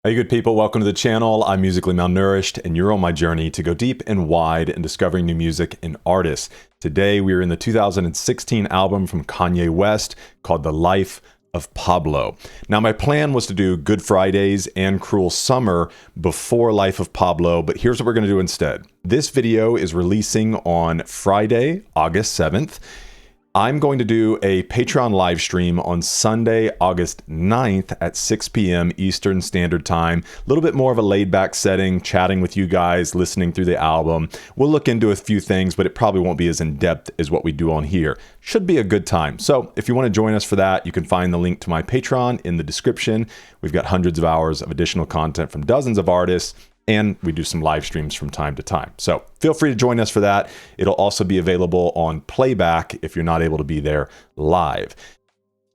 Hey good people, welcome to the channel. I'm Musically Malnourished and you're on my journey to go deep and wide in discovering new music and artists. Today we are in the 2016 album from Kanye West called The Life of Pablo. Now my plan was to do Good Fridays and Cruel Summer before Life of Pablo, but here's what we're going to do instead. This video is releasing on Friday, August 7th. I'm going to do a Patreon live stream on Sunday, August 9th at 6 p.m. Eastern Standard Time. A little bit more of a laid-back setting, chatting with you guys, listening through the album. We'll look into a few things, but it probably won't be as in-depth as what we do on here. Should be a good time. So if you want to join us for that, you can find the link to my Patreon in the description. We've got hundreds of hours of additional content from dozens of artists, and we do some live streams from time to time. So feel free to join us for that. It'll also be available on playback if you're not able to be there live.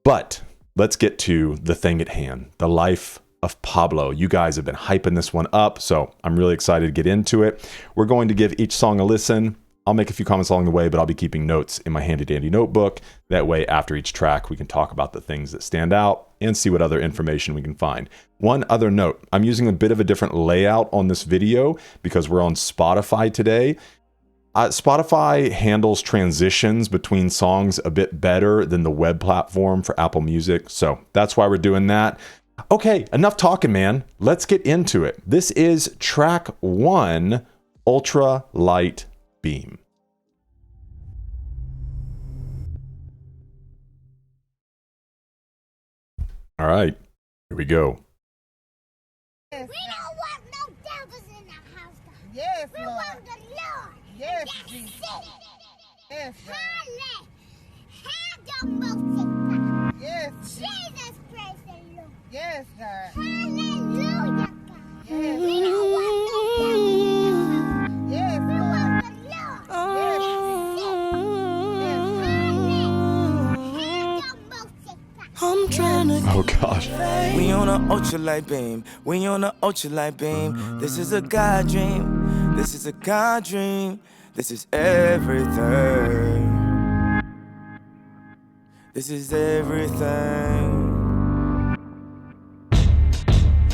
But let's get to the thing at hand, The Life of Pablo. You guys have been hyping this one up, so I'm really excited to get into it. We're going to give each song a listen. I'll make a few comments along the way, but I'll be keeping notes in my handy dandy notebook. That way, after each track, we can talk about the things that stand out and see what other information we can find. One other note, I'm using a bit of a different layout on this video because we're on Spotify today. Spotify handles transitions between songs a bit better than the web platform for Apple Music, so that's why we're doing that. Okay, enough talking, man. Let's get into it. This is track 1, Ultralight Beam. All right, here we go. We don't want no devils in the house. Yes, we Lord. want the Lord. Yes, That's Jesus. it. Yes, God. Holla. Have your most. Yes, Jesus, praise the Lord. yes, God. Hallelujah, God. Yes, We don't want no devils in the house. yes, We Lord. want the Lord. Yes, I'm trying to. Oh gosh. We on a ultralight beam. We on a ultralight beam. This is a God dream. This is a God dream. This is everything. This is everything.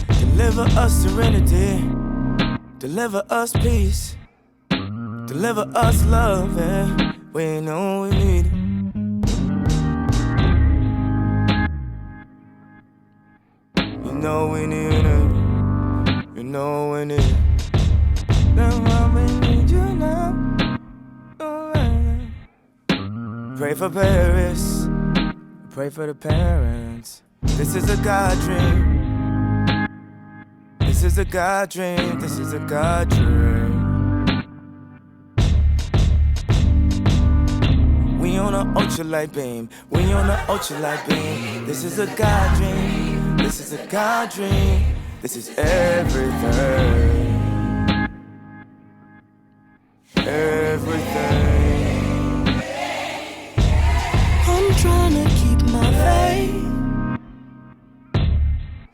Deliver us serenity. Deliver us peace. Deliver us love. And we know we need it. You know we need it. You know we need it. That's why we need you now. Oh, pray for Paris. Pray for the parents. This is a God dream. This is a God dream. This is a God dream. We on an ultralight beam. We on an ultralight beam. This is a God dream. This is a God dream. This is everything. Everything. I'm trying to keep my faith,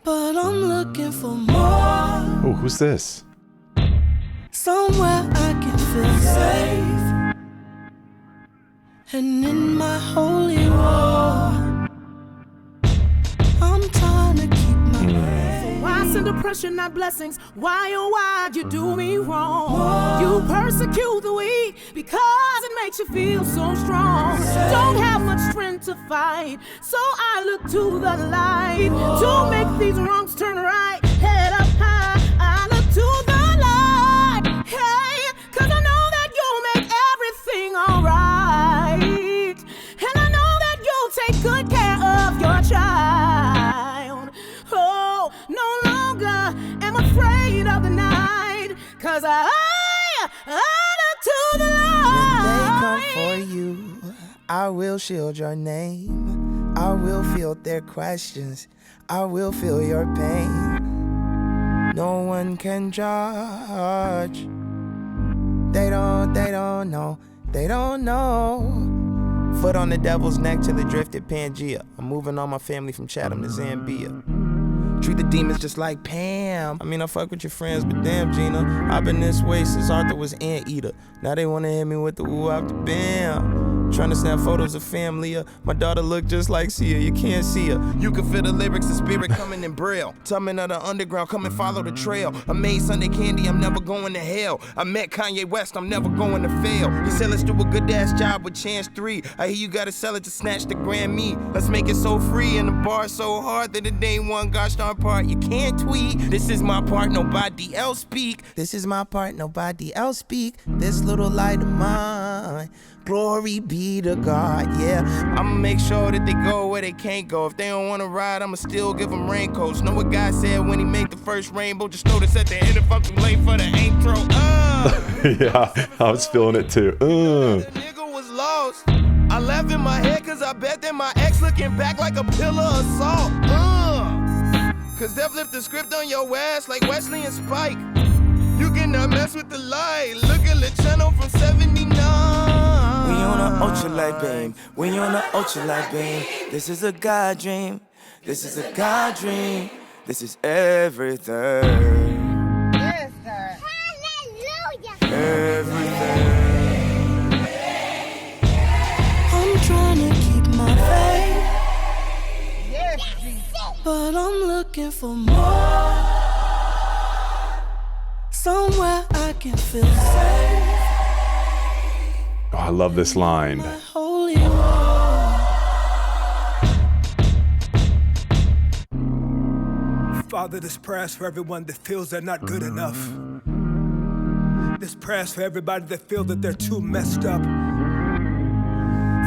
but I'm looking for more. Oh, who's this? Somewhere I can feel safe, and in my holy war, I'm trying to keep my faith. Why send oppression, not blessings? Why, oh why you do me wrong? You persecute the weak because it makes you feel so strong. Don't have much strength to fight, so I look to the light to make these wrongs turn right. Head up high, I look to the light. Hey, 'cause I know that you'll make everything alright. And I know that you'll take good care of your child. Oh, no longer am afraid of the night, 'cause I look to the light. When they come for you, I will shield your name. I will field their questions. I will feel your pain. No one can judge. They don't know. They don't know. Foot on the devil's neck till it drifted Pangea. I'm moving all my family from Chatham to Zambia. Treat the demons just like Pam. I mean, I fuck with your friends, but damn, Gina, I've been this way since Arthur was Anteater. Now they wanna hit me with the woo out the bam. Trying to snap photos of family. My daughter look just like Sia. You can't see her. You can feel the lyrics, the spirit coming in braille. Tumbling of the underground, come and follow the trail. I made Sunday candy, I'm never going to hell. I met Kanye West, I'm never going to fail. He said let's do a good ass job with Chance 3. I hear you gotta sell it to snatch the Grammy. Let's make it so free and the bar so hard that it ain't one gosh darn part. You can't tweet. This is my part, nobody else speak. This is my part, nobody else speak. This little light of mine. Glory be to God, yeah. I'ma make sure that they go where they can't go. If they don't wanna ride, I'ma still give them raincoats. Know what God said when he made the first rainbow? Just notice at the end if I'm too late for the intro. Yeah, I was feeling it too. The nigga was lost. I laugh in my head cause I bet that my ex looking back like a pillar of salt. Cause they've flipped the script on your ass like Wesley and Spike. You cannot mess with the light. Look at the channel from 79. We on a ultralight beam. We on a ultralight beam. This is a God dream. This is a God dream. This is everything. Yes, sir. Hallelujah. Everything. I'm trying to keep my faith, Yes, Jesus. but I'm looking for more. Somewhere I can feel safe. Oh, I love this line. My holy war. Father, this prayer's for everyone that feels they're not good enough. This prayer's for everybody that feels that they're too messed up.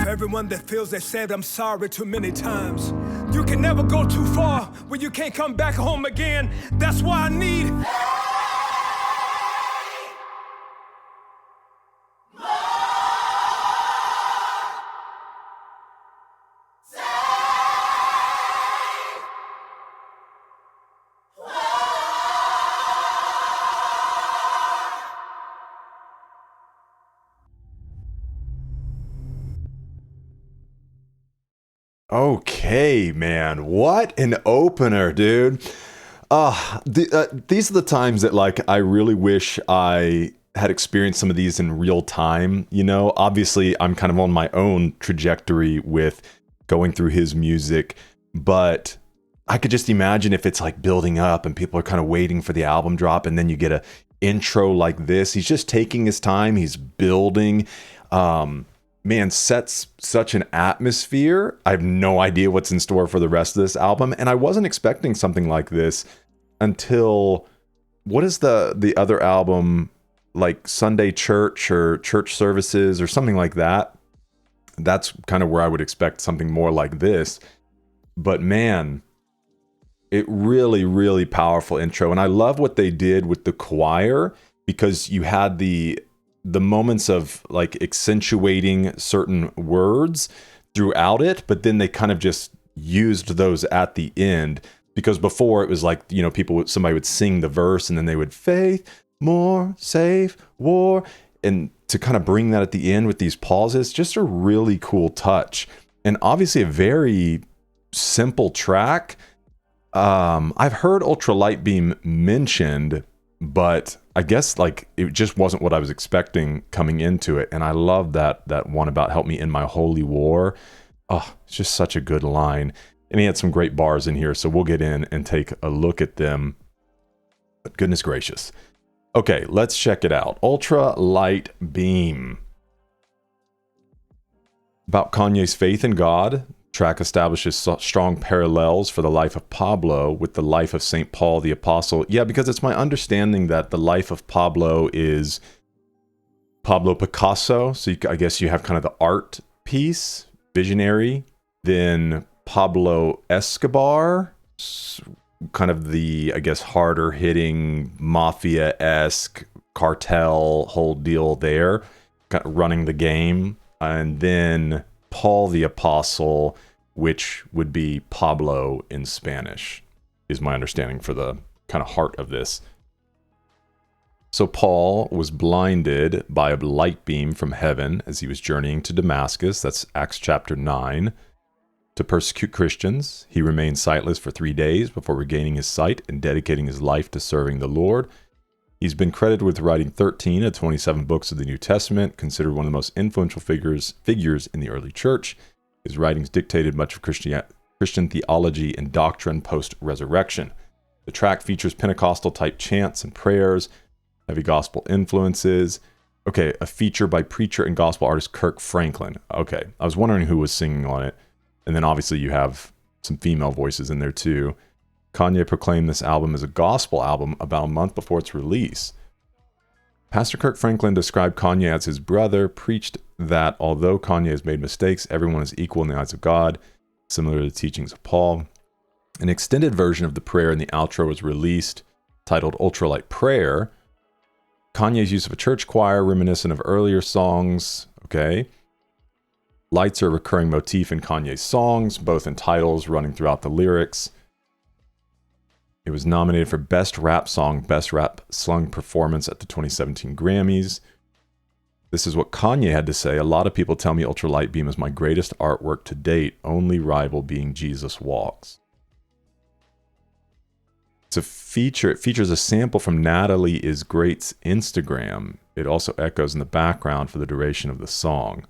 For everyone that feels they said I'm sorry too many times. You can never go too far where you can't come back home again. That's why I need... Okay, man, what an opener, dude. These are the times that, like, I really wish I had experienced some of these in real time. You know, obviously I'm kind of on my own trajectory with going through his music, but I could just imagine if it's like building up and people are kind of waiting for the album drop, and then you get a intro like this. He's just taking his time, he's building. Man, sets such an atmosphere. I have no idea what's in store for the rest of this album, and I wasn't expecting something like this until, what is the other album, like Sunday Church or Church Services or something like that? That's kind of where I would expect something more like this. But man, it really, really powerful intro, and I love what they did with the choir, because you had the moments of like accentuating certain words throughout it, but then they kind of just used those at the end, because before it was like, you know, somebody would sing the verse and then they would faith, more, safe, war, and to kind of bring that at the end with these pauses, just a really cool touch. And obviously a very simple track. I've heard Ultralight Beam mentioned, but I guess like it just wasn't what I was expecting coming into it. And I love that one about help me in my holy war. Oh, it's just such a good line. And he had some great bars in here, so we'll get in and take a look at them. But goodness gracious. Okay, let's check it out. Ultralight Beam. About Kanye's faith in God. Track establishes strong parallels for the life of Pablo with the life of St. Paul the Apostle. Yeah, because it's my understanding that the life of Pablo is Pablo Picasso. So I guess you have kind of the art piece, visionary. Then Pablo Escobar, kind of the, I guess, harder hitting mafia-esque cartel whole deal there, kind of running the game. And then Paul the Apostle, which would be Pablo in Spanish, is my understanding for the kind of heart of this. So Paul was blinded by a light beam from heaven as he was journeying to Damascus, that's Acts chapter 9, to persecute Christians. He remained sightless for 3 days before regaining his sight and dedicating his life to serving the Lord. He's been credited with writing 13 of 27 books of the New Testament, considered one of the most influential figures in the early church. His writings dictated much of Christian theology and doctrine post-resurrection. The track features Pentecostal-type chants and prayers, heavy gospel influences. Okay, a feature by preacher and gospel artist Kirk Franklin. Okay, I was wondering who was singing on it. And then obviously you have some female voices in there too. Kanye proclaimed this album as a gospel album about a month before its release. Pastor Kirk Franklin described Kanye as his brother, preached that although Kanye has made mistakes, everyone is equal in the eyes of God, similar to the teachings of Paul. An extended version of the prayer in the outro was released, titled Ultralight Prayer. Kanye's use of a church choir, reminiscent of earlier songs. Okay. Lights are a recurring motif in Kanye's songs, both in titles running throughout the lyrics. It was nominated for Best Rap Song, Best Rap Sung Performance at the 2017 Grammys. This is what Kanye had to say. A lot of people tell me Ultralight Beam is my greatest artwork to date, only rival being Jesus Walks. It's a feature. It features a sample from Natalie Is Great's Instagram. It also echoes in the background for the duration of the song.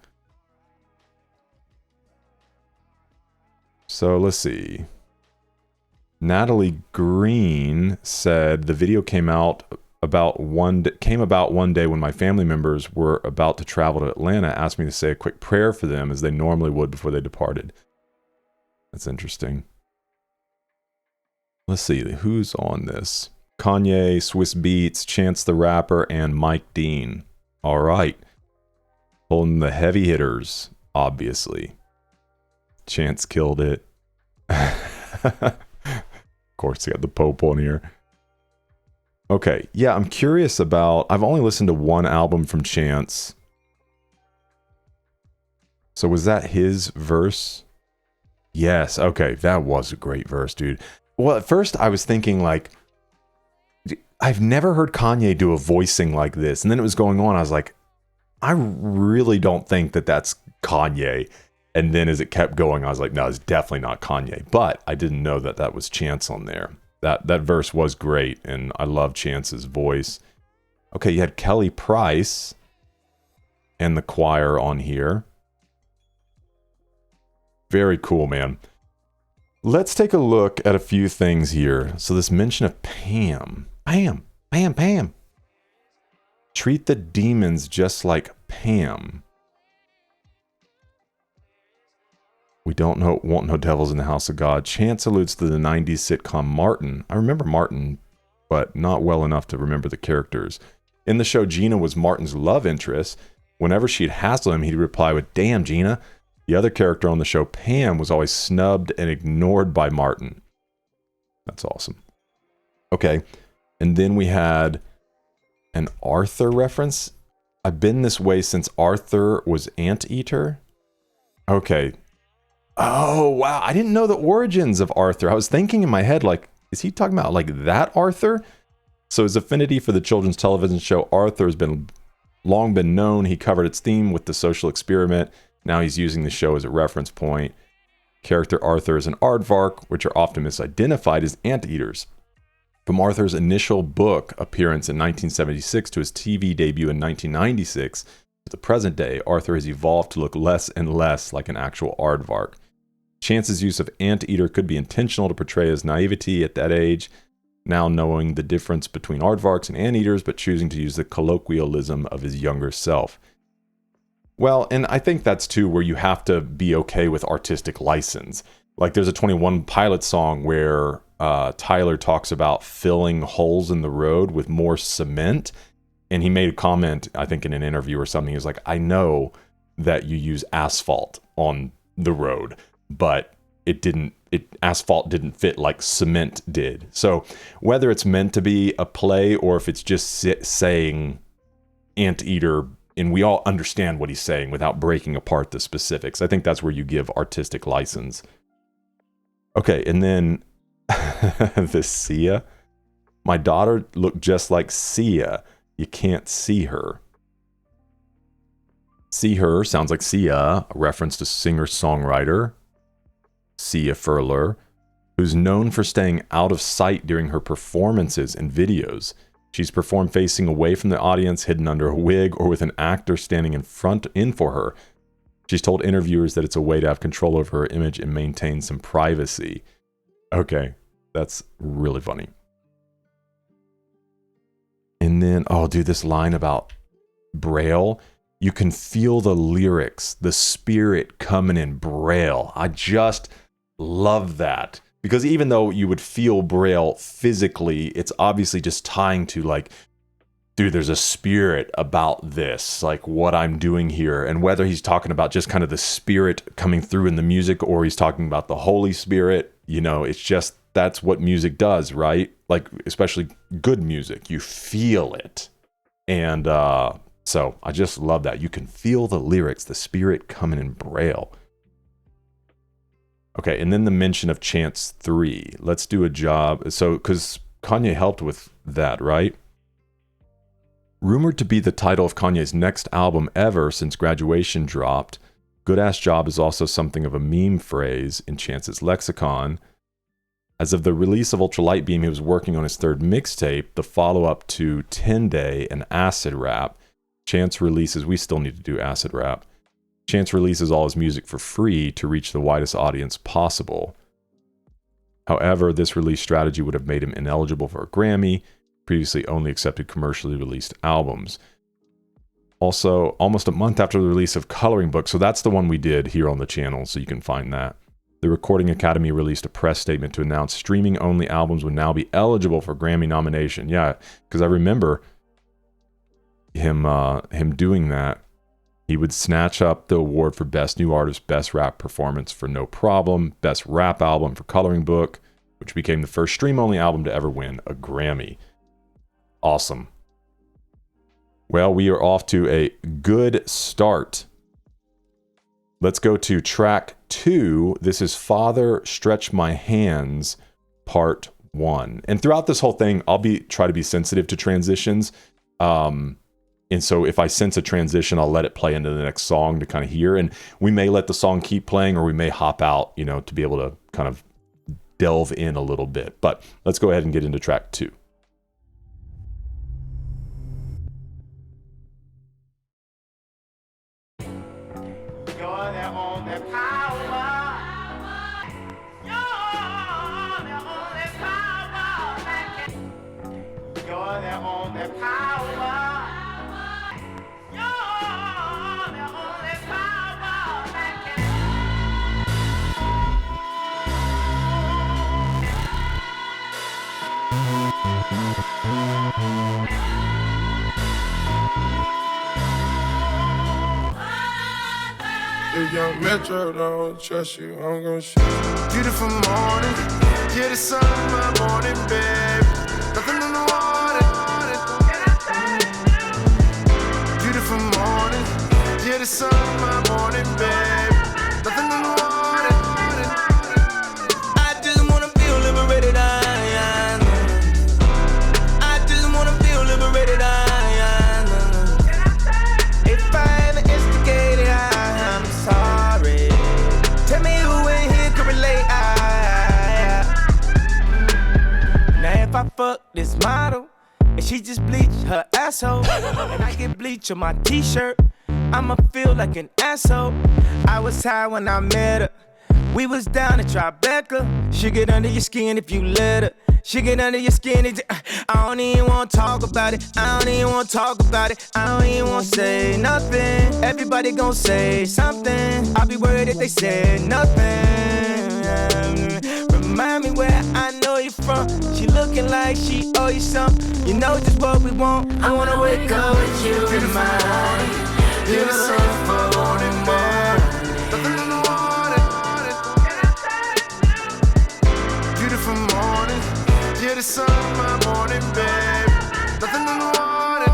So let's see. Natalie Green said the video came about one day when my family members were about to travel to Atlanta, asked me to say a quick prayer for them as they normally would before they departed. That's interesting. Let's see, who's on this? Kanye, Swiss Beats, Chance the Rapper, and Mike Dean. All right. Holding the heavy hitters, obviously. Chance killed it. Of course, he got the Pope on here. Okay, yeah, I'm curious about... I've only listened to one album from Chance. So was that his verse? Yes, okay, that was a great verse, dude. Well, at first I was thinking, like, I've never heard Kanye do a voicing like this. And then it was going on, I was like, I really don't think that that's Kanye. And then as it kept going, I was like, no, it's definitely not Kanye. But I didn't know that that was Chance on there. That verse was great, and I love Chance's voice. Okay, you had Kelly Price and the choir on here. Very cool, man. Let's take a look at a few things here. So this mention of Pam. Pam. Treat the demons just like Pam. We want no devils in the house of God. Chance alludes to the 90s sitcom Martin. I remember Martin, but not well enough to remember the characters. In the show, Gina was Martin's love interest. Whenever she'd hassle him, he'd reply with, "Damn, Gina." The other character on the show, Pam, was always snubbed and ignored by Martin. That's awesome. Okay, and then we had an Arthur reference. I've been this way since Arthur was Anteater. Okay. Oh, wow. I didn't know the origins of Arthur. I was thinking in my head, like, is he talking about like that Arthur? So his affinity for the children's television show Arthur has long been known. He covered its theme with The Social Experiment. Now he's using the show as a reference point. Character Arthur is an aardvark, which are often misidentified as anteaters. From Arthur's initial book appearance in 1976 to his TV debut in 1996 to the present day, Arthur has evolved to look less and less like an actual aardvark. Chance's use of anteater could be intentional to portray his naivety at that age, now knowing the difference between aardvarks and anteaters, but choosing to use the colloquialism of his younger self. Well, and I think that's too where you have to be okay with artistic license. Like there's a 21 Pilots song where Tyler talks about filling holes in the road with more cement. And he made a comment, I think in an interview or something, he was like, I know that you use asphalt on the road, but asphalt didn't fit like cement did. So whether it's meant to be a play or if it's just saying anteater, and we all understand what he's saying without breaking apart the specifics, I think that's where you give artistic license. Okay, and then this Sia. My daughter looked just like Sia. You can't see her. See her sounds like Sia, a reference to singer-songwriter Sia Furler, who's known for staying out of sight during her performances and videos. She's performed facing away from the audience, hidden under a wig, or with an actor standing in for her. She's told interviewers that it's a way to have control over her image and maintain some privacy. Okay, that's really funny. And then, oh, dude, this line about Braille, you can feel the lyrics, the spirit coming in Braille. I just love that. Because even though you would feel Braille physically, it's obviously just tying to like, dude, there's a spirit about this, like what I'm doing here. And whether he's talking about just kind of the spirit coming through in the music or he's talking about the Holy Spirit, you know, it's just, that's what music does, right? Like, especially good music, you feel it. And so I just love that. You can feel the lyrics, the spirit coming in Braille. Okay, and then the mention of Chance 3. Let's do a job. So, because Kanye helped with that, right? Rumored to be the title of Kanye's next album ever since Graduation dropped, Good Ass Job is also something of a meme phrase in Chance's lexicon. As of the release of Ultralight Beam, he was working on his third mixtape, the follow-up to 10 Day and Acid Rap. Chance releases, we still need to do Acid Rap. Chance releases all his music for free to reach the widest audience possible. However, this release strategy would have made him ineligible for a Grammy, previously only accepted commercially released albums. Also, almost a month after the release of Coloring Book, so that's the one we did here on the channel, so you can find that. The Recording Academy released a press statement to announce streaming-only albums would now be eligible for Grammy nomination. Yeah, because I remember him doing that. He would snatch up the award for Best New Artist, Best Rap Performance for No Problem, Best Rap Album for Coloring Book, which became the first stream-only album to ever win a Grammy. Awesome. Well, we are off to a good start. Let's go to track 2. This is Father Stretch My Hands, part 1. And throughout this whole thing, I'll try to be sensitive to transitions. And so if I sense a transition, I'll let it play into the next song to kind of hear. And we may let the song keep playing, or we may hop out, you know, to be able to kind of delve in a little bit. But let's go ahead and get into track 2. If young Metro don't trust you, I'm gonna shoot you. Beautiful morning, yeah, the sun in my morning, babe. Nothing in the water. Beautiful morning, yeah, the sun in my morning, babe. Nothing in the water. I just wanna feel liberated, I just wanna feel liberated, If I ever instigated, I'm sorry. Tell me who in here can relate, Now if I fuck this model and she just bleach her asshole and I get bleach on my t-shirt, I'ma feel like an asshole. I was high when I met her. We was down at Tribeca. She get under your skin if you let her. She get under your skin. I don't even wanna talk about it. I don't even wanna talk about it. I don't even wanna say nothing. Everybody gon' say something. I'll be worried if they said nothing. Remind me where I know you from. She looking like she owe you something. You know just what we want. I wanna wake up with you in mind. You're the sun for morning, nothing in the water. Beautiful morning, yeah, the sun in my morning, babe. Nothing in the water.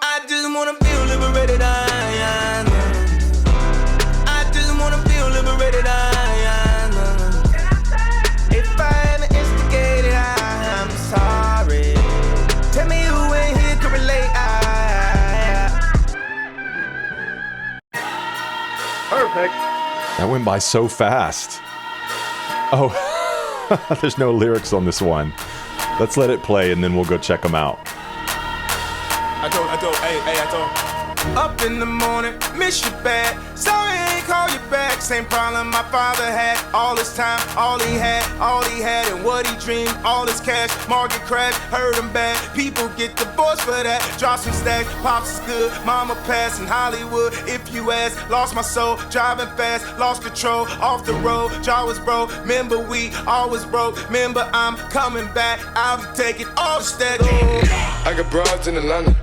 I just wanna feel liberated, I just wanna feel liberated, If I ever instigated, I'm sorry. Tell me who in here can relate, Perfect. That went by so fast. Oh, there's no lyrics on this one. Let's let it play and then we'll go check them out. Up in the morning, miss you bad. Sorry I ain't call you back. Same problem my father had. All his time, all he had, and what he dreamed, all his cash. Market crash, hurt him bad. People get divorced for that. Drop some stacks, pops is good. Mama passed in Hollywood. If you ask, lost my soul. Driving fast, lost control. Off the road, jaw was broke. Remember we always broke. Remember I'm coming back. I'll be taking all the stacks. I got broads in Atlanta.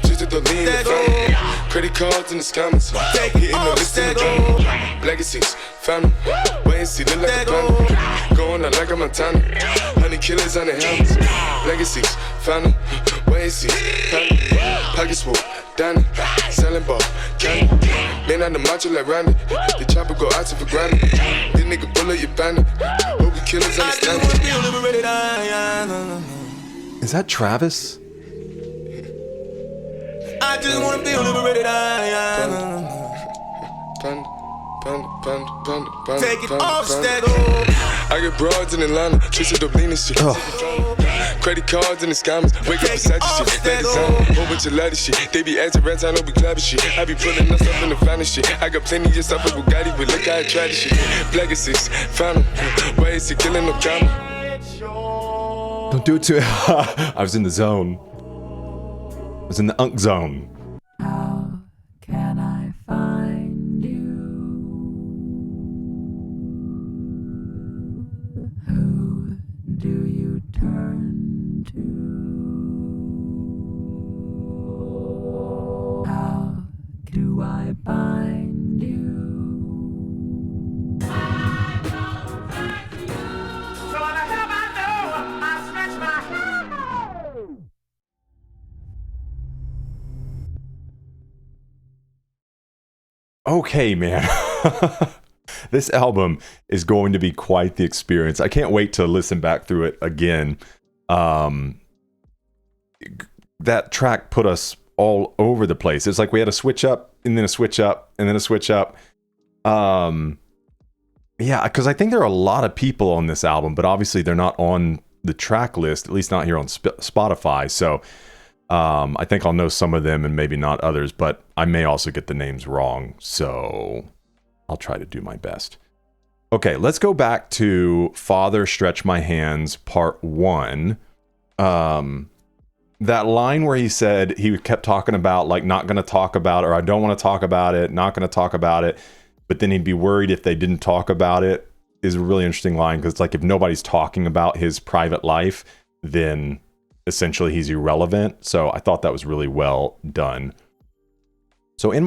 Just to lean the family. Credit cards in the scammers. Hitting the list in the drama. Legacies, family. Wait and see, look like a panda. Going out like a Montana. 100 killers on the helmets. Legacies, family. Wait and see, family. Pockets full, Danny. Selling ball, candy. Man on the macho like Randy. The chopper go out to for granted. This nigga bullet your bandit. Hope the killers understand it. Is that Travis? I just wanna be liberated. Take it off, stack. I get broads in Atlanta, chasing dope lean and shit. Credit cards in the scammers, wake up beside the shit. That is on, whole bunch of ladder shit. They be acting rats, I know we clapping shit. I be pulling us up in the finest shit. I got plenty of stuff with Bugatti, but look how I tried this shit. Legacies, final, why is he killing no camera? Don't do it to I was in the zone. I was in the unk zone. How can I find you? Who do you turn to? How do I bind you? Okay, man. This album is going to be quite the experience. I can't wait to listen back through it again. That track put us all over the place. It's like we had a switch up and then a switch up and then a switch up. Yeah, because I think there are a lot of people on this album, but obviously they're not on the track list, at least not here on Spotify. So I think I'll know some of them and maybe not others, but I may also get the names wrong. So I'll try to do my best. Okay, let's go back to Father Stretch My Hands Part 1. That line where he said he kept talking about like not going to talk about it, or I don't want to talk about it, not going to talk about it, but then he'd be worried if they didn't talk about it, is a really interesting line, because it's like if nobody's talking about his private life, then essentially he's irrelevant. So I thought that was really well done. So in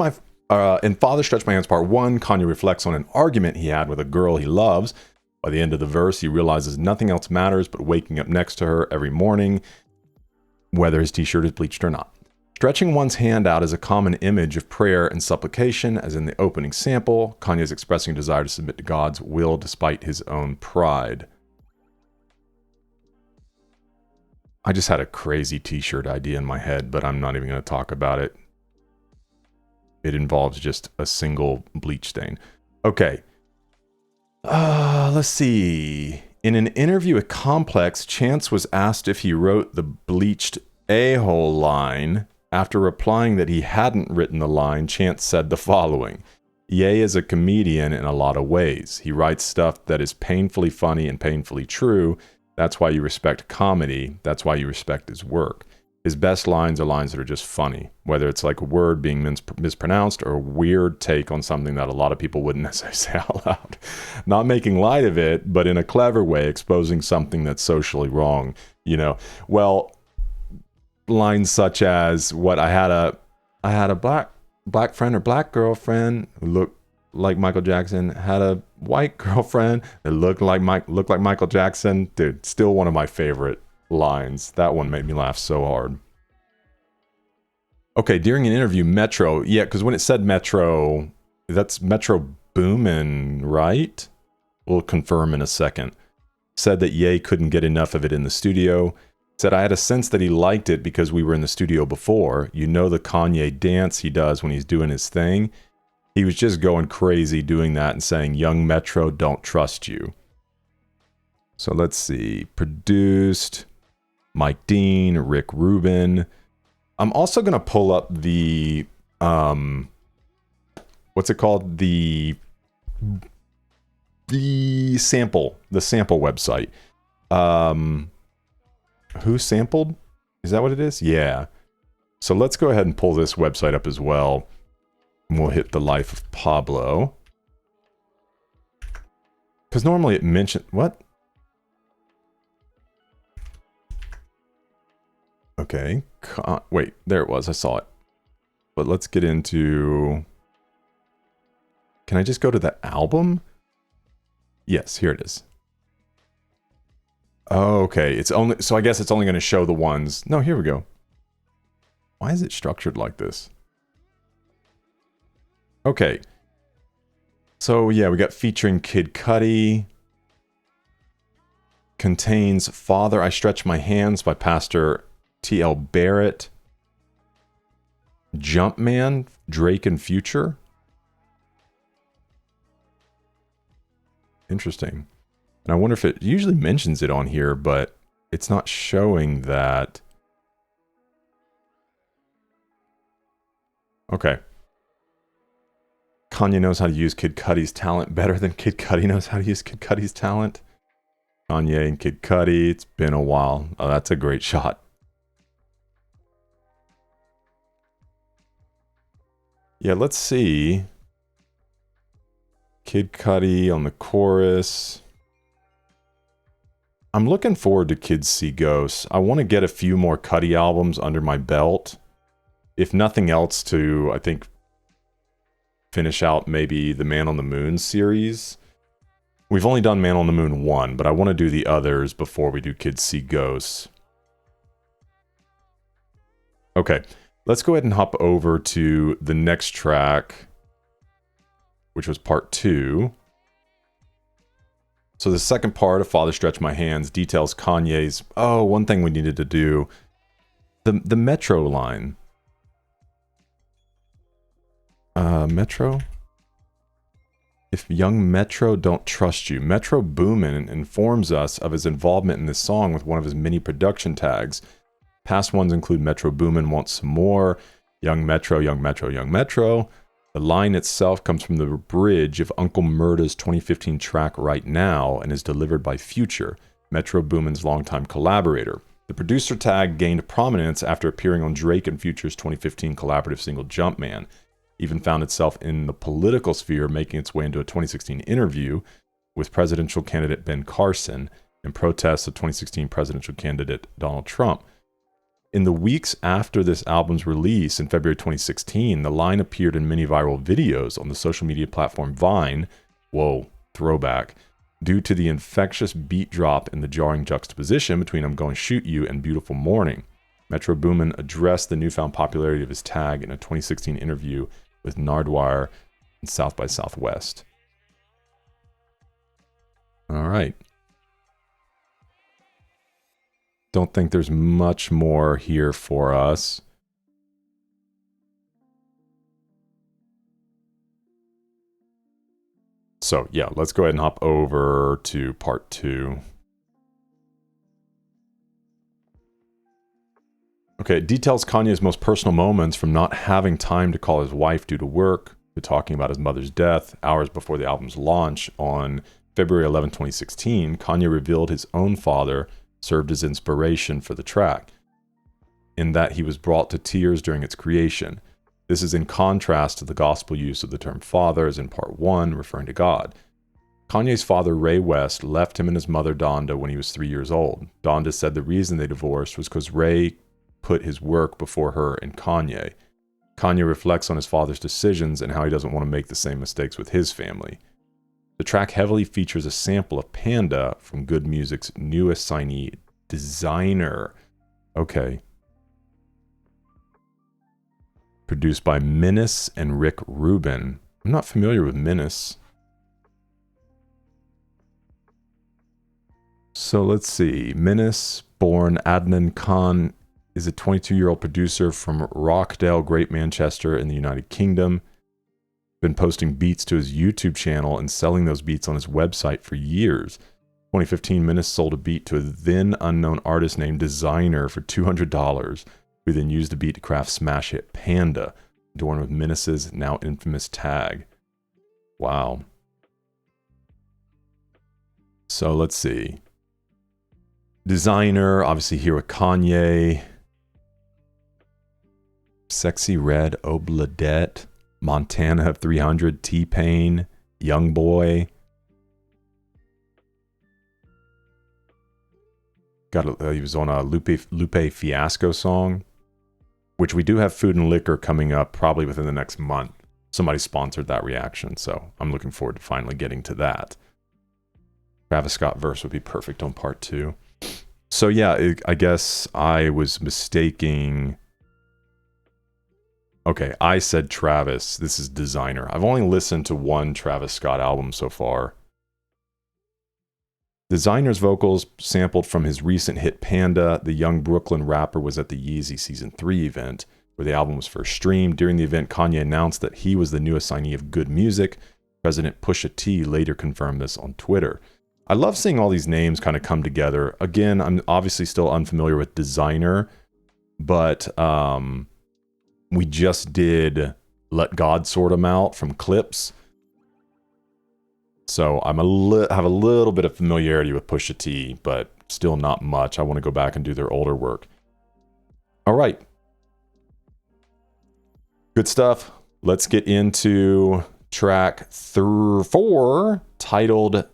Father Stretch My Hands Part 1, Kanye reflects on an argument he had with a girl he loves. By the end of the verse, he realizes nothing else matters but waking up next to her every morning, whether his t-shirt is bleached or not. Stretching one's hand out is a common image of prayer and supplication, as in the opening sample. Kanye is expressing a desire to submit to God's will despite his own pride. I just had a crazy t-shirt idea in my head, but I'm not even going to talk about it. It involves just a single bleach stain. Okay. Let's see. In an interview with Complex, Chance was asked if he wrote the bleached a-hole line. After replying that he hadn't written the line, Chance said the following: Ye is a comedian in a lot of ways. He writes stuff that is painfully funny and painfully true. That's why you respect comedy. That's why you respect his work. His best lines are lines that are just funny, whether it's like a word being mispronounced or a weird take on something that a lot of people wouldn't necessarily say out loud. Not making light of it, but in a clever way, exposing something that's socially wrong. You know, well, lines such as what I had a black friend or black girlfriend who looked like Michael Jackson, had a white girlfriend that looked like Michael Jackson. Dude, still one of my favorite lines. That one made me laugh so hard. Okay, during an interview, Metro, yeah, because when it said Metro, that's Metro Boomin, right? We'll confirm in a second. Said that Ye couldn't get enough of it in the studio. Said, I had a sense that he liked it because we were in the studio before. You know the Kanye dance he does when he's doing his thing? He was just going crazy doing that and saying, Young Metro, don't trust you. So let's see. Produced. Mike Dean, Rick Rubin. I'm also going to pull up the, what's it called? The sample website. Who sampled? Is that what it is? Yeah. So let's go ahead and pull this website up as well. And we'll hit the life of Pablo. Because normally it mentioned, what? Okay, wait, there it was, I saw it. But let's get into, can I just go to the album? Yes, here it is. Oh, okay, it's only, so I guess it's only going to show the ones. No, here we go. Why is it structured like this? Okay. So yeah, we got featuring Kid Cudi. Contains Father, I Stretch My Hands by Pastor T.L. Barrett. Jumpman, Drake and Future. Interesting. And I wonder if it usually mentions it on here, but it's not showing that. Okay. Kanye knows how to use Kid Cudi's talent better than Kid Cudi knows how to use Kid Cudi's talent. Kanye and Kid Cudi, it's been a while. Oh, that's a great shot. Yeah, let's see. Kid Cudi on the chorus. I'm looking forward to Kids See Ghosts. I want to get a few more Cudi albums under my belt. If nothing else to, I think, finish out maybe the Man on the Moon series. We've only done Man on the Moon 1, but I want to do the others before we do Kids See Ghosts. Okay, let's go ahead and hop over to the next track, which was part 2. So the second part of Father Stretch My Hands details Kanye's, oh, one thing we needed to do, the Metro line. Metro? If young Metro don't trust you. Metro Boomin informs us of his involvement in this song with one of his many production tags. Past ones include Metro Boomin wants some more, young Metro, young Metro, young Metro. The line itself comes from the bridge of Uncle Murda's 2015 track Right Now and is delivered by Future, Metro Boomin's longtime collaborator. The producer tag gained prominence after appearing on Drake and Future's 2015 collaborative single Jumpman. Even found itself in the political sphere, making its way into a 2016 interview with presidential candidate Ben Carson in protest of 2016 presidential candidate Donald Trump. In the weeks after this album's release in February 2016, the line appeared in many viral videos on the social media platform Vine, whoa, throwback, due to the infectious beat drop and the jarring juxtaposition between I'm Gonna Shoot You and Beautiful Morning. Metro Boomin addressed the newfound popularity of his tag in a 2016 interview with Nardwuar and South by Southwest. All right. Don't think there's much more here for us. So yeah, let's go ahead and hop over to part 2. Okay, it details Kanye's most personal moments, from not having time to call his wife due to work, to talking about his mother's death. Hours before the album's launch on February 11, 2016, Kanye revealed his own father served as inspiration for the track, in that he was brought to tears during its creation. This is in contrast to the gospel use of the term father, as in part 1, referring to God. Kanye's father, Ray West, left him and his mother, Donda, when he was 3 years old. Donda said the reason they divorced was because Ray put his work before her and Kanye. Kanye reflects on his father's decisions and how he doesn't want to make the same mistakes with his family. The track heavily features a sample of Panda from Good Music's newest signee, Designer. Okay. Produced by Menace and Rick Rubin. I'm not familiar with Menace. So let's see. Menace, born Adnan Khan, is a 22-year-old producer from Rockdale, Great Manchester in the United Kingdom. Been posting beats to his YouTube channel and selling those beats on his website for years. 2015, Menace sold a beat to a then unknown artist named Designer for $200, who then used the beat to craft smash hit Panda, adorned with Menace's now infamous tag. Wow. So let's see. Designer, obviously here with Kanye. Sexy Red, Obladette, Montana of 300, T-Pain, Young Boy. He was on a Lupe Fiasco song, which we do have Food and Liquor coming up probably within the next month. Somebody sponsored that reaction, so I'm looking forward to finally getting to that. Travis Scott verse would be perfect on part 2. So yeah, I guess I was mistaking. Okay, I said Travis. This is Designer. I've only listened to one Travis Scott album so far. Designer's vocals sampled from his recent hit Panda. The young Brooklyn rapper was at the Yeezy Season 3 event, where the album was first streamed. During the event, Kanye announced that he was the new assignee of Good Music. President Pusha T later confirmed this on Twitter. I love seeing all these names kind of come together. Again, I'm obviously still unfamiliar with Designer, but we just did Let God Sort 'Em Out from Clips. So I'm have a little bit of familiarity with Pusha T, but still not much. I want to go back and do their older work. All right. Good stuff. Let's get into track 4, titled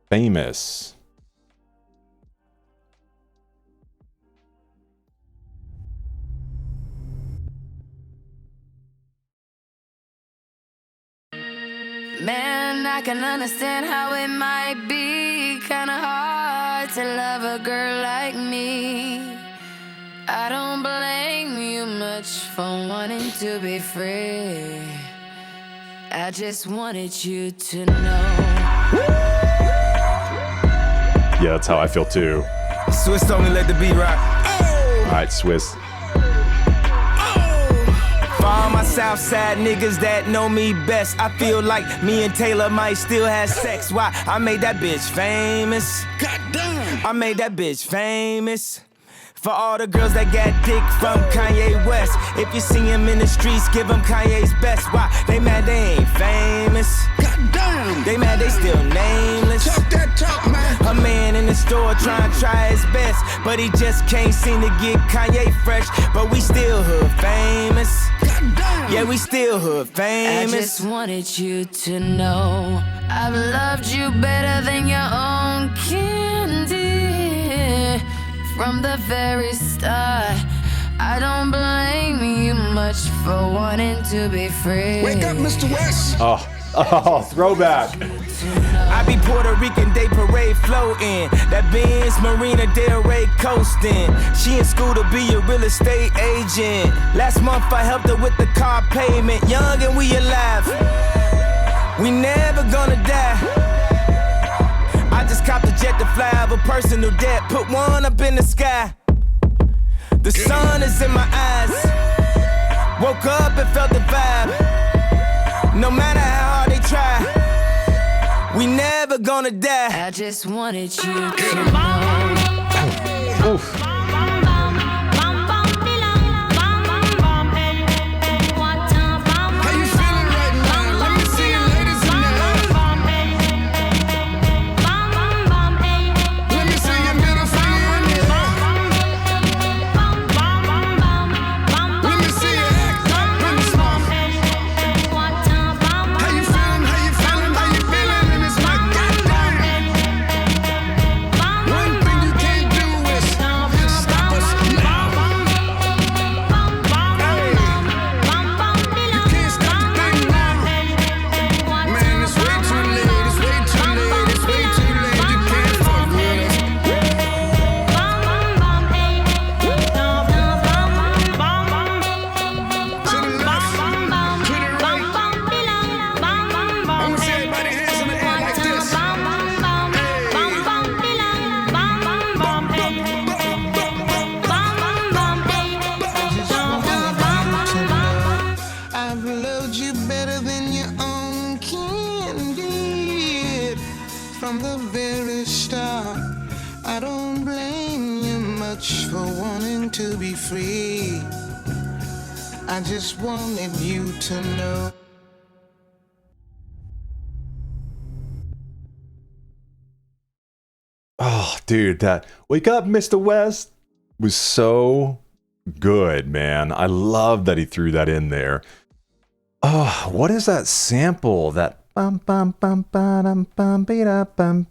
Famous. Man, I can understand how it might be kinda hard to love a girl like me. I don't blame you much for wanting to be free. I just wanted you to know. Yeah, that's how I feel too. Swiss told me let the beat rock. All right, Swiss. For all my Southside niggas that know me best, I feel like me and Taylor might still have sex. Why? I made that bitch famous. Goddamn. I made that bitch famous. For all the girls that got dick from Kanye West, if you see him in the streets, give him Kanye's best. Why? They mad they ain't famous. Goddamn. They mad they still nameless. Talk that talk, man. A man in the store trying to try his best, but he just can't seem to get Kanye fresh. But we still hood famous. Goddamn. Yeah, we still hood famous. I just wanted you to know I've loved you better than your own candy. From the very start, I don't blame you much for wanting to be free. Wake up, Mr. West. Oh, throwback. I be Puerto Rican Day Parade floating. That Benz Marina Del Rey coasting. She in school to be a real estate agent. Last month I helped her with the car payment. Young and we alive. We never gonna die. I just copped a jet to fly over personal debt. Put one up in the sky. The sun is in my eyes. Woke up and felt the vibe. No matter how hard they try, we never gonna die. I just wanted you to know. Oof. wanting to be free. I just wanted you to know. Oh, dude, that Wake Up, Mr. West was so good, man. I love that he threw that in there. Oh, what is that sample? That bum bum bum bum bum bum.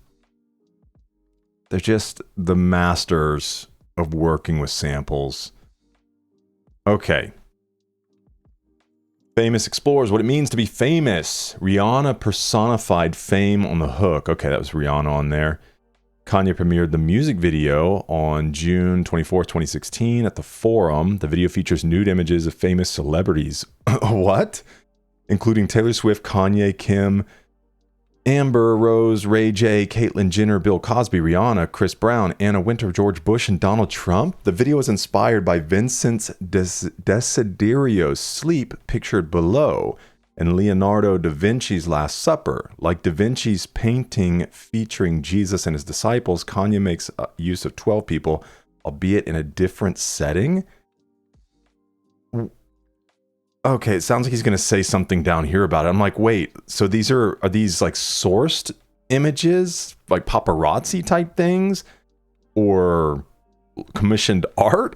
They're just the masters of working with samples. Okay. Famous explores what it means to be famous. Rihanna personified fame on the hook. Okay, that was Rihanna on there. Kanye premiered the music video on June 24, 2016 at the Forum. The video features nude images of famous celebrities. What? Including Taylor Swift, Kanye, Kim, Amber Rose, Ray J, Caitlyn Jenner, Bill Cosby, Rihanna, Chris Brown, Anna Wintour, George Bush, and Donald Trump. The video was inspired by Vincent Desiderio's Sleep, pictured below, and Leonardo da Vinci's Last Supper. Like da Vinci's painting featuring Jesus and his disciples, Kanye makes use of 12 people, albeit in a different setting. Okay, it sounds like he's going to say something down here about it. I'm like, wait, so these are these like sourced images, like paparazzi type things, or commissioned art?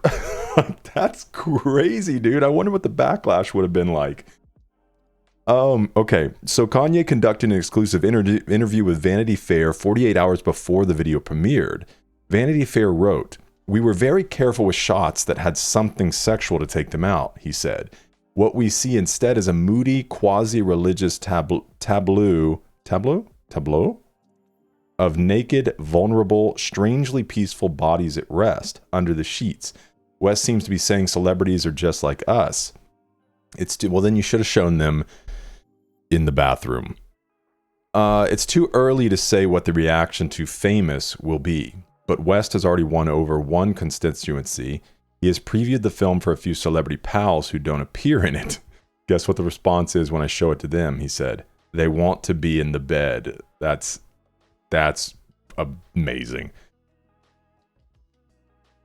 That's crazy, dude. I wonder what the backlash would have been like. Okay, so Kanye conducted an exclusive interview with Vanity Fair 48 hours before the video premiered. Vanity Fair wrote, "We were very careful with shots that had something sexual to take them out," he said. "What we see instead is a moody, quasi-religious tableau of naked, vulnerable, strangely peaceful bodies at rest under the sheets. West seems to be saying celebrities are just like us. Well, then you should have shown them in the bathroom. It's too early to say what the reaction to Famous will be, but West has already won over one constituency. He has previewed the film for a few celebrity pals who don't appear in it. Guess what the response is when I show it to them," he said. "They want to be in the bed." That's amazing.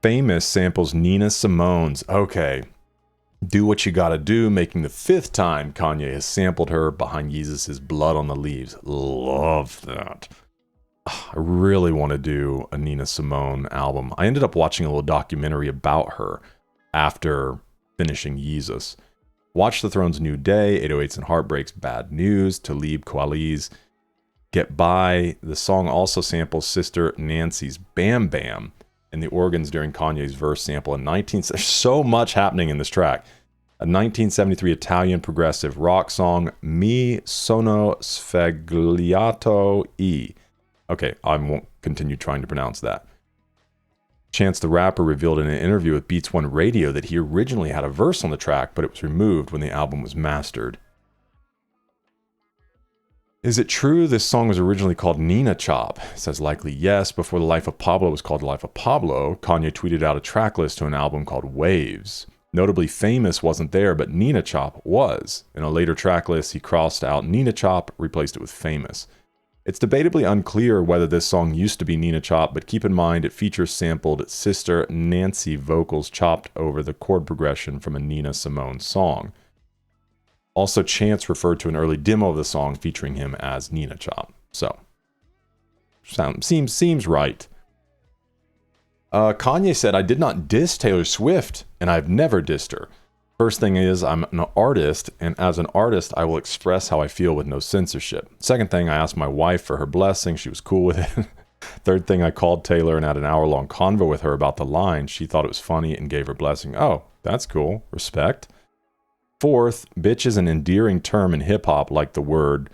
Famous samples Nina Simone's "Okay, Do What You Gotta Do," making the 5th time Kanye has sampled her behind Yeezus' Blood on the Leaves. Love that. I really want to do a Nina Simone album. I ended up watching a little documentary about her after finishing Yeezus. Watch the Throne's New Day, 808s and Heartbreaks, Bad News, Talib Kweli's Get By. The song also samples Sister Nancy's Bam Bam and the organs during Kanye's verse sample in There's so much happening in this track. A 1973 Italian progressive rock song, Mi Sono Sfegliato E. Okay, I won't continue trying to pronounce that. Chance the Rapper revealed in an interview with Beats One Radio that he originally had a verse on the track, but it was removed when the album was mastered. Is it true this song was originally called Nina Chop? It says likely yes. Before The Life of Pablo was called The Life of Pablo, Kanye tweeted out a track list to an album called Waves. Notably, Famous wasn't there, but Nina Chop was. In a later track list, he crossed out Nina Chop, replaced it with Famous. It's debatably unclear whether this song used to be Nina Chop, but keep in mind it features sampled Sister Nancy vocals chopped over the chord progression from a Nina Simone song. Also, Chance referred to an early demo of the song featuring him as Nina Chop. So, seems right. Kanye said, "I did not diss Taylor Swift, and I've never dissed her. First thing is, I'm an artist, and as an artist, I will express how I feel with no censorship. Second thing, I asked my wife for her blessing. She was cool with it. Third thing, I called Taylor and had an hour-long convo with her about the line. She thought it was funny and gave her blessing. Oh, that's cool. Respect. Fourth, bitch is an endearing term in hip-hop, like the word,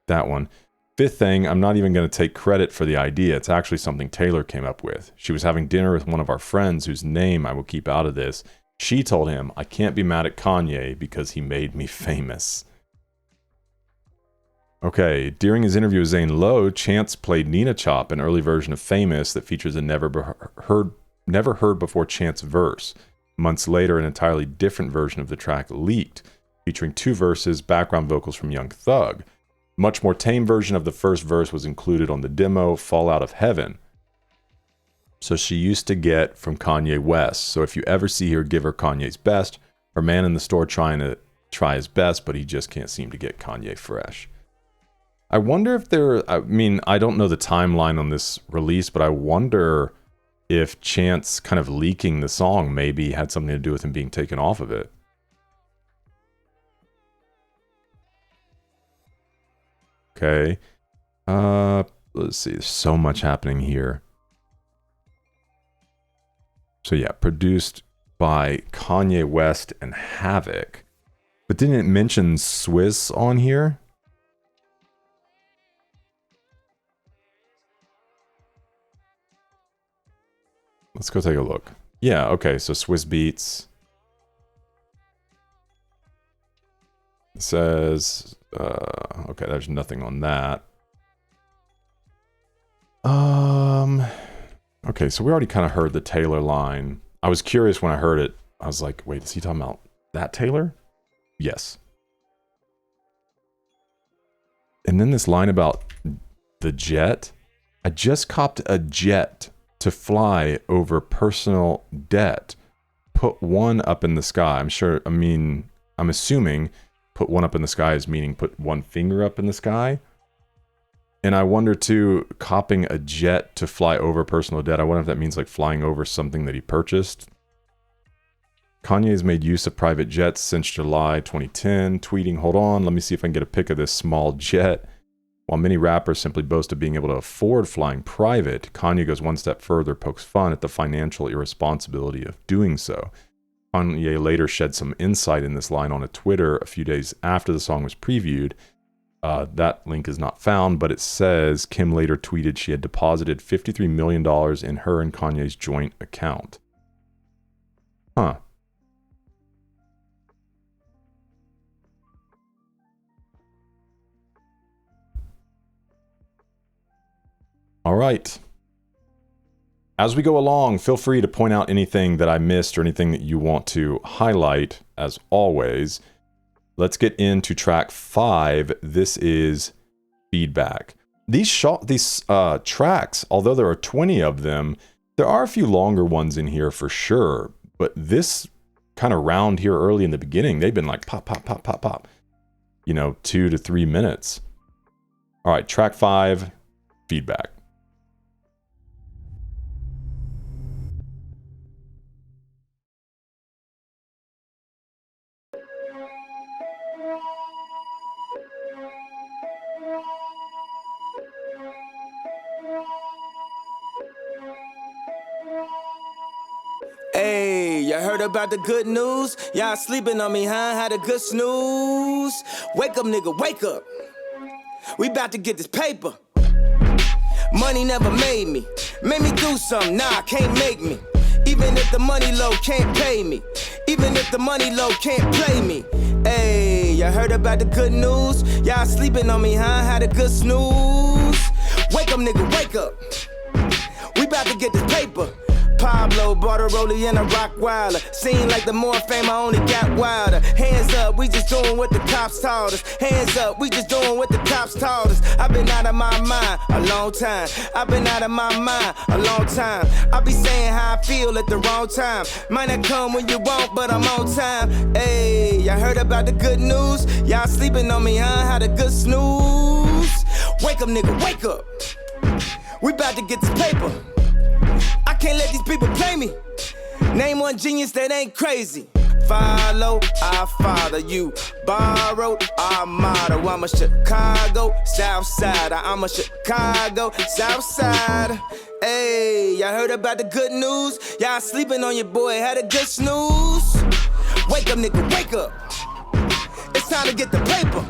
that one. Fifth thing, I'm not even going to take credit for the idea. It's actually something Taylor came up with. She was having dinner with one of our friends whose name I will keep out of this. She told him, I can't be mad at Kanye because he made me famous." Okay, during his interview with Zane Lowe, Chance played Nina Chop, an early version of Famous that features a never heard before Chance verse. Months later, an entirely different version of the track leaked, featuring 2 verses, background vocals from Young Thug. Much more tame version of the first verse was included on the demo, Fall Out of Heaven. So she used to get from Kanye West. So if you ever see her, give her Kanye's best. Her man in the store trying to try his best, but he just can't seem to get Kanye fresh. I wonder if I mean, I don't know the timeline on this release, but I wonder if Chance kind of leaking the song maybe had something to do with him being taken off of it. Okay. Let's see. There's so much happening here. So yeah, produced by Kanye West and Havoc. But didn't it mention Swiss on here? Let's go take a look. Yeah, okay, so Swiss Beats. It says, okay, there's nothing on that. Okay, so we already kind of heard the Taylor line. I was curious when I heard it. I was like, wait, is he talking about that Taylor? Yes. And then this line about the jet. I just copped a jet to fly over personal debt. Put one up in the sky. I'm assuming put one up in the sky is meaning put one finger up in the sky. And I wonder too, copping a jet to fly over personal debt. I wonder if that means like flying over something that he purchased. Kanye's made use of private jets since July 2010, tweeting, hold on, let me see if I can get a pic of this small jet. While many rappers simply boast of being able to afford flying private, Kanye goes one step further, pokes fun at the financial irresponsibility of doing so. Kanye later shed some insight in this line on a Twitter a few days after the song was previewed. That link is not found, but it says Kim later tweeted she had deposited $53 million in her and Kanye's joint account. Huh. All right. As we go along, feel free to point out anything that I missed or anything that you want to highlight, as always. Let's get into track 5. This is Feedback. These tracks, although there are 20 of them, there are a few longer ones in here for sure. But this kind of round here early in the beginning, they've been like pop, pop, pop, pop, pop. 2 to 3 minutes. All right, track 5, Feedback. Hey, you heard about the good news? Y'all sleeping on me, huh? Had a good snooze. Wake up, nigga, wake up. We about to get this paper. Money never made me. Made me do something, nah, can't make me. Even if the money low, can't pay me. Even if the money low, can't play me. Hey, you heard about the good news? Y'all sleeping on me, huh? Had a good snooze. Wake up, nigga, wake up. We about to get this paper. Pablo bought a rollie and a rock wilder. Seem like the more fame I only got wilder. Hands up, we just doing what the cops taught us. Hands up, we just doing what the cops taught us. I've been out of my mind a long time. I've been out of my mind a long time. I be saying how I feel at the wrong time. Might not come when you want, but I'm on time. Hey, y'all heard about the good news? Y'all sleeping on me, huh? Had a good snooze. Wake up, nigga, wake up. We about to get this paper. I can't let these people play me. Name one genius that ain't crazy. Follow, I father you. Borrowed, our motto. I'm a Chicago South Side. I'm a Chicago South Side. Hey, y'all heard about the good news? Y'all sleeping on your boy, had a good snooze. Wake up, nigga, wake up. It's time to get the paper.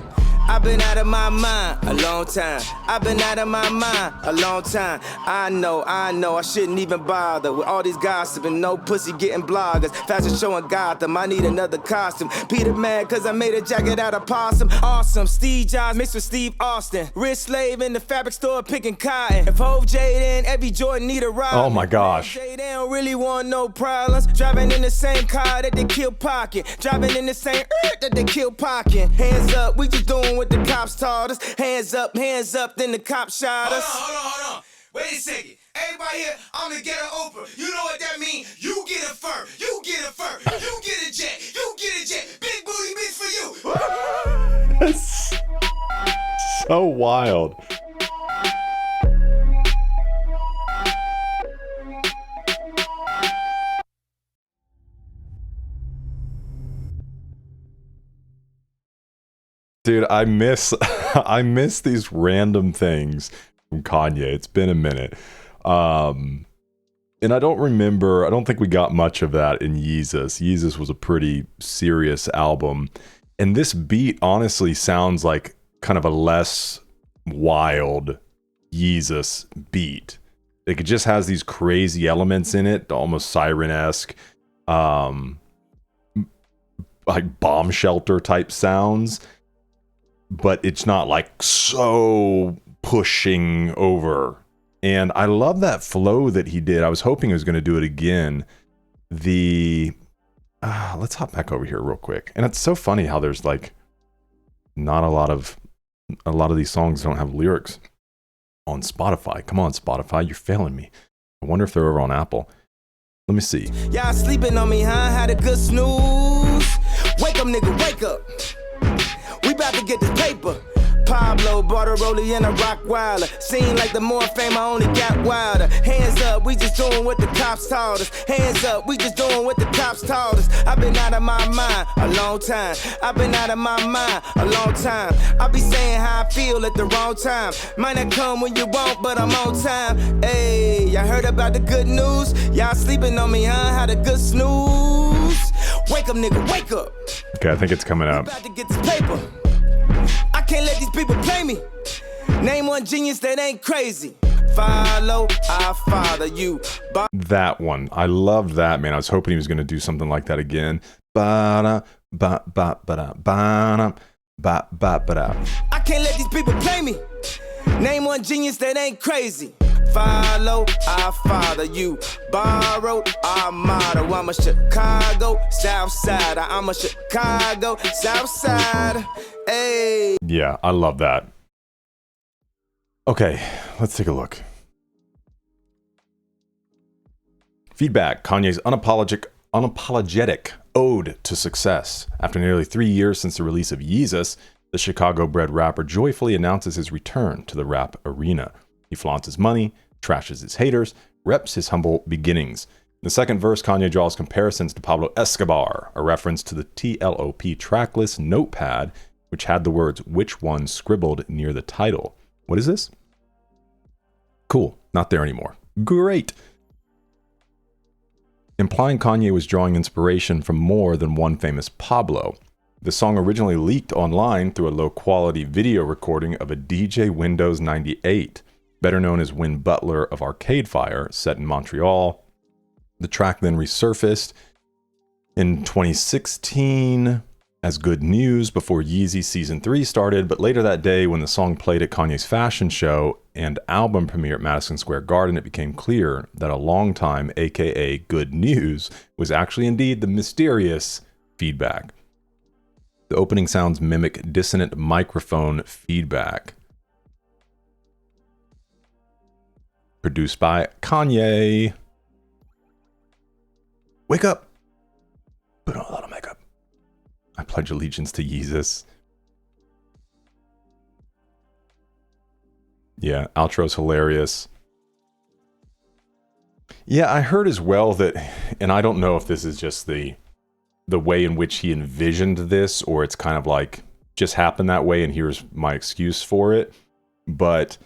I've been out of my mind a long time. I've been out of my mind a long time. I know, I shouldn't even bother with all these gossiping. No pussy getting bloggers. Fashion show in Gotham, I need another costume. Peter mad cause I made a jacket out of possum. Awesome, Steve Jobs mixed with Steve Austin. Wrist slave in the fabric store picking cotton. If Hove Jade every Jordan need a ride. Oh my gosh. They don't really want no problems. Driving in the same car that they kill pocket. Driving in the same that they kill pocket. Hands up, we just doing what the cops taught us. Hands up, then the cops shot us. Hold on. Wait a second. Everybody here, I'm the ghetto Oprah. You know what that means? You get a fur. You get a fur. You get a jet. You get a jet. Big booty bitch for you. That's so wild. Dude, I miss these random things from Kanye. It's been a minute. And I don't think we got much of that in Yeezus. Yeezus was a pretty serious album. And this beat honestly sounds like kind of a less wild Yeezus beat. It just has these crazy elements in it, almost siren-esque, like bomb shelter type sounds. But it's not like so pushing over. And I love that flow that he did. I was hoping he was going to do it again. Let's hop back over here real quick. And it's so funny how there's like not a lot of these songs don't have lyrics on Spotify. Come on, Spotify, you're failing me. I wonder if they're over on Apple. Let me see. Y'all sleeping on me, huh? Had a good snooze. Wake up, nigga, wake up. We about to get this paper. Pablo bought a rollie and a rock wilder. Seem like the more fame I only got wilder. Hands up, we just doing what the cops taught us. Hands up, we just doing what the cops taught us. I've been out of my mind a long time. I've been out of my mind a long time. I be saying how I feel at the wrong time. Might not come when you want, but I'm on time. Hey, y'all heard about the good news? Y'all sleeping on me, huh? Had a good snooze. Wake up, nigga, wake up. Okay, I think it's coming up. About to get this paper. I can't let these people play me. Name one genius that ain't crazy. Follow, I follow you. That one. I loved that, man. I was hoping he was going to do something like that again. I can't let these people play me. Name one genius that ain't crazy. Follow, I follow you. Borrowed, our motto. I'm a Chicago South Side. I'm a Chicago South Side. Hey. Yeah, I love that. Okay, let's take a look. Feedback. Kanye's unapologetic ode to success. After nearly 3 years since the release of Yeezus, the Chicago-bred rapper joyfully announces his return to the rap arena. He flaunts his money, trashes his haters, reps his humble beginnings. In the second verse, Kanye draws comparisons to Pablo Escobar, a reference to the TLOP tracklist notepad, which had the words "which one" scribbled near the title. What is this? Cool, not there anymore. Great. Implying Kanye was drawing inspiration from more than one famous Pablo. The song originally leaked online through a low-quality video recording of a DJ Windows 98, better known as Win Butler of Arcade Fire, set in Montreal. The track then resurfaced in 2016 as good news before Yeezy Season 3 started, but later that day when the song played at Kanye's fashion show and album premiere at Madison Square Garden, it became clear that a long time, aka good news, was actually indeed the mysterious feedback. The opening sounds mimic dissonant microphone feedback. Produced by Kanye. Wake up! Put on a lot of makeup. I pledge allegiance to Yeezus. Yeah, outro's hilarious. Yeah, I heard as well that, and I don't know if this is just the way in which he envisioned this, or it's kind of like just happened that way and here's my excuse for it, but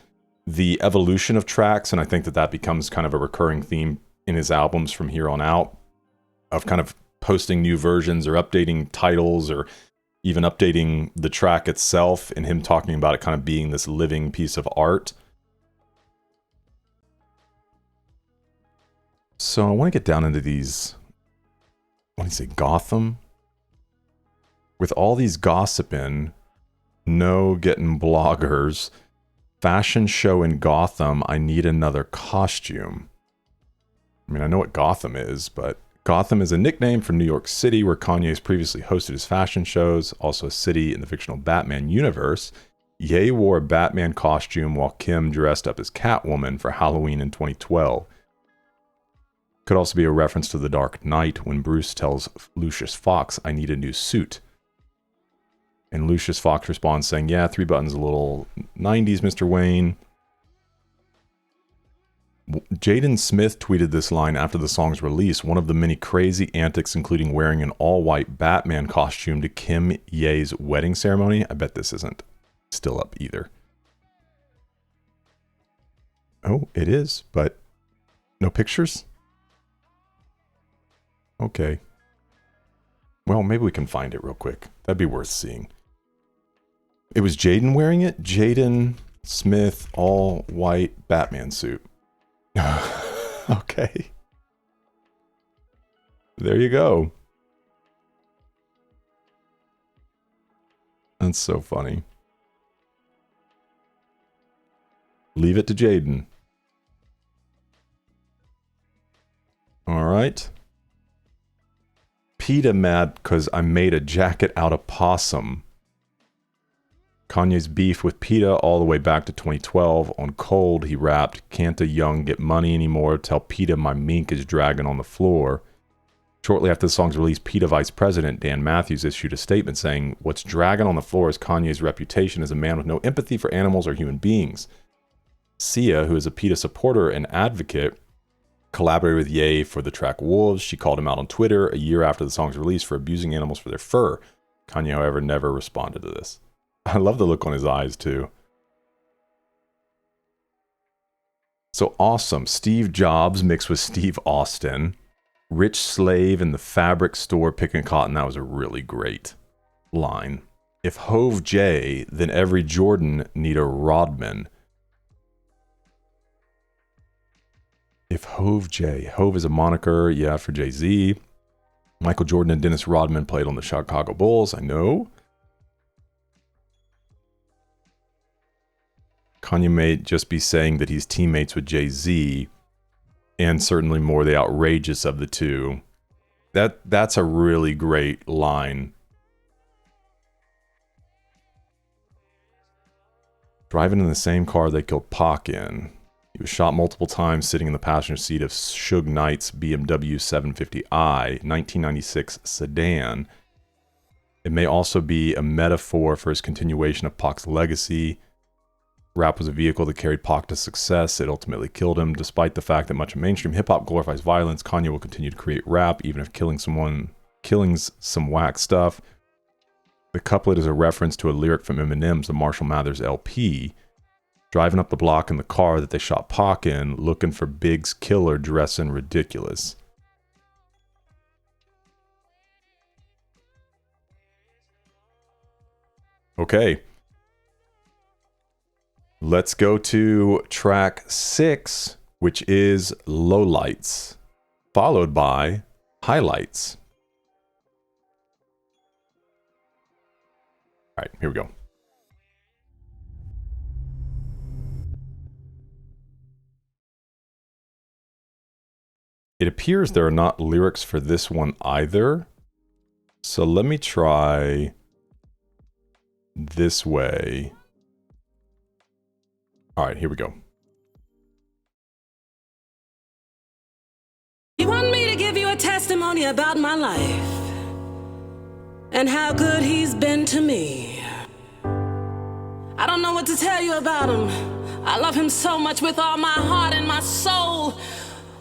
the evolution of tracks, and I think that becomes kind of a recurring theme in his albums from here on out, of kind of posting new versions or updating titles or even updating the track itself, and him talking about it kind of being this living piece of art. So I want to get down into these, what do you say, Gotham? With all these gossiping, no getting bloggers, fashion show in Gotham, I need another costume. I mean, I know what Gotham is, but Gotham is a nickname for New York City, where Kanye has previously hosted his fashion shows, also a city in the fictional Batman universe. Ye wore a Batman costume while Kim dressed up as Catwoman for Halloween in 2012. Could also be a reference to The Dark Knight when Bruce tells Lucius Fox, I need a new suit. And Lucius Fox responds saying, yeah, 3 buttons a little 90s, Mr. Wayne. Jaden Smith tweeted this line after the song's release, one of the many crazy antics including wearing an all-white Batman costume to Kim Ye's wedding ceremony. I bet this isn't still up either. Oh, it is, but no pictures? Okay. Well, maybe we can find it real quick. That'd be worth seeing. It was Jaden wearing it? Jaden Smith, all-white Batman suit. Okay. There you go. That's so funny. Leave it to Jaden. All right. PETA mad because I made a jacket out of possum. Kanye's beef with PETA all the way back to 2012. On Cold, he rapped, can't a young get money anymore? Tell PETA my mink is dragging on the floor. Shortly after the song's release, PETA Vice President Dan Matthews issued a statement saying, what's dragging on the floor is Kanye's reputation as a man with no empathy for animals or human beings. Sia, who is a PETA supporter and advocate, collaborated with Ye for the track Wolves. She called him out on Twitter a year after the song's release for abusing animals for their fur. Kanye, however, never responded to this. I love the look on his eyes, too. So awesome. Steve Jobs mixed with Steve Austin. Rich slave in the fabric store picking cotton. That was a really great line. If Hove J, then every Jordan need a Rodman. If Hove J. Hove is a moniker, yeah, for Jay-Z. Michael Jordan and Dennis Rodman played on the Chicago Bulls, I know. Kanye may just be saying that he's teammates with Jay-Z, and certainly more the outrageous of the two. That's a really great line. Driving in the same car they killed Pac in. He was shot multiple times sitting in the passenger seat of Suge Knight's BMW 750i 1996 sedan. It may also be a metaphor for his continuation of Pac's legacy. Rap was a vehicle that carried Pac to success. It ultimately killed him. Despite the fact that much of mainstream hip-hop glorifies violence, Kanye will continue to create rap, even if killing's some whack stuff. The couplet is a reference to a lyric from Eminem's The Marshall Mathers LP. Driving up the block in the car that they shot Pac in, looking for Big's killer dressing ridiculous. Okay. Let's go to track 6, which is Lowlights, followed by Highlights. All right, here we go. It appears there are not lyrics for this one either. So let me try this way. All right, here we go. You want me to give you a testimony about my life and how good he's been to me. I don't know what to tell you about him. I love him so much with all my heart and my soul.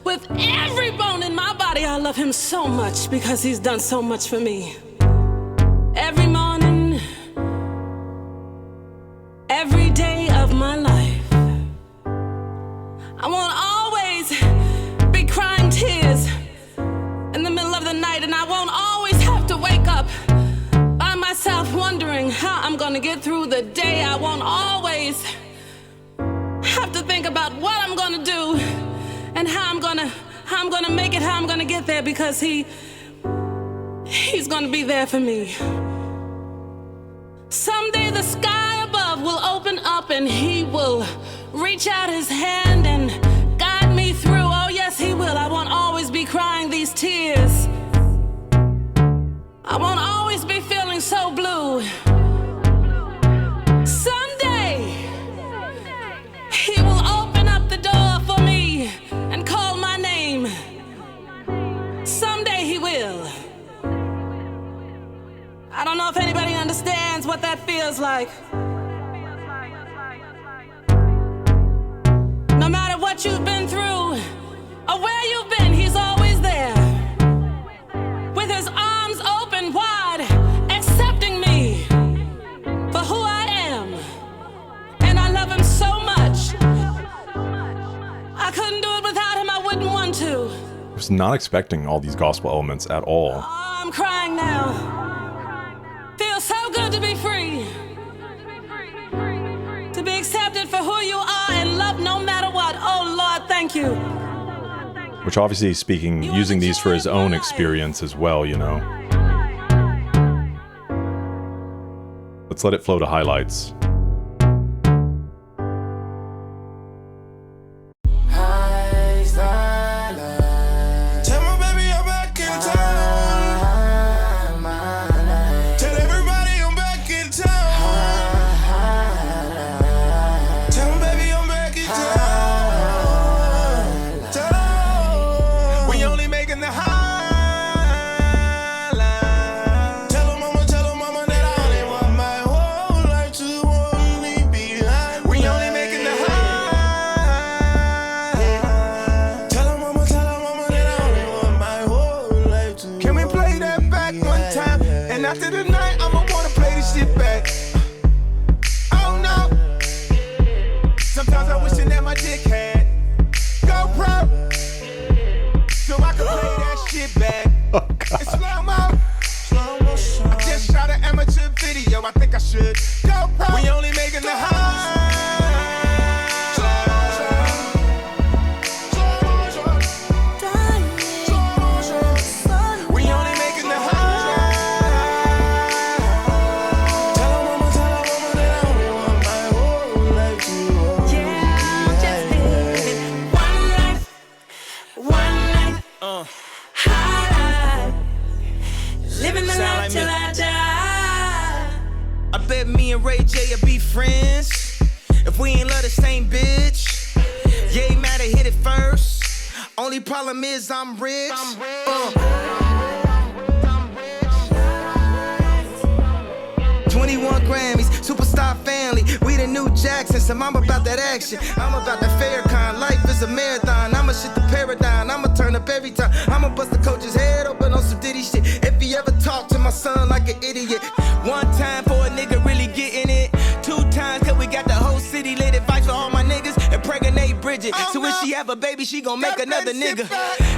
With every bone in my body, I love him so much because he's done so much for me. Every morning, every day of my life, I won't always be crying tears in the middle of the night, and I won't always have to wake up by myself wondering how I'm gonna get through the day. I won't always have to think about what I'm gonna do and how I'm gonna make it, how I'm gonna get there, because he's gonna be there for me. Someday the sky above will open up and he will reach out his hand and guide me through. Oh yes, he will. I won't always be crying these tears. I won't always be feeling so blue. Someday I don't know if anybody understands what that feels like. No matter what you've been through or where you've been, he's always there. With his arms open wide, accepting me for who I am. And I love him so much. I couldn't do it without him, I wouldn't want to. I was not expecting all these gospel elements at all. Oh, I'm crying now. Feels so good to be free. To be accepted for who you are and loved no matter what. Oh Lord, thank you. Which obviously he's speaking, using these for his own experience as well, you know. Let's let it flow to highlights. I'm rich. 21 Grammys, superstar family. We the new Jacksons, so I'm about that action. I'm about the fair kind. Life is a marathon. I'ma shit the paradigm. I'ma turn up every time. I'ma bust the coach's head open on some Diddy shit. If he ever talk to my son like an idiot. One time for a nigga really getting it. 2 times cause we got the whole city lit. Advice for all my niggas and pregnant Bridget. So when she have a baby, she gon' make another nigga.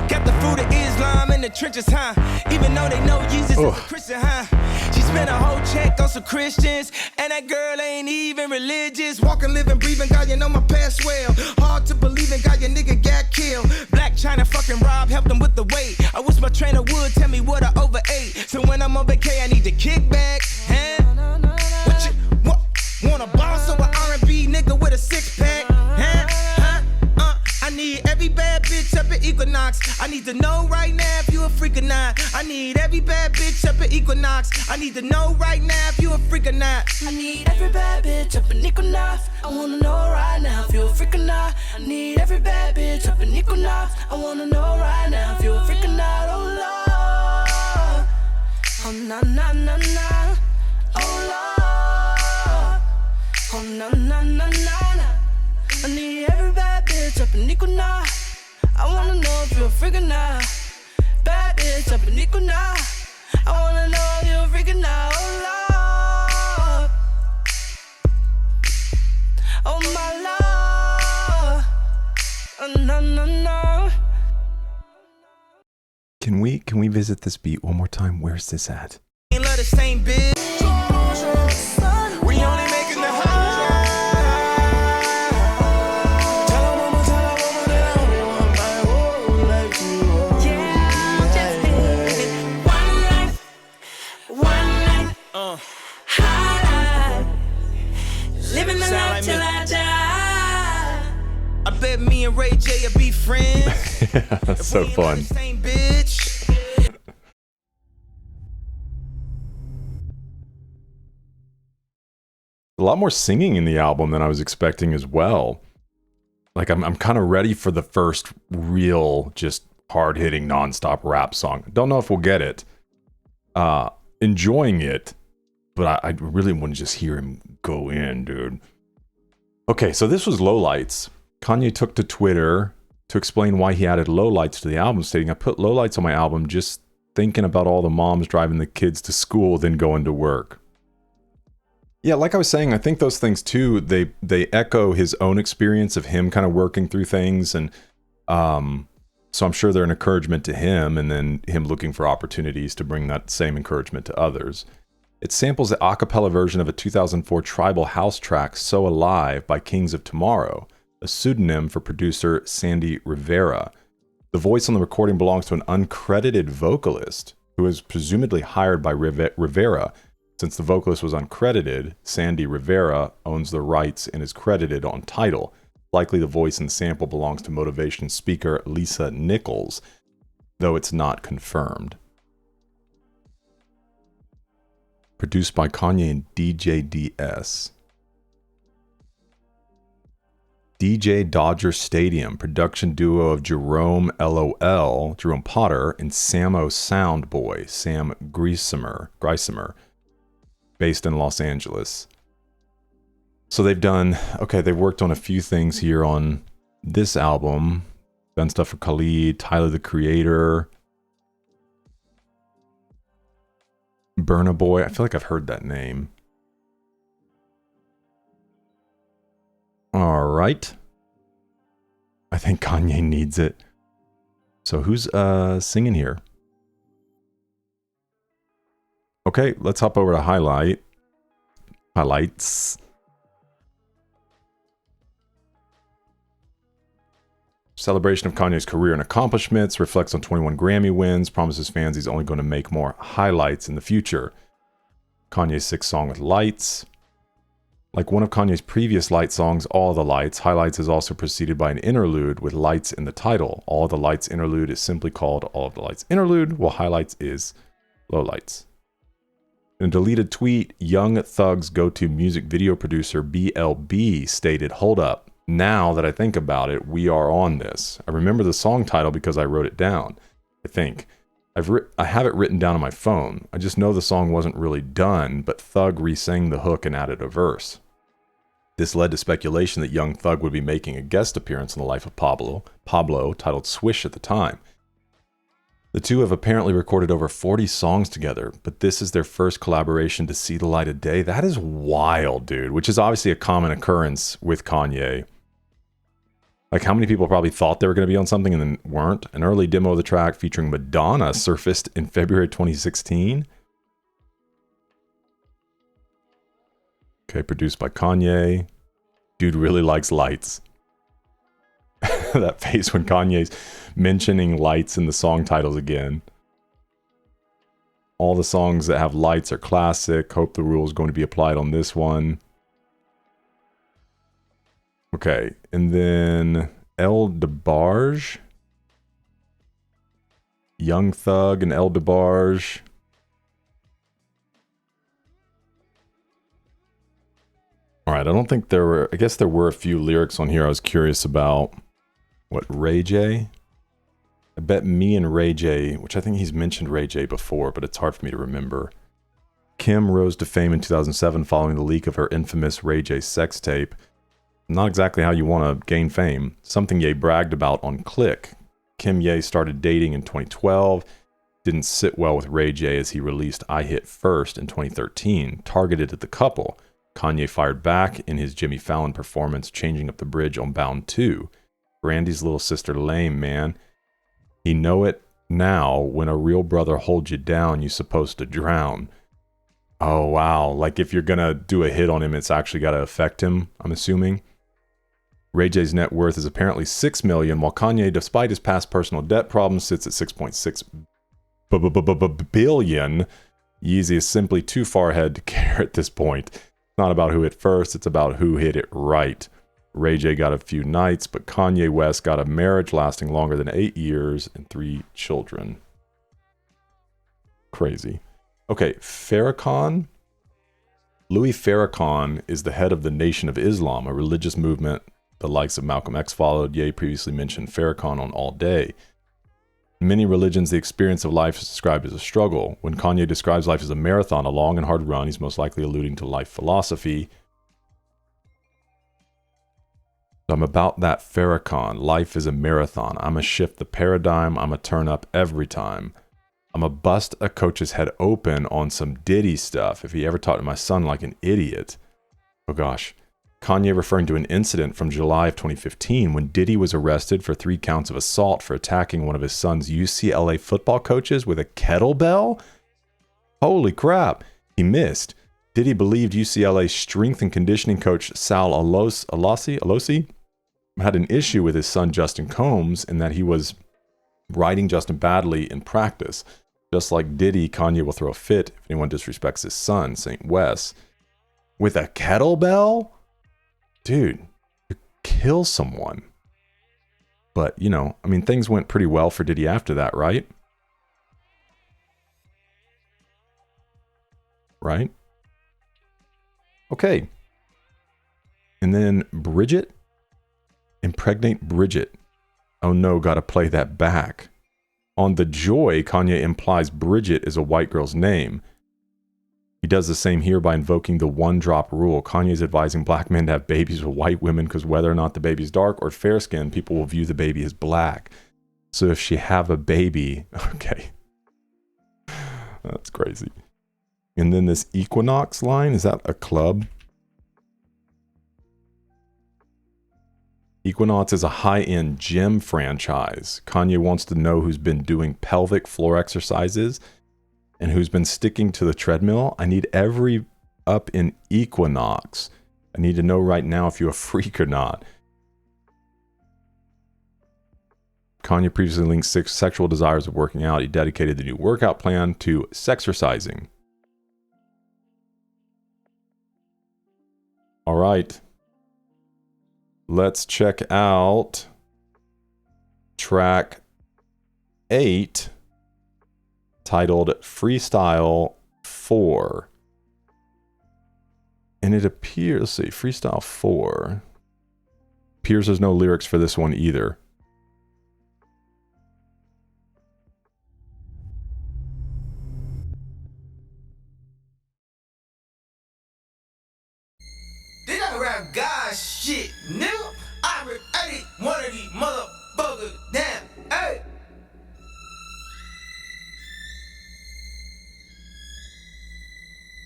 Got the fruit of Islam in the trenches, huh? Even though they know Jesus is a Christian, huh? She spent a whole check on some Christians, and that girl ain't even religious. Walking, living, breathing, God, you know my past well. Hard to believe in, God, your nigga got killed. Black China fucking Rob helped him with the weight. I wish my trainer would tell me what I overate. So when I'm on vacay, I need to kick back, huh? What? Want a boss or an R&B nigga with a 6-pack, huh? I need every bad bitch up at Equinox. I need to know right now if you a freak or not. I need every bad bitch up at Equinox. I need to know right now if you a freak or not. I need every bad bitch up in Equinox. I wanna know right now if you a freak or not. I need every bad bitch up in Equinox. I wanna know right now if you a freak or not. Oh Lord, oh na na na na. Oh Lord, oh na na na na. I need every bad bitch up in Equinox. I wanna know if you're a freak or not. Bad bitch up in Equinox. I wanna know if you're a freak or not. Oh Lord, oh my Lord, oh no no no. Can we visit this beat one more time? Where's this at? Ain't love the same bitch. We only making the high. Living the life till I die. I bet me and Ray J will be friends. Yeah, that's so fun. Same bitch. A lot more singing in the album than I was expecting as well. Like I'm kind of ready for the first real, just hard-hitting, non-stop rap song. Don't know if we'll get it. enjoying it, but I really want to just hear him go in, dude. Okay, so this was Lowlights. Kanye took to Twitter to explain why he added lowlights to the album, stating, I put lowlights on my album just thinking about all the moms driving the kids to school, then going to work. Yeah, like I was saying, I think those things too, they echo his own experience of him kind of working through things. And so I'm sure they're an encouragement to him, and then him looking for opportunities to bring that same encouragement to others. It samples the a cappella version of a 2004 tribal house track, So Alive by Kings of Tomorrow, a pseudonym for producer Sandy Rivera. The voice on the recording belongs to an uncredited vocalist who was presumably hired by Rivera. Since the vocalist was uncredited, Sandy Rivera owns the rights and is credited on Tidal. Likely the voice in the sample belongs to motivation speaker Lisa Nichols, though it's not confirmed. Produced by Kanye and DJ DS. DJ Dodger Stadium, production duo of Jerome LOL, Jerome Potter, and Samo Soundboy, Sam Griesemer, based in Los Angeles. So they've worked on a few things here on this album. Done stuff for Khalid, Tyler the Creator, Burna Boy. I feel like I've heard that name. All right. I think Kanye needs it. So who's singing here? Okay, let's hop over to highlights. Celebration of Kanye's career and accomplishments, reflects on 21 Grammy wins, promises fans he's only going to make more highlights in the future. Kanye's sixth song with Lights. Like one of Kanye's previous Light songs, All the Lights, Highlights is also preceded by an interlude with Lights in the title. All the Lights interlude is simply called All of the Lights interlude, while Highlights is Lowlights. In a deleted tweet, Young Thug's go-to music video producer BLB stated, "Hold up. Now that I think about it, we are on this. I remember the song title because I wrote it down. I think. I have it written down on my phone. I just know the song wasn't really done, but Thug re-sang the hook and added a verse. This led to speculation that Young Thug would be making a guest appearance in the life of Pablo, titled Swish at the time. The two have apparently recorded over 40 songs together, but this is their first collaboration to see the light of day. That is wild, dude, which is obviously a common occurrence with Kanye. Like, how many people probably thought they were going to be on something and then weren't? An early demo of the track featuring Madonna surfaced in February 2016. Okay, produced by Kanye. Dude really likes lights. That face when Kanye's mentioning lights in the song titles again. All the songs that have lights are classic. Hope the rule is going to be applied on this one. Okay, and then El DeBarge. Young Thug and El DeBarge. All right, I don't think there were, I guess there were a few lyrics on here I was curious about. What, Ray J? I bet me and Ray J, which I think he's mentioned Ray J before, but it's hard for me to remember. Kim rose to fame in 2007 following the leak of her infamous Ray J sex tape. Not exactly how you want to gain fame. Something Ye bragged about on Click. Kim Ye started dating in 2012. Didn't sit well with Ray J as he released I Hit First in 2013, targeted at the couple. Kanye fired back in his Jimmy Fallon performance, changing up the bridge on Bound 2. Brandy's little sister lame, man. You know it now, when a real brother holds you down, you're supposed to drown. Oh, wow. Like, if you're going to do a hit on him, it's actually got to affect him, I'm assuming. Ray J's net worth is apparently $6 million, while Kanye, despite his past personal debt problems, sits at $6.6 billion. Yeezy is simply too far ahead to care at this point. It's not about who hit first, it's about who hit it right. Ray J got a few nights, but Kanye West got a marriage lasting longer than 8 years and 3 children. Crazy. Okay, Farrakhan. Louis Farrakhan is the head of the Nation of Islam, a religious movement the likes of Malcolm X followed. Ye previously mentioned Farrakhan on All Day. In many religions, the experience of life is described as a struggle. When Kanye describes life as a marathon, a long and hard run, he's most likely alluding to life philosophy. I'm about that Farrakhan. Life is a marathon. I'm going to shift the paradigm. I'm going to turn up every time. I'm going to bust a coach's head open on some Diddy stuff if he ever talked to my son like an idiot. Oh gosh. Kanye referring to an incident from July of 2015 when Diddy was arrested for 3 counts of assault for attacking one of his son's UCLA football coaches with a kettlebell? Holy crap. He missed. Diddy believed UCLA strength and conditioning coach Sal Alosi had an issue with his son Justin Combs in that he was riding Justin badly in practice. Just like Diddy, Kanye will throw a fit if anyone disrespects his son, St. Wes. With a kettlebell? Dude, you kill someone. But, you know, I mean, things went pretty well for Diddy after that, right? Right? Okay. And then Bridget. Impregnate Bridget. Oh no, gotta play that back. On The Joy, Kanye implies Bridget is a white girl's name. He does the same here by invoking the one-drop rule. Kanye is advising black men to have babies with white women because whether or not the baby is dark or fair-skinned, people will view the baby as black. So if she have a baby, okay. That's crazy. And then this Equinox line, is that a club? Equinox is a high-end gym franchise. Kanye wants to know who's been doing pelvic floor exercises and who's been sticking to the treadmill. I need every up in Equinox. I need to know right now if you're a freak or not. Kanye previously linked 6 sexual desires of working out. He dedicated the new workout plan to sexercising. All right. Let's check out track 8, titled Freestyle 4. And it appears, let's see, Freestyle 4. Appears there's no lyrics for this one either. They gotta rap God shit, nigga. I created one of these motherfuckers. Damn, hey.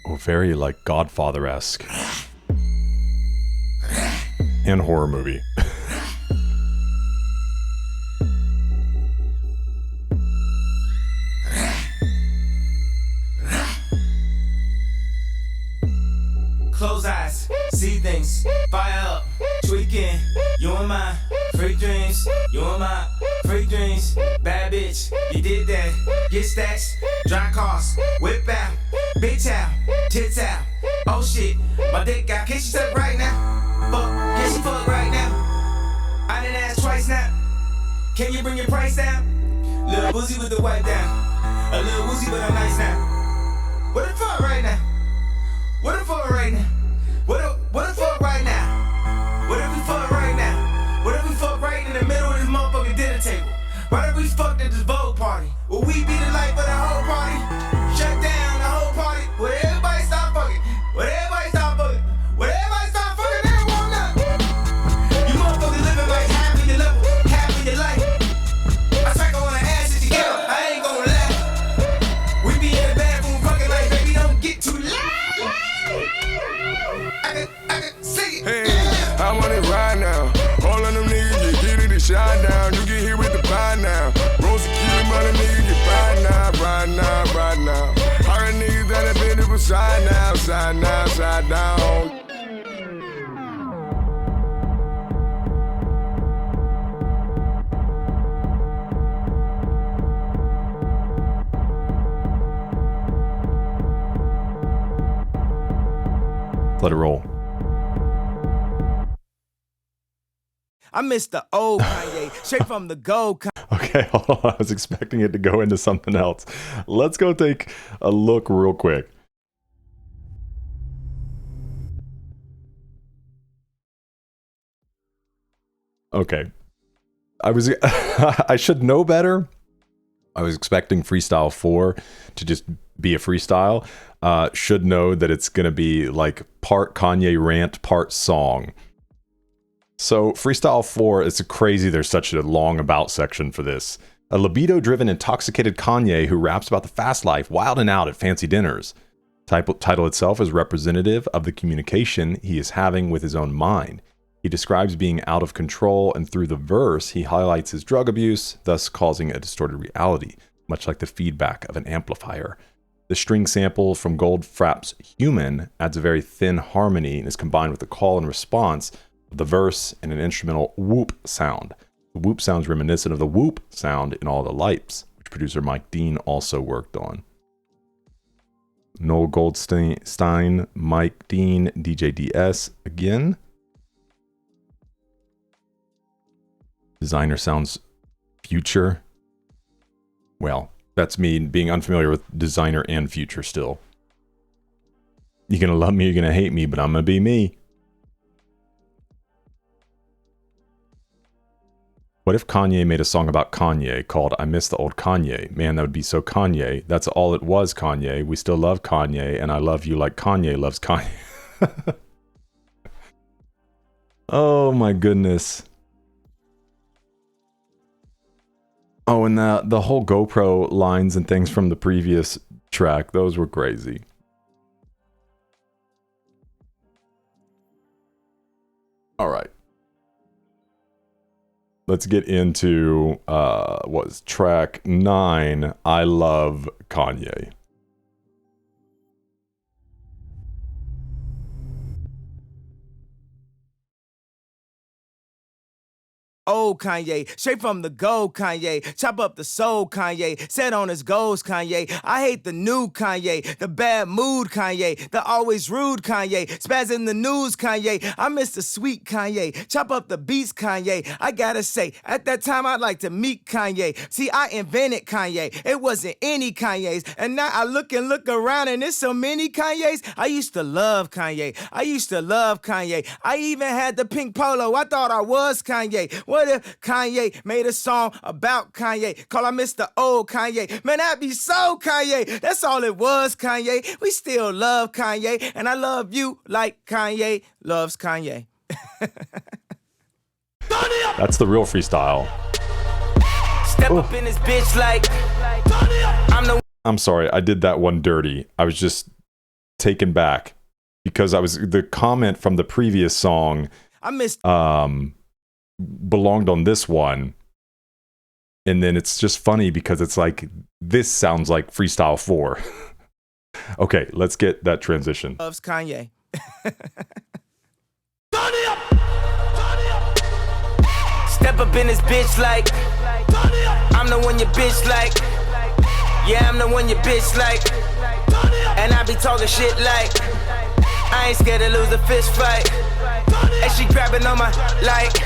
Oh, very like Godfather-esque. And horror movie. Close eyes, see things, fire up, tweaking. You and my freak dreams, you and my freak dreams. Bad bitch, you did that. Get stacks, drive cars, whip out, bitch out, tits out. Oh shit, my dick got, can she suck right now? Fuck, can she fuck right now? I didn't ask twice now. Can you bring your price down? Little woozy with the wipe down. A little woozy but I'm nice now. What the fuck right now? What the fuck right now? What the fuck right now? What if we fuck right now? What if we fuck right in the middle of this motherfucking dinner table? What if we fucked at this Vogue party? Will we be the life of the whole party? Shut down the whole party? Will everybody stop fucking? Will everybody stop fucking? Will everybody stop fucking? They don't want nothing. You motherfuckers living like half of your level, half of your life. I strike on the ass if you get up, I ain't gonna lie. We be in the bathroom fucking like, baby, don't get too loud. I can see it. Hey, I want it right now. All of them niggas get it and shine down. You get hit with the pie now. Rose a kilo, money niggas get by now, right now, right now. All the niggas that have been there side now, side now, side down. Let it roll. I miss the old Kanye, straight from the gold Kanye. Okay, hold on. I was expecting it to go into something else. Let's go take a look real quick. Okay. I should know better, I was expecting Freestyle 4 to just be a freestyle. Should know that it's going to be like part Kanye rant, part song. So Freestyle 4, it's crazy there's such a long about section for this. A libido-driven, intoxicated Kanye who raps about the fast life, wild and out at fancy dinners. Title itself is representative of the communication he is having with his own mind. He describes being out of control, and through the verse, he highlights his drug abuse, thus causing a distorted reality, much like the feedback of an amplifier. The string sample from Goldfrapp's Human adds a very thin harmony and is combined with the call and response of the verse and an instrumental whoop sound. The whoop sound is reminiscent of the whoop sound in All the Lights, which producer Mike Dean also worked on. Noel Goldstein, Mike Dean, DJ DS again. Designer sounds Future. Well, that's me being unfamiliar with Designer and Future still. You're gonna love me, you're gonna hate me, but I'm gonna be me. What if Kanye made a song about Kanye called I Miss the Old Kanye? Man, that would be so Kanye. That's all it was, Kanye. We still love Kanye, and I love you like Kanye loves Kanye. Oh my goodness. Oh, and the whole GoPro lines and things from the previous track, those were crazy. All right. Let's get into what was track 9, I Love Kanye. Old Kanye, straight from the gold Kanye, chop up the soul Kanye, set on his goals Kanye. I hate the new Kanye, the bad mood Kanye, the always rude Kanye, spaz in the news Kanye. I miss the sweet Kanye, chop up the beats Kanye. I gotta say, at that time I'd like to meet Kanye. See, I invented Kanye, it wasn't any Kanye's, and now I look around and there's so many Kanye's. I used to love Kanye, I used to love Kanye. I even had the pink polo, I thought I was Kanye. What if Kanye made a song about Kanye? Call I Mr. Old Kanye. Man, that'd be so Kanye. That's all it was, Kanye. We still love Kanye, and I love you like Kanye loves Kanye. That's the real freestyle. Step up in this bitch like I'm sorry, I did that one dirty. I was just taken back because the comment from the previous song I missed belonged on this one, and then it's just funny because it's like this sounds like Freestyle 4. Okay, let's get that transition. Loves Kanye. Step up in this bitch like I'm the one your bitch like. Yeah, I'm the one your bitch like. And I be talking shit like I ain't scared to lose a fist fight. And she grabbing on my like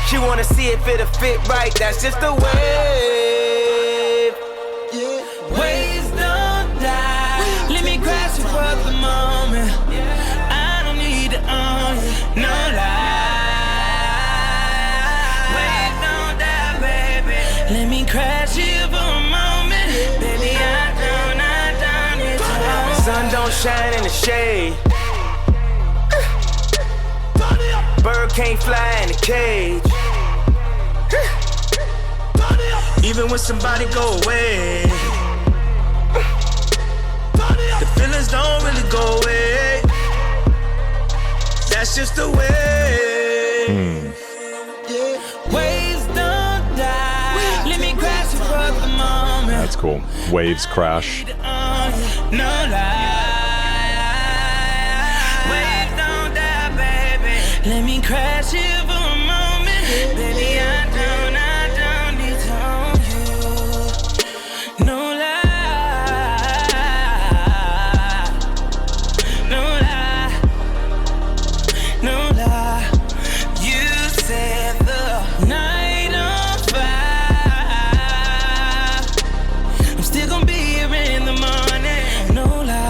she wanna see if it'll fit right. That's just the wave. Yeah. Waves don't die. Let me crash you for the moment. I don't need to own you, no lie. Waves don't die, baby. Let me crash you for a moment. Baby, I don't need to own you. Sun don't shine in the shade. Bird can't fly in a cage. Even when somebody go away, the feelings don't really go away. That's just the way. Waves don't die. Let me crash for the moment. That's cool. Waves crash. No lie. Waves don't die, baby. Let me crash here for a moment. Baby, I don't need to own you. No lie. No lie. No lie. You set the night on fire. I'm still gonna be here in the morning. No lie.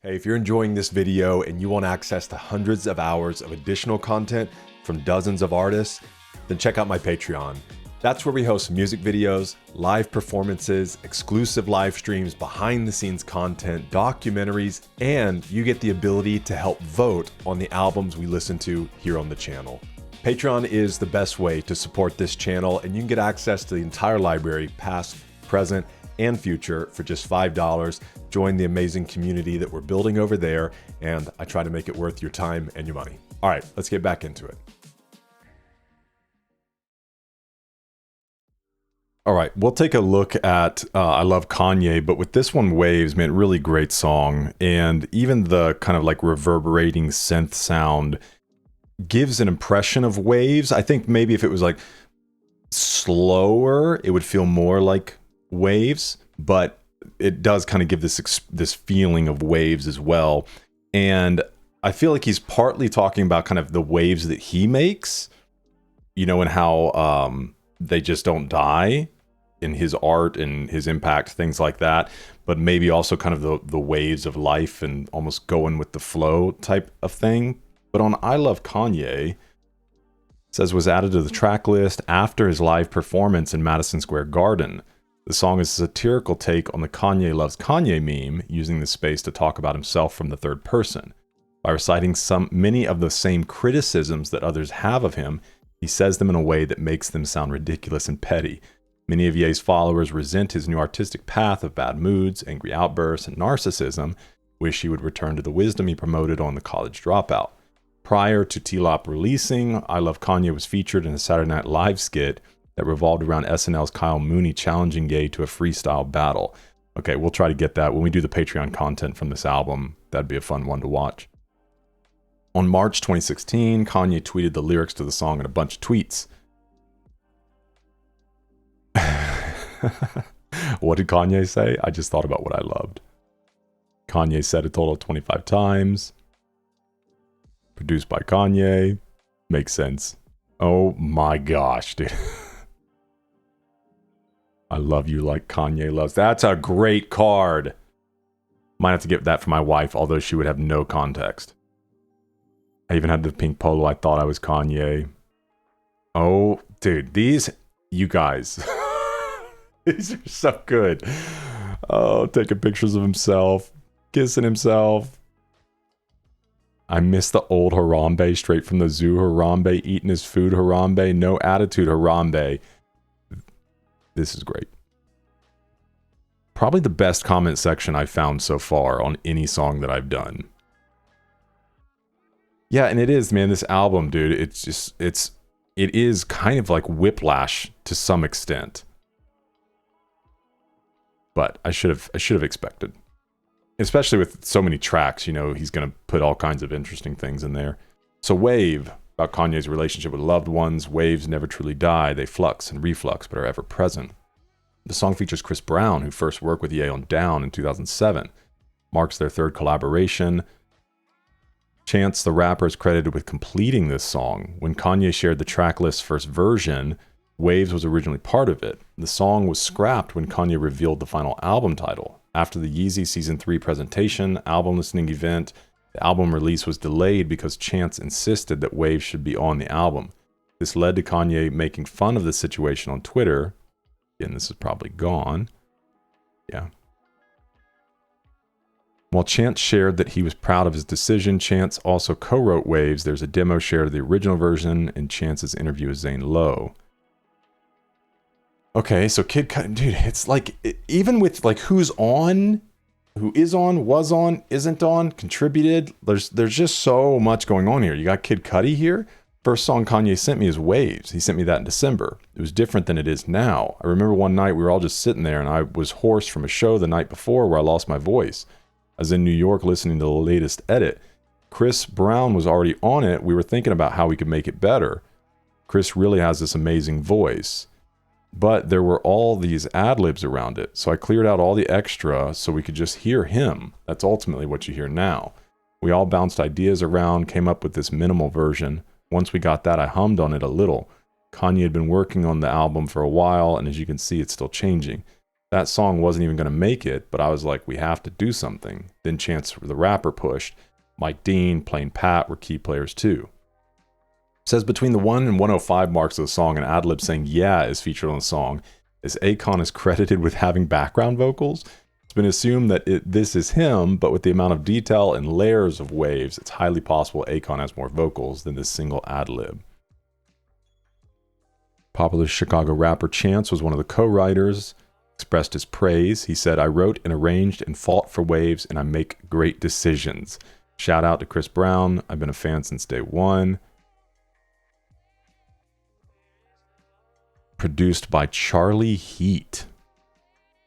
Hey, if you're enjoying this video and you want access to hundreds of hours of additional content from dozens of artists, then check out my Patreon. That's where we host music videos, live performances, exclusive live streams, behind the scenes content, documentaries, and you get the ability to help vote on the albums we listen to here on the channel. Patreon is the best way to support this channel, and you can get access to the entire library, past, present, and future for just $5. Join the amazing community that we're building over there, and I try to make it worth your time and your money. All right, let's get back into it. All right, we'll take a look at I Love Kanye, but with this one, Waves, man, really great song. And even the kind of like reverberating synth sound gives an impression of Waves. I think maybe if it was like slower, it would feel more like Waves, but it does kind of give this feeling of Waves as well. And I feel like he's partly talking about kind of the waves that he makes, you know, and how they just don't die in his art and his impact, things like that, but maybe also kind of the waves of life and almost going with the flow type of thing. But on I Love Kanye, it says was added to the track list after his live performance in Madison Square Garden. The song is a satirical take on the Kanye Loves Kanye meme, using the space to talk about himself from the third person. By reciting many of the same criticisms that others have of him, he says them in a way that makes them sound ridiculous and petty. Many of Ye's followers resent his new artistic path of bad moods, angry outbursts, and narcissism, wish he would return to the wisdom he promoted on The College Dropout. Prior to T-Lop releasing, I Love Kanye was featured in a Saturday Night Live skit that revolved around SNL's Kyle Mooney challenging Ye to a freestyle battle. Okay, we'll try to get that when we do the Patreon content from this album. That'd be a fun one to watch. On March 2016, Kanye tweeted the lyrics to the song in a bunch of tweets. What did Kanye say? I just thought about what I loved. Kanye said a total of 25 times. Produced by Kanye. Makes sense. Oh my gosh, dude. I love you like Kanye loves. That's a great card. Might have to get that for my wife, although she would have no context. I even had the pink polo. I thought I was Kanye. Oh, dude, these, you guys, these are so good. Oh, taking pictures of himself, kissing himself. I miss the old Harambe, straight from the zoo Harambe, eating his food Harambe, no attitude Harambe. This is great. Probably the best comment section I've found so far on any song that I've done. Yeah, and it is, man, this album, dude, it is kind of like whiplash to some extent. But I should have expected. Especially with so many tracks, you know, he's going to put all kinds of interesting things in there. So Wave, about Kanye's relationship with loved ones. Waves never truly die. They flux and reflux, but are ever present. The song features Chris Brown, who first worked with Ye on Down in 2007. Marks their third collaboration. Chance the Rapper is credited with completing this song. When Kanye shared the tracklist's first version, Waves was originally part of it. The song was scrapped when Kanye revealed the final album title. After the Yeezy Season 3 presentation, album listening event, the album release was delayed because Chance insisted that Waves should be on the album. This led to Kanye making fun of the situation on Twitter. Again, this is probably gone. Yeah. While Chance shared that he was proud of his decision, Chance also co-wrote Waves. There's a demo shared of the original version in Chance's interview with Zane Lowe. Okay, so Kid Cudi, dude, it's like, even with like who's on, who is on, was on, isn't on, contributed, there's just so much going on here. You got Kid Cudi here. First song Kanye sent me is Waves. He sent me that in December. It was different than it is now. I remember one night we were all just sitting there and I was hoarse from a show the night before where I lost my voice. I was in New York listening to the latest edit. Chris Brown was already on it. We were thinking about how we could make it better. Chris really has this amazing voice. But there were all these ad-libs around it, so I cleared out all the extra so we could just hear him. That's ultimately what you hear now. We all bounced ideas around, came up with this minimal version. Once we got that, I hummed on it a little. Kanye had been working on the album for a while, and as you can see, it's still changing. That song wasn't even going to make it, but I was like, we have to do something. Then Chance the Rapper pushed. Mike Dean, Plain Pat were key players too. It says between the 1 and 105 marks of the song, an ad-lib saying yeah is featured on the song, as INNOCN is credited with having background vocals. It's been assumed that this is him, but with the amount of detail and layers of waves, it's highly possible INNOCN has more vocals than this single ad-lib. Popular Chicago rapper Chance was one of the co-writers, expressed his praise. He said, I wrote and arranged and fought for waves, and I make great decisions. Shout out to Chris Brown. I've been a fan since day one. Produced by Charlie Heat.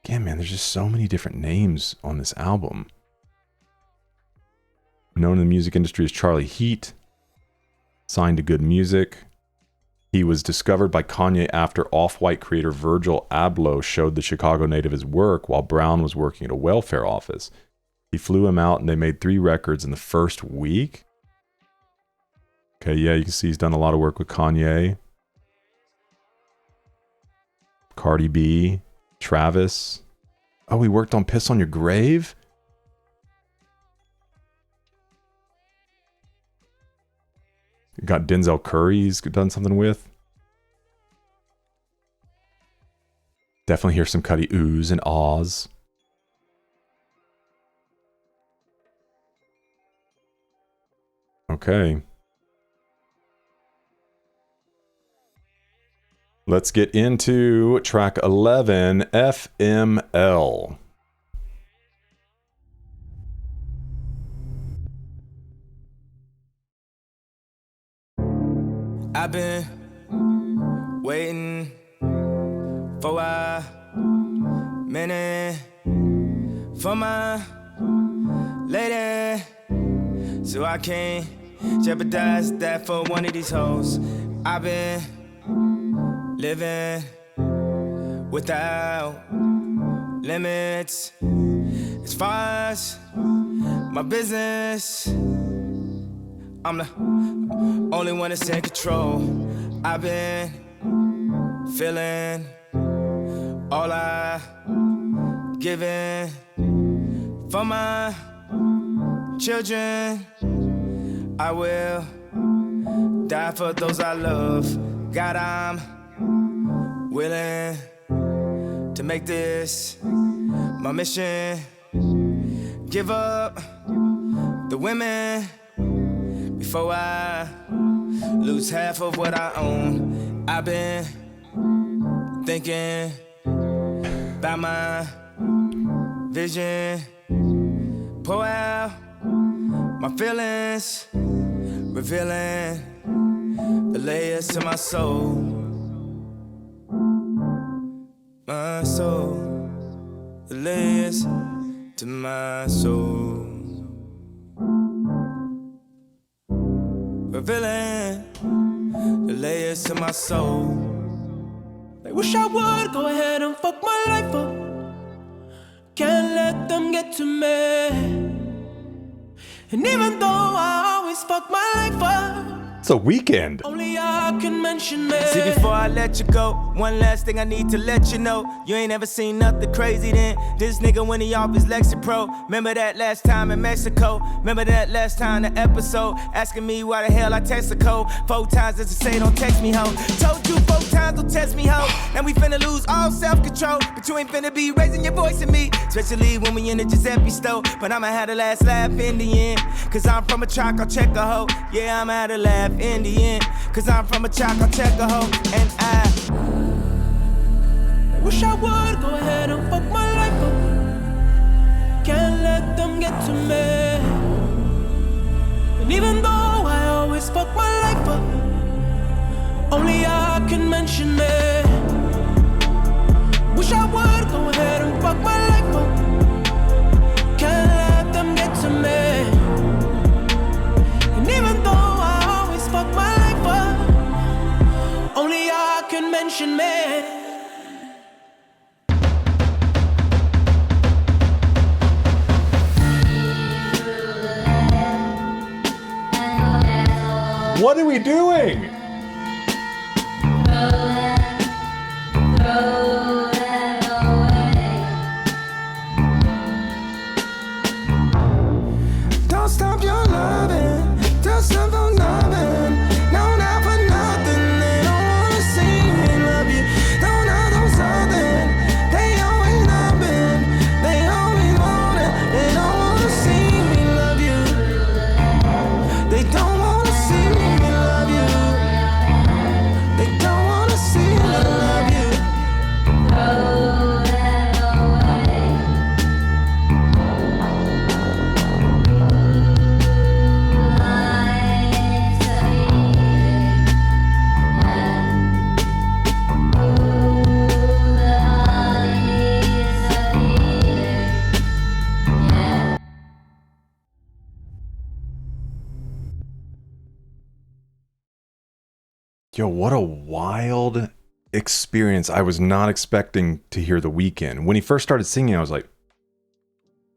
Again, man, there's just so many different names on this album. Known in the music industry as Charlie Heat. Signed to Good Music. He was discovered by Kanye after Off-White creator Virgil Abloh showed the Chicago native his work while Brown was working at a welfare office. He flew him out and they made 3 records in the first week. Okay, yeah, you can see he's done a lot of work with Kanye, Cardi B, Travis. Oh, he worked on Piss on Your Grave? Got Denzel Curry he's done something with. Definitely hear some Cuddy oohs and ahs. Okay. Let's get into track 11, FML. I've been waiting for a minute for my lady, so I can't jeopardize that for one of these hoes. I've been living without limits as far as my business. I'm the only one that's in control. I've been feeling all I given for my children. I will die for those I love. God, I'm willing to make this my mission. Give up the women before I lose half of what I own. I've been thinking about my vision. Pour out my feelings, revealing the layers to my soul. My soul, the layers to my soul. Revealing the layers to my soul. I wish I would go ahead and fuck my life up. Can't let them get to me. And even though I always fuck my life up, it's a weekend. only I can mention me. See, before I let you go, one last thing I need to let you know. You ain't ever seen nothing crazy then. This nigga when he off his Lexi Pro. Remember that last time in Mexico? Remember that last time the episode? Asking me why the hell I text the code 4 times just to say don't text me, ho. Told you 4 times don't text me, ho. And we finna lose all self-control. But you ain't finna be raising your voice at me, especially when we in the Giuseppe store. But I'ma have the last laugh in the end, cause I'm from a track, I'll check a hoe. Yeah, I'ma have the laugh in the end, cause I'm from a track, I'll check a hoe. And I wish I would go ahead and fuck my life up. Can't let them get to me. And even though I always fuck my life up, only I can mention me. Wish I would go ahead and fuck my life up. Can't let them get to me. And even though I always fuck my life up, only I can mention me. What are we doing? Yo, what a wild experience. I was not expecting to hear The Weeknd. When he first started singing, I was like,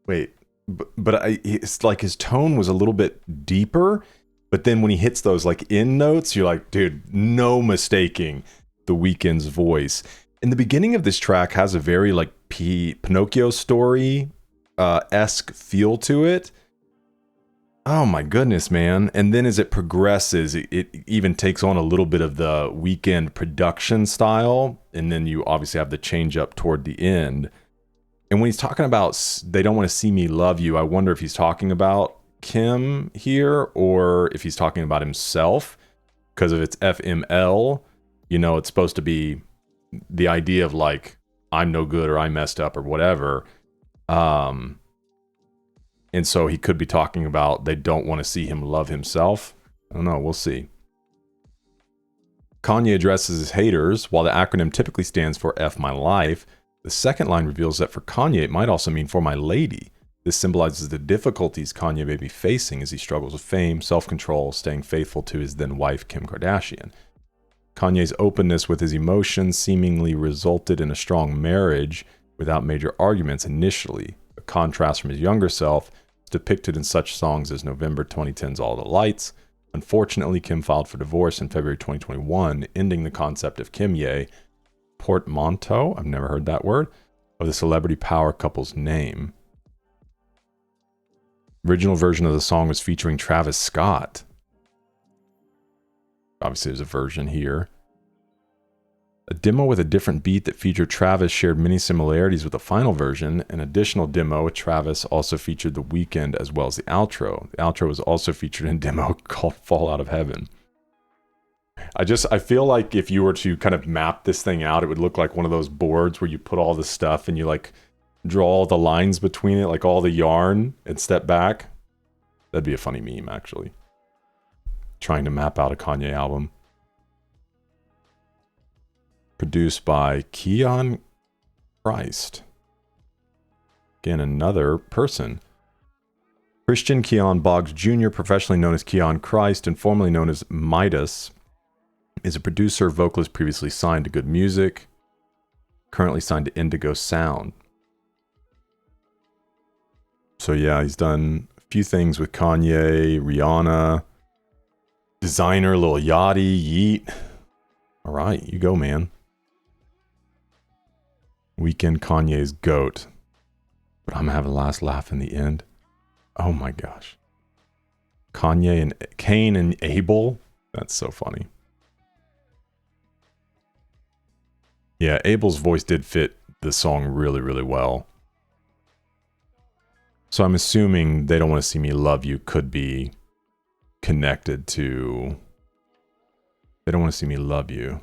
wait, it's like his tone was a little bit deeper, but then when he hits those like in notes, you're like, dude, no mistaking The Weeknd's voice. And the beginning of this track has a very like Pinocchio story esque feel to it. Oh my goodness, man. And then as it progresses, it even takes on a little bit of the Weeknd production style. And then you obviously have the change up toward the end. And when he's talking about they don't want to see me love you, I wonder if he's talking about Kim here or if he's talking about himself. Because if it's FML, you know, it's supposed to be the idea of like, I'm no good or I messed up or whatever. And so he could be talking about they don't want to see him love himself. I don't know. We'll see. Kanye addresses his haters. While the acronym typically stands for F my life, the second line reveals that for Kanye, it might also mean for my lady. This symbolizes the difficulties Kanye may be facing as he struggles with fame, self-control, staying faithful to his then wife, Kim Kardashian. Kanye's openness with his emotions seemingly resulted in a strong marriage without major arguments initially. A contrast from his younger self depicted in such songs as November 2010's All the Lights. Unfortunately, Kim filed for divorce in February 2021, ending the concept of Kimye, portmanteau, I've never heard that word, of the celebrity power couple's name. Original version of the song was featuring Travis Scott. Obviously, there's a version here. A demo with a different beat that featured Travis shared many similarities with the final version. An additional demo with Travis also featured The Weeknd as well as the outro. The outro was also featured in a demo called Fall Out of Heaven. I feel like if you were to kind of map this thing out, it would look like one of those boards where you put all the stuff and you like draw all the lines between it, like all the yarn, and step back. That'd be a funny meme, actually. Trying to map out a Kanye album. Produced by Keon Christ. Again, another person. Christian Keon Boggs Jr., professionally known as Keon Christ and formerly known as Midas, is a producer, vocalist previously signed to Good Music, currently signed to Indigo Sound. So yeah, he's done a few things with Kanye, Rihanna, designer Lil Yachty, Yeet. All right, you go, man. Weeknd Kanye's GOAT. But I'm gonna have a last laugh in the end. Oh my gosh. Kanye and Cain and Abel. That's so funny. Yeah, Abel's voice did fit the song really, really well. So I'm assuming They Don't Want to See Me Love You could be connected to They Don't Want to See Me Love You.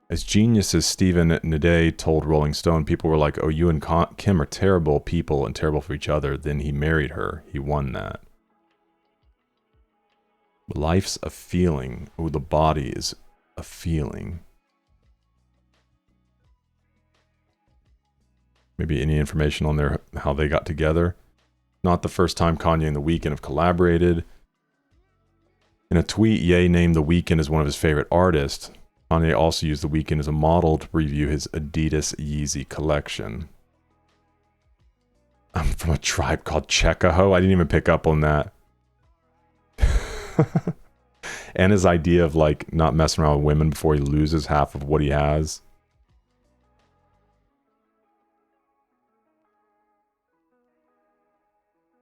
As genius as Stephen Nadey told Rolling Stone, people were like, oh, you and Kim are terrible people and terrible for each other. Then he married her. He won that. Life's a feeling. Oh, the body is a feeling. Maybe any information on their how they got together. Not the first time Kanye and The Weeknd have collaborated. In a tweet, Ye named The Weeknd as one of his favorite artists. Kanye also used The Weeknd as a model to preview his Adidas Yeezy collection. I'm from a tribe called Chekaho. I didn't even pick up on that. And his idea of like not messing around with women before he loses half of what he has.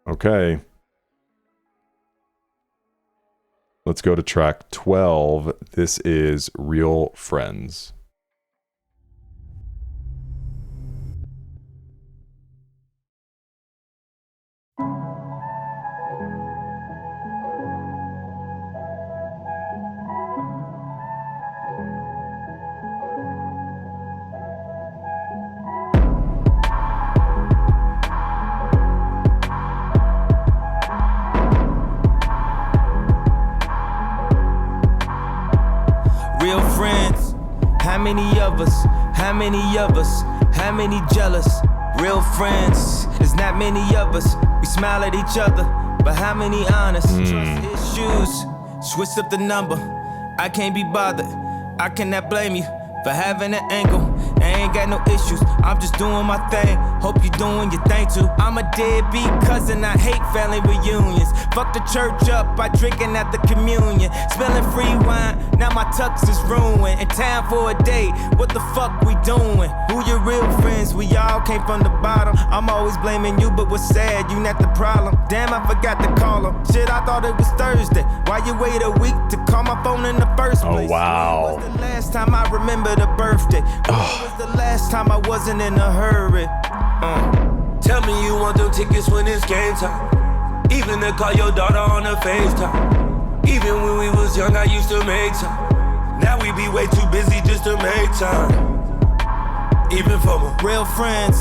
Okay. Let's go to track 12. This is Real Friends. Real friends, how many of us? How many of us? How many jealous? Real friends, there's not many of us. We smile at each other, but how many honest? Trust issues, switched up the number. I can't be bothered. I cannot blame you for having an angle. I ain't got no issues, I'm just doing my thing. Hope you doing your thing too. I'm a deadbeat cousin, I hate family reunions. Fuck the church up by drinking at the communion. Spilling free wine, now my tux is ruined. In time for a date, what the fuck we doing? Who your real friends? We all came from the bottom. I'm always blaming you, but what's sad, you not the problem. Damn, I forgot to call him. Shit, I thought it was Thursday. Why you wait a week to call my phone in the first place? Oh, wow. When was the last time I remember the birthday? When was the last time I wasn't in a hurry? Tell me you want them tickets when it's game time. Even to call your daughter on the FaceTime. Even when we was young, I used to make time. Now we be way too busy just to make time. Even for my real friends.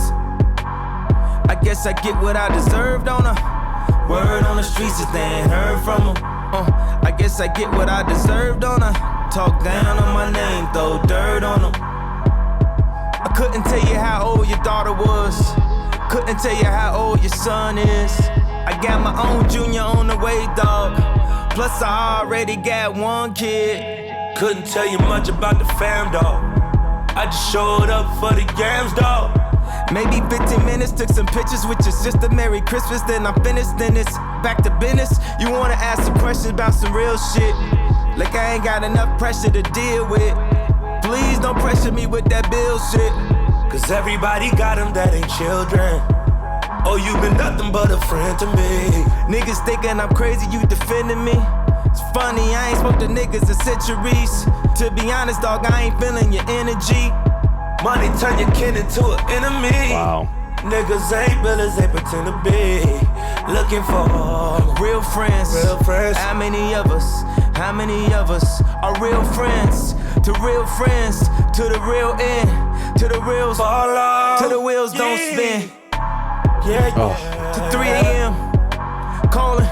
I guess I get what I deserved on her. Word on the streets if they ain't heard from them. I guess I get what I deserved on her. Talk down on my name, throw dirt on them. I couldn't tell you how old your daughter was. Couldn't tell you how old your son is. I got my own junior on the way, dog. Plus I already got one kid. Couldn't tell you much about the fam, dog. I just showed up for the yams, dog. Maybe 15 minutes, took some pictures with your sister. Merry Christmas, then I'm finished, then it's back to business. You wanna ask some questions about some real shit. Like I ain't got enough pressure to deal with. Please don't pressure me with that bullshit. Cause everybody got them that ain't children. Oh, you been nothing but a friend to me. Niggas thinking I'm crazy, you defending me. It's funny, I ain't spoke to niggas in centuries. To be honest, dog, I ain't feeling your energy. Money turn your kin into an enemy. Wow. Niggas ain't billers, they pretend to be. Looking for real friends. Real friends. How many of us? How many of us are real friends? To real friends, to the real end, to the reals, to the wheels don't spin. Yeah. To 3 a.m. calling.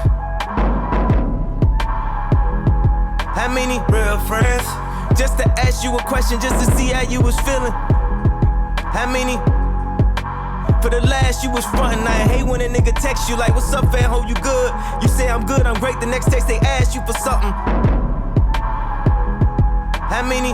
How many real friends? Just to ask you a question, just to see how you was feeling. How many? For the last you was frontin'. I hate when a nigga text you like, what's up, fam, hope you good? You say I'm good, I'm great, the next text they ask you for something. How many?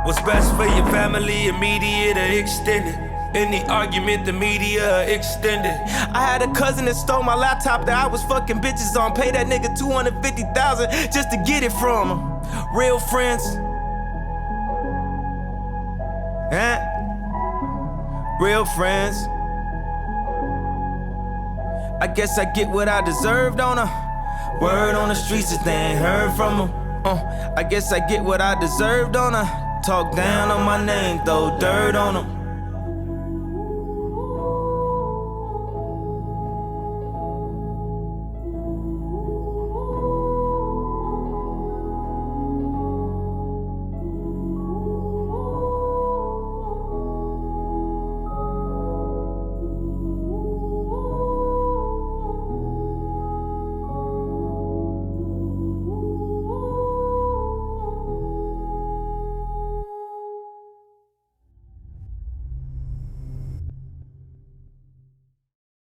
What's best for your family, immediate or extended? In the argument, the media extended. I had a cousin that stole my laptop that I was fucking bitches on. Pay that nigga $250,000 just to get it from him. Real friends. Huh? Real friends. I guess I get what I deserved on her. Word on the streets if they ain't heard from them. I guess I get what I deserved on her. Talk down on my name, throw dirt on them.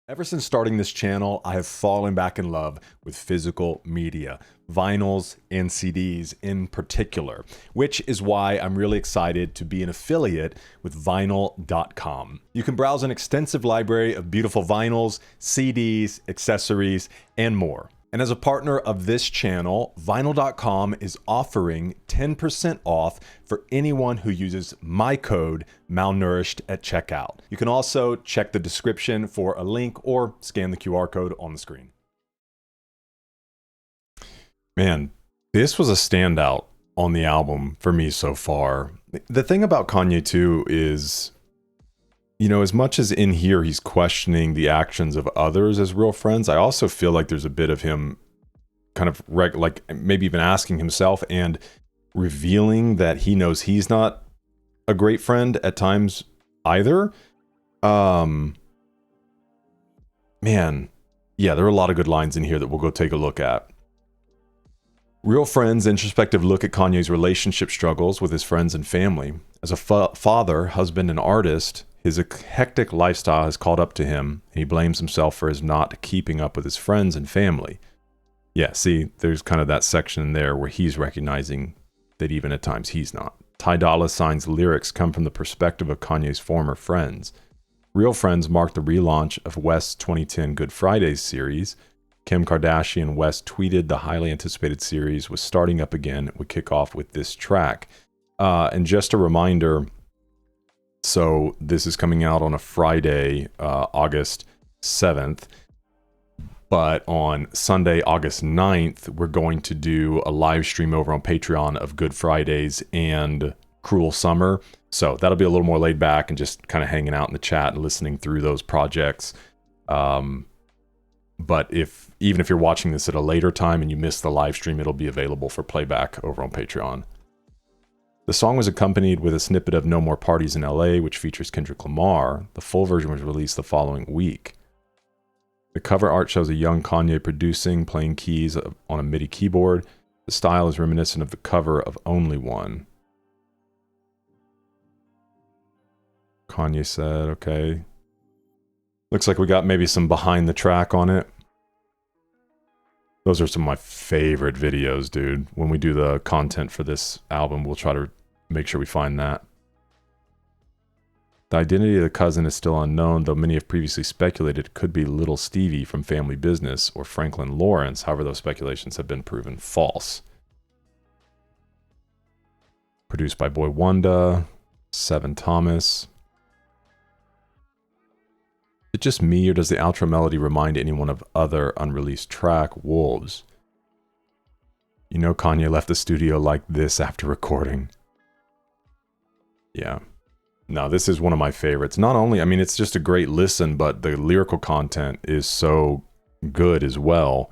Ever since starting this channel, I have fallen back in love with physical media, vinyls and CDs in particular, which is why I'm really excited to be an affiliate with vinyl.com. You can browse an extensive library of beautiful vinyls, CDs, accessories, and more. And as a partner of this channel, vinyl.com is offering 10% off for anyone who uses my code malnourished at checkout. You can also check the description for a link or scan the QR code on the screen. Man, this was a standout on the album for me so far. The thing about Kanye too is, you know, as much as in here he's questioning the actions of others as real friends, I also feel like there's a bit of him kind of like maybe even asking himself and revealing that he knows he's not a great friend at times either. Man, yeah, there are a lot of good lines in here that we'll go take a look at. Real Friends, introspective look at Kanye's relationship struggles with his friends and family. As a father, husband, and artist, his hectic lifestyle has caught up to him, and he blames himself for his not keeping up with his friends and family. Yeah, see, there's kind of that section there where he's recognizing that even at times he's not. Ty Dolla $ign's lyrics come from the perspective of Kanye's former friends. Real Friends marked the relaunch of West's 2010 Good Fridays series. Kim Kardashian West tweeted the highly anticipated series was starting up again. It would kick off with this track. And just a reminder, so this is coming out on a Friday, August 7th. But on Sunday, August 9th, we're going to do a live stream over on Patreon of Good Fridays and Cruel Summer. So that'll be a little more laid back and just kind of hanging out in the chat and listening through those projects. But even if you're watching this at a later time and you missed the live stream, it'll be available for playback over on Patreon. The song was accompanied with a snippet of No More Parties in LA, which features Kendrick Lamar. The full version was released the following week. The cover art shows a young Kanye producing, playing keys on a MIDI keyboard. The style is reminiscent of the cover of Only One. Kanye said, okay. Looks like we got maybe some behind the track on it. Those are some of my favorite videos, dude. When we do the content for this album, we'll try to make sure we find that. The identity of the cousin is still unknown, though many have previously speculated it could be Little Stevie from Family Business or Franklin Lawrence. However, those speculations have been proven false. Produced by Boy Wonder, Seven Thomas. Is it just me, or does the outro melody remind anyone of other unreleased track, Wolves? You know Kanye left the studio like this after recording. Yeah. No, this is one of my favorites. Not only, I mean, it's just a great listen, but the lyrical content is so good as well,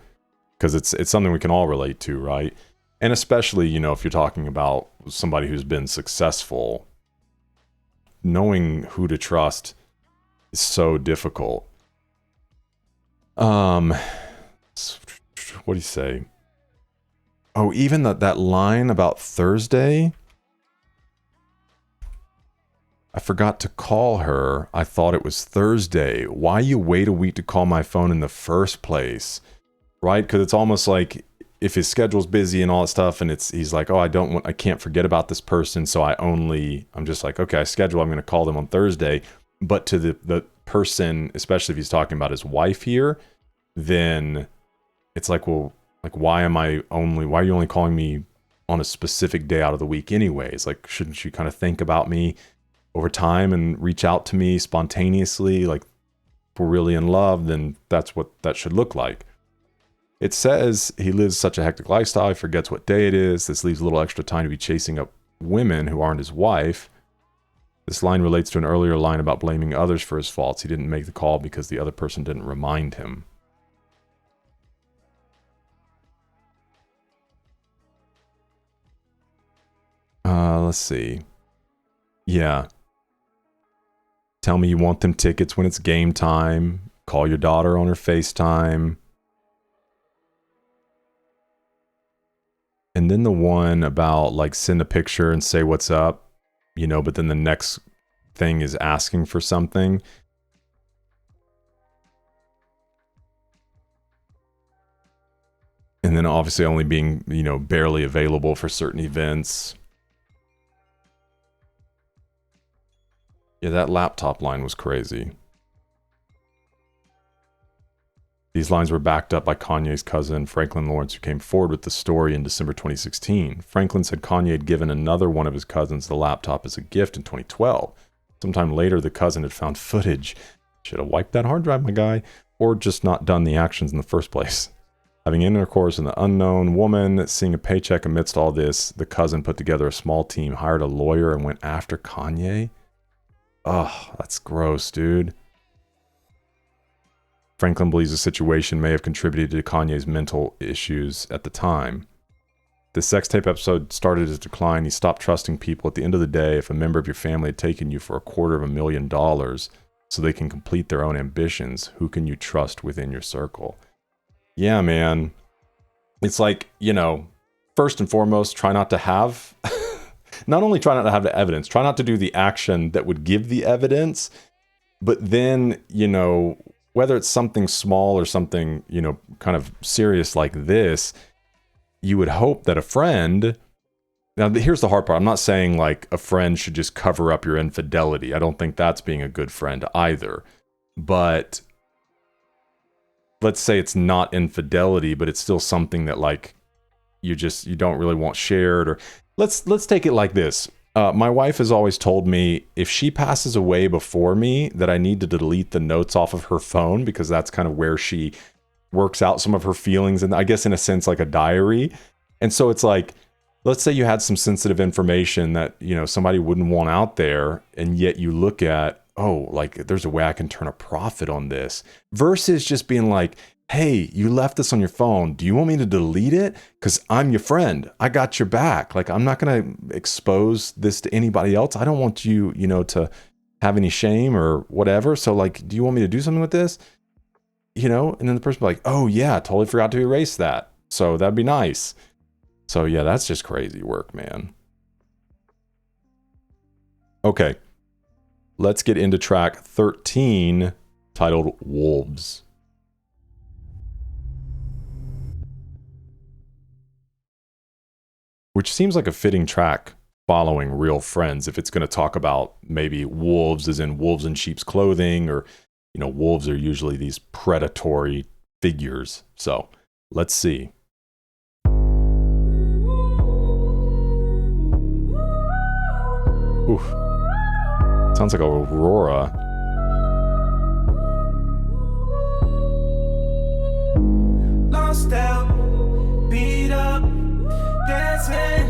because it's something we can all relate to, right? And especially, you know, if you're talking about somebody who's been successful, knowing who to trust is so difficult. What do you say? Oh, even that line about Thursday. I forgot to call her. I thought it was Thursday. Why you wait a week to call my phone in the first place? Right? Because it's almost like if his schedule's busy and all that stuff, and he's like, oh, I can't forget about this person, so I'm just like, okay, I'm going to call them on Thursday. But to the person, especially if he's talking about his wife here, then it's like, well, like, why are you only calling me on a specific day out of the week anyways? Like, shouldn't you kind of think about me over time and reach out to me spontaneously? Like, if we're really in love, then that's what that should look like. It says he lives such a hectic lifestyle, he forgets what day it is. This leaves a little extra time to be chasing up women who aren't his wife. This line relates to an earlier line about blaming others for his faults. He didn't make the call because the other person didn't remind him. Let's see. Yeah. Tell me you want them tickets when it's game time. Call your daughter on her FaceTime. And then the one about like send a picture and say what's up, you know, but then the next thing is asking for something. And then obviously only being, you know, barely available for certain events. Yeah, that laptop line was crazy. These lines were backed up by Kanye's cousin, Franklin Lawrence, who came forward with the story in December 2016. Franklin said Kanye had given another one of his cousins the laptop as a gift in 2012. Sometime later, the cousin had found footage. Should have wiped that hard drive, my guy, or just not done the actions in the first place. Having intercourse with an unknown woman, seeing a paycheck amidst all this, the cousin put together a small team, hired a lawyer, and went after Kanye? Oh, that's gross, dude. Franklin believes the situation may have contributed to Kanye's mental issues at the time. The sex tape episode started his decline. He stopped trusting people. At the end of the day, if a member of your family had taken you for $250,000 so they can complete their own ambitions, who can you trust within your circle? Yeah, man. It's like, you know, first and foremost, try not to have... not only try not to have the evidence, try not to do the action that would give the evidence, but then, you know, whether it's something small or something, you know, kind of serious like this, you would hope that a friend, now here's the hard part. I'm not saying like a friend should just cover up your infidelity. I don't think that's being a good friend either. But let's say it's not infidelity, but it's still something that like you don't really want shared. Or let's take it like this. My wife has always told me if she passes away before me that I need to delete the notes off of her phone, because that's kind of where she works out some of her feelings, and I guess in a sense like a diary. And so it's like, let's say you had some sensitive information that, you know, somebody wouldn't want out there, and yet you look at, oh, like there's a way I can turn a profit on this, versus just being like, hey, you left this on your phone. Do you want me to delete it? Because I'm your friend. I got your back. Like, I'm not going to expose this to anybody else. I don't want you, you know, to have any shame or whatever. So like, do you want me to do something with this? You know, and then the person will be like, oh yeah, I totally forgot to erase that. So that'd be nice. So yeah, that's just crazy work, man. Okay. Let's get into track 13, titled Wolves. Which seems like a fitting track following Real Friends if it's going to talk about maybe wolves as in wolves in sheep's clothing, or, you know, wolves are usually these predatory figures. So let's see. Oof. Sounds like Aurora. Lost out, beat up, dancing,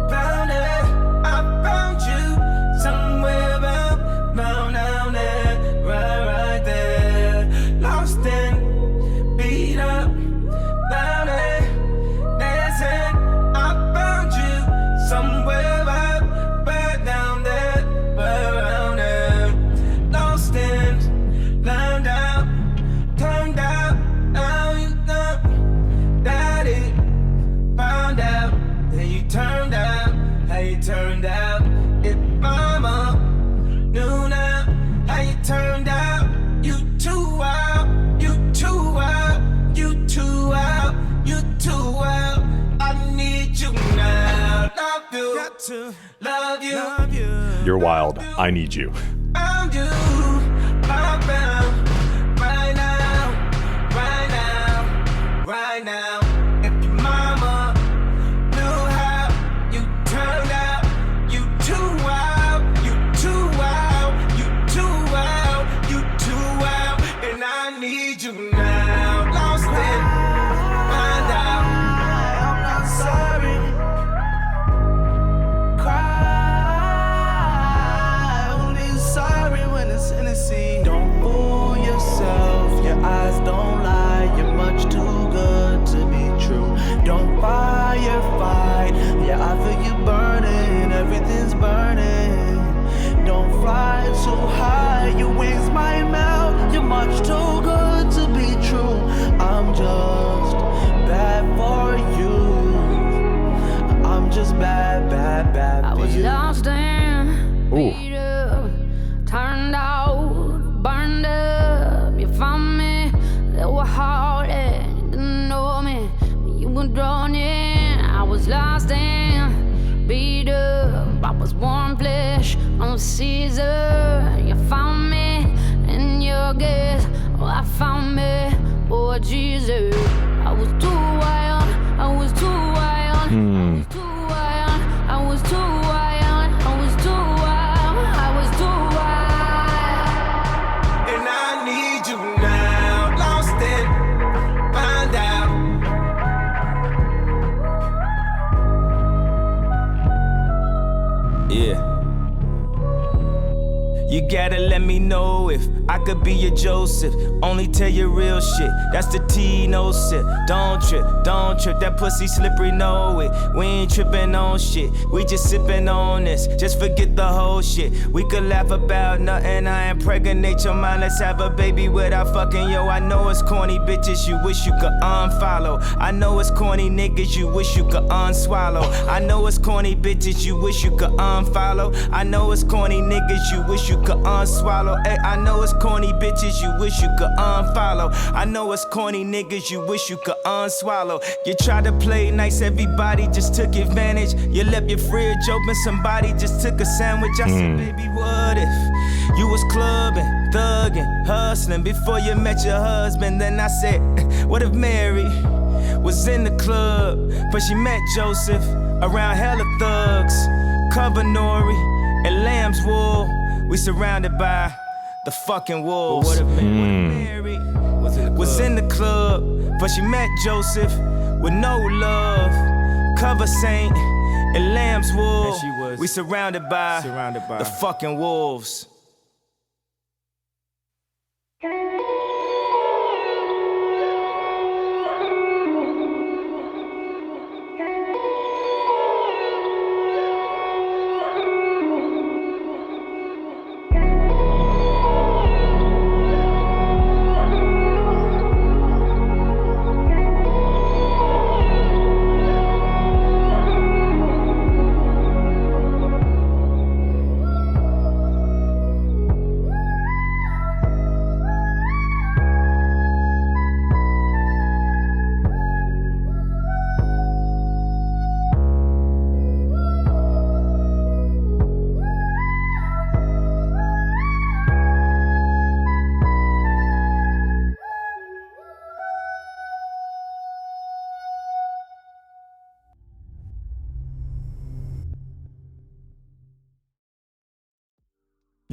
found it. I found you somewhere round down there, right there. Lost and beat up, found it, dancing. I found you somewhere right down there, around there. Lost and found out, turned out. Now you know that it found out. Then you turned out, how you turned out. If mama knew now how you turned out. You too wild, you too wild, you too wild, you too wild. I need you now. Love you, got to love you. You're wild. I need you. Found you, I found right now, right now, right now. If your mama knew how you turned out, you too wild, you too wild, you too wild, you too wild, and I need you now. Lost it, find out. I'm not sorry. Cry, only sorry when it's Hennessy. Don't fool yourself, your eyes don't lie. You're much too good to be true. Don't fight, yeah, I feel you burning, everything's burning. Don't fly too high, your wings might melt. You're much too good to be true. I'm just bad for you. I'm just bad, bad, bad I for was you. lost and beat up, turned out, burned up. You found me, they were hard and you didn't know me, but you were drawn in. I was lost and beat up. I was warm flesh on Caesar. You found me in your gaze. Oh, I found me, oh Jesus. I was too wild, I was too wild, I was too wild, I was too wild, I was too wild, I was too wild. And I need you now. Lost it, find out. Yeah. You gotta let me know if I could be your Joseph. Only tell you real shit. That's the T, no sip. Don't trip, that pussy slippery, know it. We ain't tripping on shit. We just sipping on this. Just forget the whole shit. We could laugh about nothing. I impregnate your mind. Let's have a baby without fucking. Yo, I know it's corny bitches you wish you could unfollow. I know it's corny niggas you wish you could unswallow. I know it's corny bitches you wish you could unfollow. I know it's corny niggas you wish you could unswallow. Hey, I know it's corny bitches you wish you could unfollow. I know it's corny niggas you wish you could unswallow. You tried to play nice, everybody just took advantage. You left your fridge open, somebody just took a sandwich. I said, baby, what if you was clubbing, thugging, hustling before you met your husband? Then I said, what if Mary was in the club, but she met Joseph around hella thugs, cover Nori and lamb's wool? We surrounded by the fucking wolves. What if Mary was in the club, but she met Joseph with no love, cover Saint and lamb's wool? We surrounded by the fucking wolves.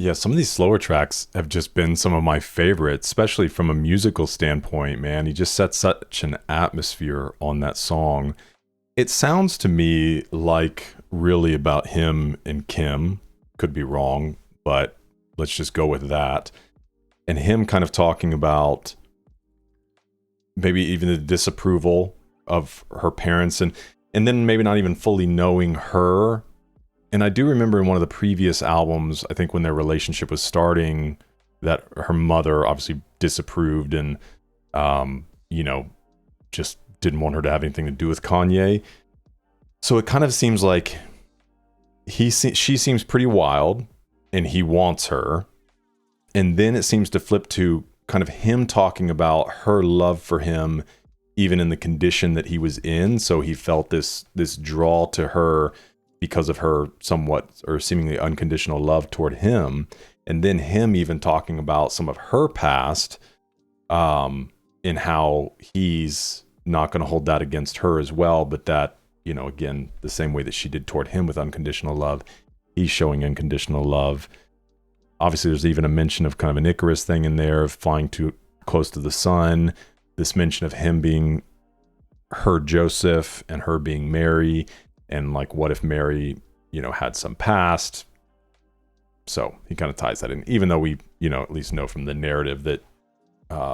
Yeah, some of these slower tracks have just been some of my favorites, especially from a musical standpoint, man. He just sets such an atmosphere on that song. It sounds to me like really about him and Kim. Could be wrong, but let's just go with that. And him kind of talking about maybe even the disapproval of her parents, and then maybe not even fully knowing her. And I do remember in one of the previous albums, I think when their relationship was starting, that her mother obviously disapproved and, you know, just didn't want her to have anything to do with Kanye. So it kind of seems like she seems pretty wild and he wants her. And then it seems to flip to kind of him talking about her love for him, even in the condition that he was in. So he felt this draw to her because of her somewhat or seemingly unconditional love toward him. And then him even talking about some of her past, in how he's not going to hold that against her as well. But that, you know, again, the same way that she did toward him with unconditional love, he's showing unconditional love. Obviously, there's even a mention of kind of an Icarus thing in there, of flying too close to the sun. This mention of him being her Joseph and her being Mary. And like, what if Mary, you know, had some past? So he kind of ties that in, even though we, you know, at least know from the narrative that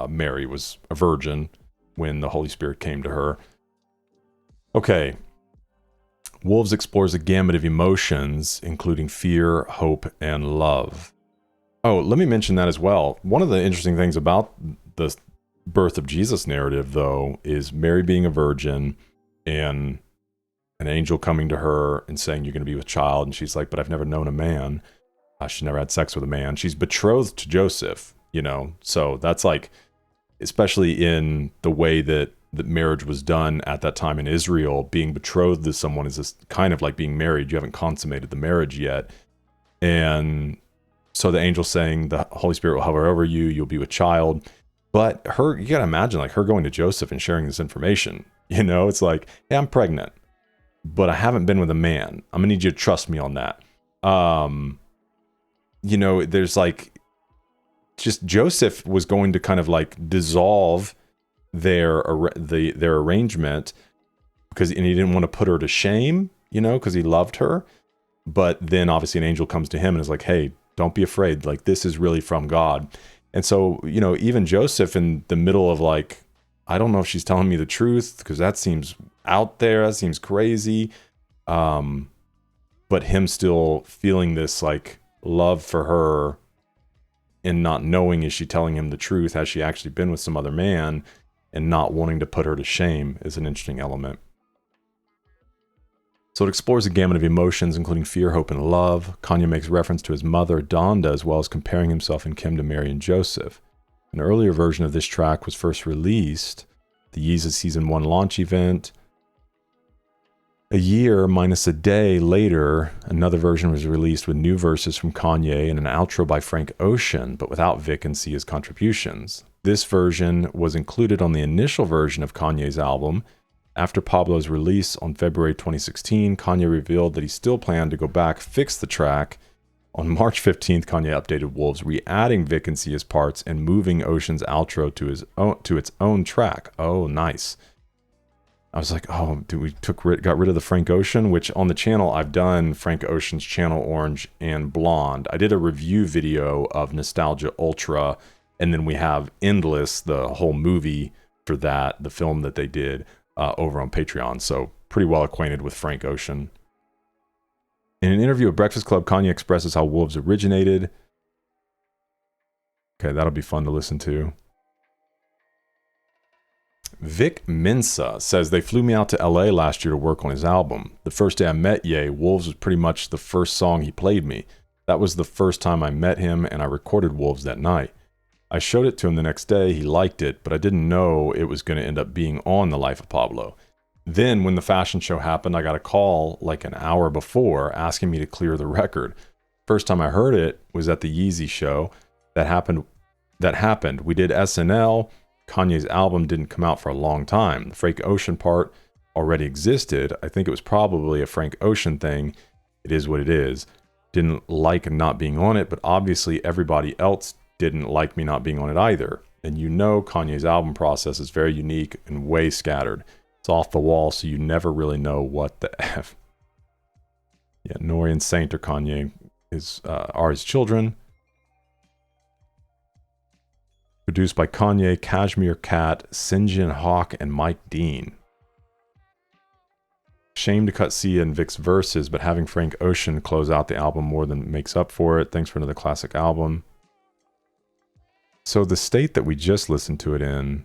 Mary was a virgin when the Holy Spirit came to her. Okay. Wolves explores a gamut of emotions, including fear, hope, and love. Oh, let me mention that as well. One of the interesting things about the birth of Jesus narrative, though, is Mary being a virgin and an angel coming to her and saying, you're going to be with child. And she's like, but I've never known a man. She never had sex with a man. She's betrothed to Joseph, you know? So that's like, especially in the way that marriage was done at that time in Israel, being betrothed to someone is just kind of like being married. You haven't consummated the marriage yet. And so the angel saying the Holy Spirit will hover over you, you'll be with child. But her, you got to imagine like her going to Joseph and sharing this information. You know, it's like, hey, I'm pregnant, but I haven't been with a man. I'm gonna need you to trust me on that. You know, there's like, just Joseph was going to kind of like dissolve their arrangement because, and he didn't want to put her to shame, you know, because he loved her. But then obviously an angel comes to him and is like, hey, don't be afraid. Like, this is really from God. And so, you know, even Joseph in the middle of like, I don't know if she's telling me the truth because that seems out there, that seems crazy, but him still feeling this like love for her and not knowing, is she telling him the truth, has she actually been with some other man, and not wanting to put her to shame is an interesting element. So it explores a gamut of emotions, including fear, hope, and love. Kanye makes reference to his mother, Donda, as well as comparing himself and Kim to Mary and Joseph. An earlier version of this track was first released at the Yeezus Season 1 launch event. A year minus a day later, another version was released with new verses from Kanye and an outro by Frank Ocean, but without Vic and Sia's contributions. This version was included on the initial version of Kanye's album. After Pablo's release on February 2016, Kanye revealed that he still planned to go back, fix the track. On March 15th, Kanye updated Wolves, re-adding Vic and Sia's parts and moving Ocean's outro to its own track. Oh, nice. I was like, oh, dude, we got rid of the Frank Ocean, which on the channel I've done Frank Ocean's Channel Orange and Blonde. I did a review video of Nostalgia Ultra, and then we have Endless, the whole movie for that, the film that they did over on Patreon. So pretty well acquainted with Frank Ocean. In an interview with Breakfast Club, Kanye expresses how Wolves originated. Okay, that'll be fun to listen to. Vic Mensa says they flew me out to LA last year to work on his album. The first day I met Ye, Wolves was pretty much the first song he played me. That was the first time I met him, and I recorded Wolves that night. I showed it to him the next day, he liked it, but I didn't know it was going to end up being on The Life of Pablo. Then when the fashion show happened, I got a call like an hour before asking me to clear the record. First time I heard it was at the Yeezy show. That happened. We did SNL. Kanye's album didn't come out for a long time. The Frank Ocean part already existed. I think it was probably a Frank Ocean thing. It is what it is. Didn't like not being on it, but obviously everybody else didn't like me not being on it either. And you know Kanye's album process is very unique and way scattered. It's off the wall, so you never really know what the F. Yeah, Nori and Saint or Kanye are his children. Produced by Kanye, Cashmere Cat, Sinjin Hawk, and Mike Dean. Shame to cut Sia and Vic's verses, but having Frank Ocean close out the album more than makes up for it. Thanks for another classic album. So the state that we just listened to it in...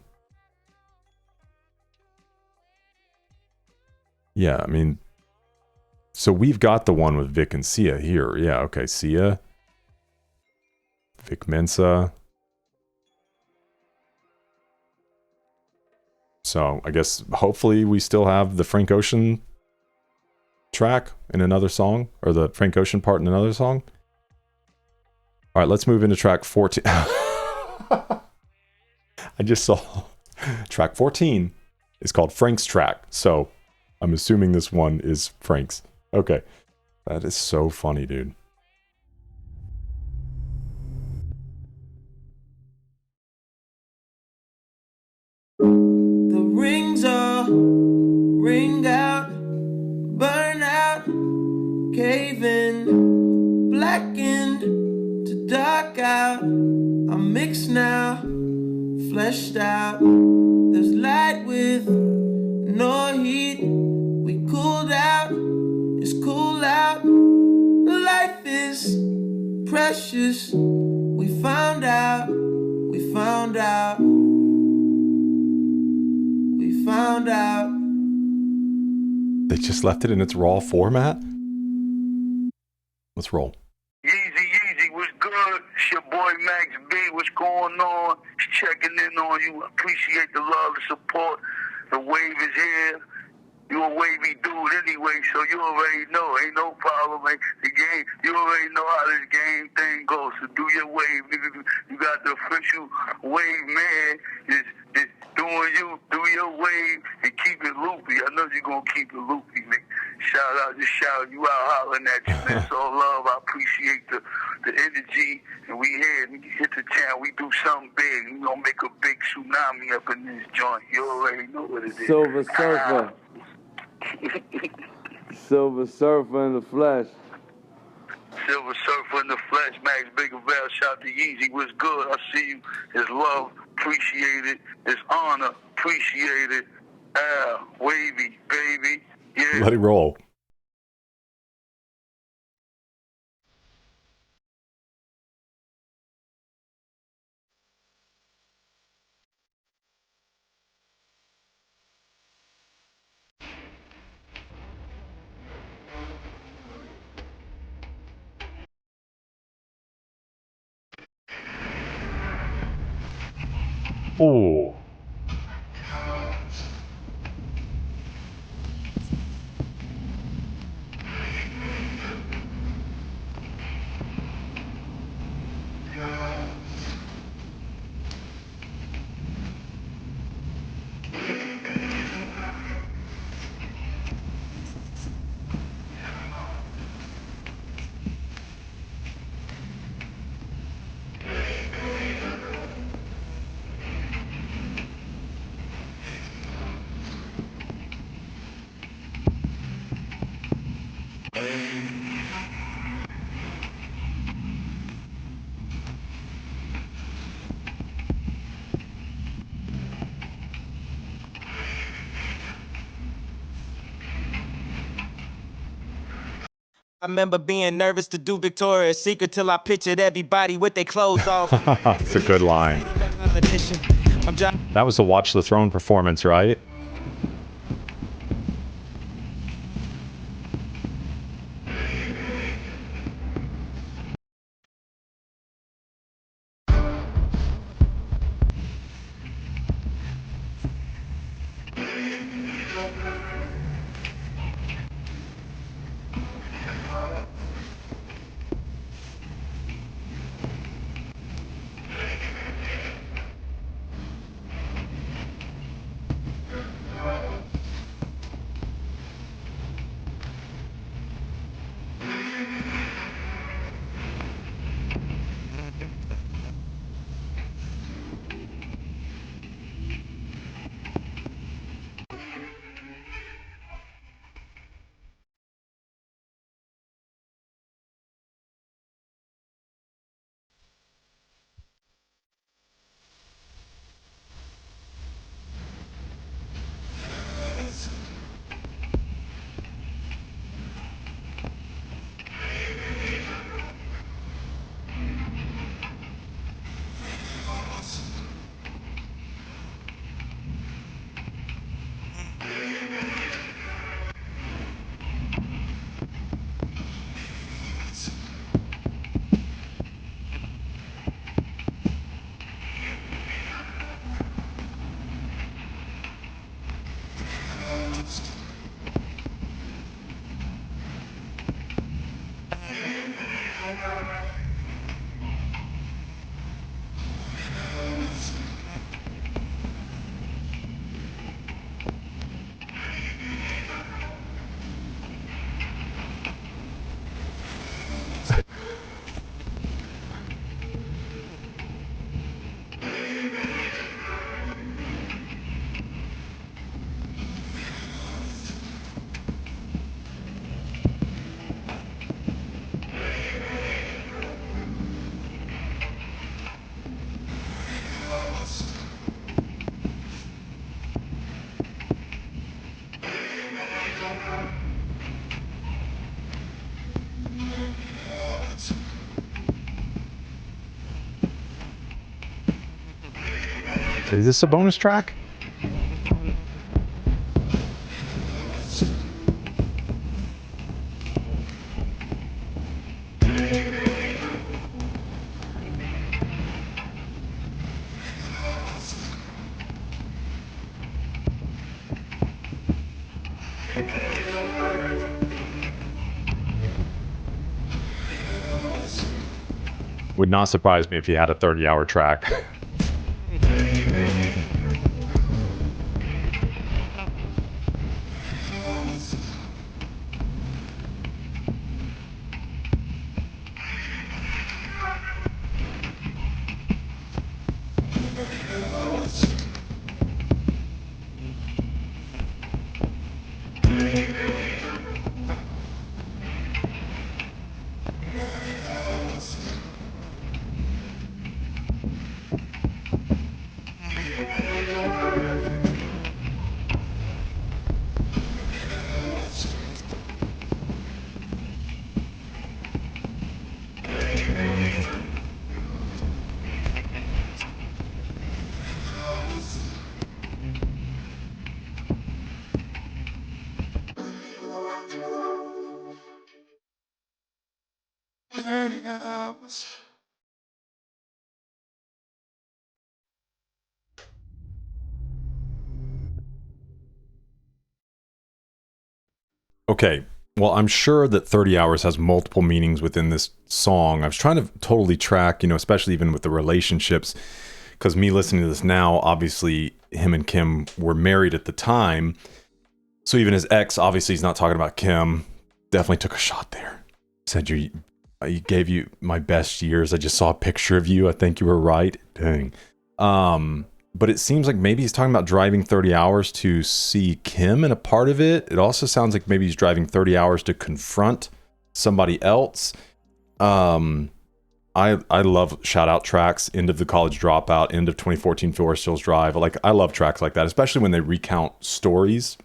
Yeah, I mean... So we've got the one with Vic and Sia here. Yeah, okay, Sia. Vic Mensa. So I guess hopefully we still have the Frank Ocean track in another song, or the Frank Ocean part in another song. All right, let's move into track 14. I just saw track 14 is called Frank's track. So I'm assuming this one is Frank's. Okay. That is so funny, dude. Rings all ring out, burn out, cave in, blackened to dark out. I'm mixed now, fleshed out. There's light with no heat. We cooled out, it's cool out. Life is precious. We found out, we found out. Found out. They just left it in its raw format? Let's roll. Yeezy, what's good? It's your boy Max B. What's going on? Just checking in on you. Appreciate the love, the support. The wave is here. You a wavy dude anyway, so you already know. Ain't no problem. The game, you already know how this game thing goes. So do your wave. You got the official wave man. Just doing you, do your wave, and keep it loopy. I know you're going to keep it loopy, man. Just shout you out, hollering at you, man. It's all love. I appreciate the energy. And we here, we hit the channel. We do something big. We going to make a big tsunami up in this joint. You already know what it is. Silver Surfer. Silver Surfer in the flesh. Silver Surfer in the flesh. Max Biggerville. Shout to Yeezy. What's good? I see you. It's love. Appreciate it. It's honor. Appreciate it. Wavy, baby. Yeah. Let it roll. Ooh. I remember being nervous to do Victoria's Secret till I pictured everybody with their clothes off. It's a good line. That was the Watch the Throne performance, right? Is this a bonus track? Would not surprise me if he had a 30-hour track. Okay, well, I'm sure that 30 hours has multiple meanings within this song. I was trying to totally track, especially even with the relationships, because me listening to this now, obviously him and Kim were married at the time. So even his ex, obviously he's not talking about Kim, definitely took a shot there. Said, I gave you my best years. I just saw a picture of you. I think you were right. Dang. But it seems like maybe he's talking about driving 30 hours to see Kim in a part of it. It also sounds like maybe he's driving 30 hours to confront somebody else. I love shout out tracks, End of the College Dropout, End of 2014 Forest Hills Drive. I love tracks like that, especially when they recount stories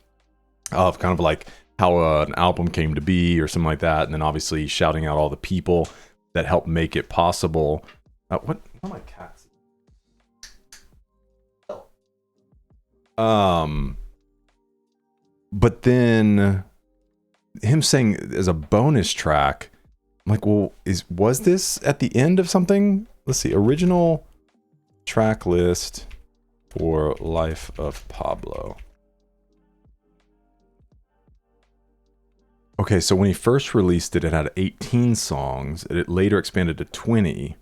of kind of like how an album came to be or something like that. And then obviously shouting out all the people that helped make it possible. What are my cats? But then him saying as a bonus track, I'm like, well, was this at the end of something? Let's see, original track list for Life of Pablo. Okay, so when he first released it, it had 18 songs. It later expanded to 20.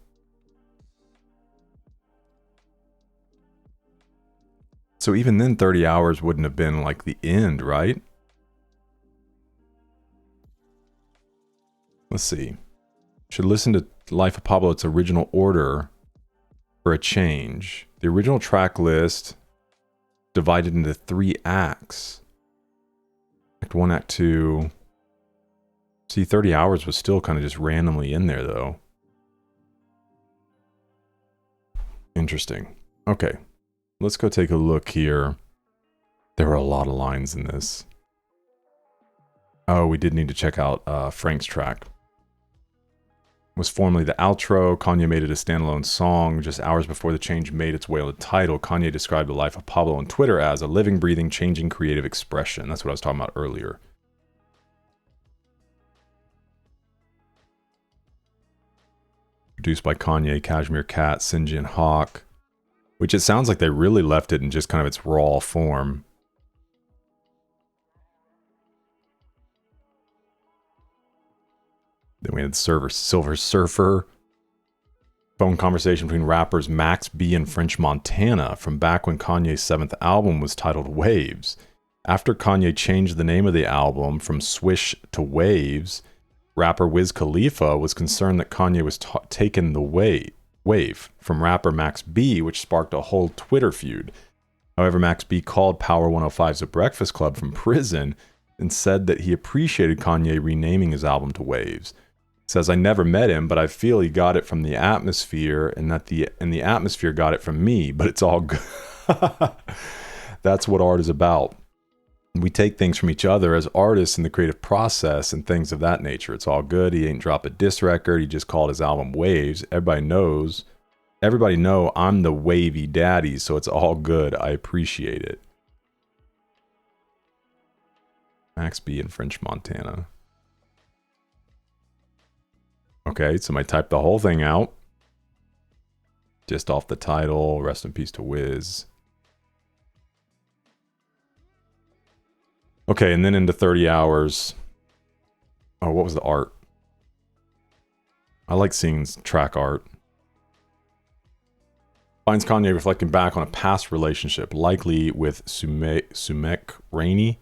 So even then, 30 hours wouldn't have been like the end, right? Let's see. Should listen to Life of Pablo, its original order for a change. The original track list divided into 3 acts. Act 1, Act 2. See, 30 hours was still kind of just randomly in there, though. Interesting. Okay. Let's go take a look here. There were a lot of lines in this. Oh, we did need to check out Frank's track. It was formerly the outro. Kanye made it a standalone song. Just hours before the change made its way on the title, Kanye described the life of Pablo on Twitter as a living, breathing, changing creative expression. That's what I was talking about earlier. Produced by Kanye, Cashmere Cat, Sinjin Hawk. Which it sounds like they really left it in just kind of its raw form. Then we had Silver Surfer. Phone conversation between rappers Max B and French Montana from back when Kanye's 7th album was titled Waves. After Kanye changed the name of the album from Swish to Waves, rapper Wiz Khalifa was concerned that Kanye was taking the wave from rapper Max B, which sparked a whole Twitter feud. However, Max B called Power 105's The Breakfast Club from prison and said that he appreciated Kanye renaming his album to Waves. He says, I never met him, but I feel he got it from the atmosphere and that the atmosphere got it from me, but it's all good. That's what art is about. We take things from each other as artists in the creative process and things of that nature. It's all good. He ain't drop a diss record. He just called his album Waves. Everybody know I'm the wavy daddy, so it's all good. I appreciate it. Max B and French Montana. Okay, somebody typed the whole thing out. Just off the title. Rest in peace to Wiz. Okay, and then into 30 hours. Oh, what was the art? I like seeing track art. Finds Kanye reflecting back on a past relationship, likely with Sumek Rainey,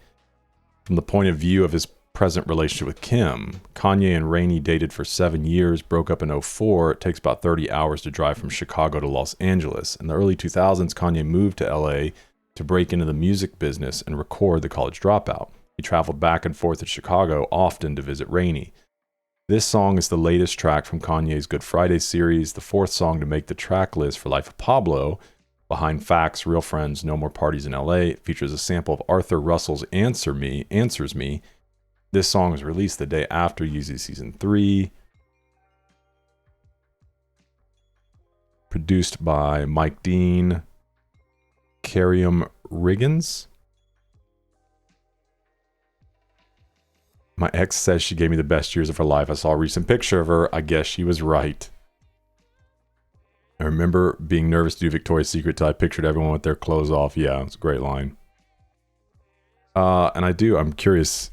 from the point of view of his present relationship with Kim. Kanye and Rainey dated for 7 years, broke up in 2004. It takes about 30 hours to drive from Chicago to Los Angeles. In the early 2000s, Kanye moved to LA to break into the music business and record The College Dropout. He traveled back and forth to Chicago often to visit Rainey. This song is the latest track from Kanye's Good Friday series, the 4th song to make the track list for Life of Pablo. Behind Facts, Real Friends, No More Parties in LA, it features a sample of Arthur Russell's Answers Me. This song was released the day after Yeezy Season 3. Produced by Mike Dean, Carium Riggins. My ex says she gave me the best years of her life. I saw a recent picture of her. I guess she was right. I remember being nervous to do Victoria's Secret till I pictured everyone with their clothes off. Yeah, it's a great line. And I'm curious,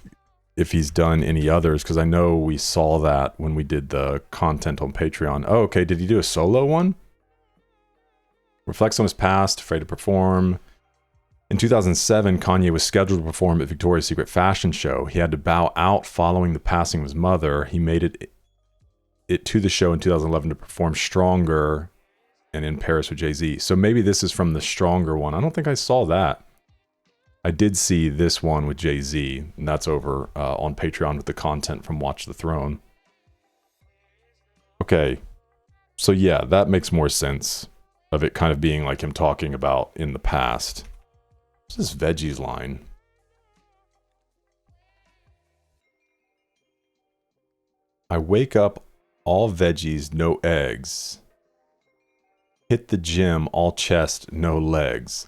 if he's done any others, because I know we saw that when we did the content on Patreon. Oh, okay. Did he do a solo one? Reflects on his past, afraid to perform. In 2007, Kanye was scheduled to perform at Victoria's Secret fashion show. He had to bow out following the passing of his mother. He made it to the show in 2011 to perform Stronger and in Paris with Jay-Z. So maybe this is from the Stronger one. I don't think I saw that. I did see this one with Jay-Z, and that's over on Patreon with the content from Watch the Throne. Okay, so yeah, that makes more sense of it kind of being like him talking about in the past. What's this veggies line? I wake up all veggies, no eggs. Hit the gym, all chest, no legs.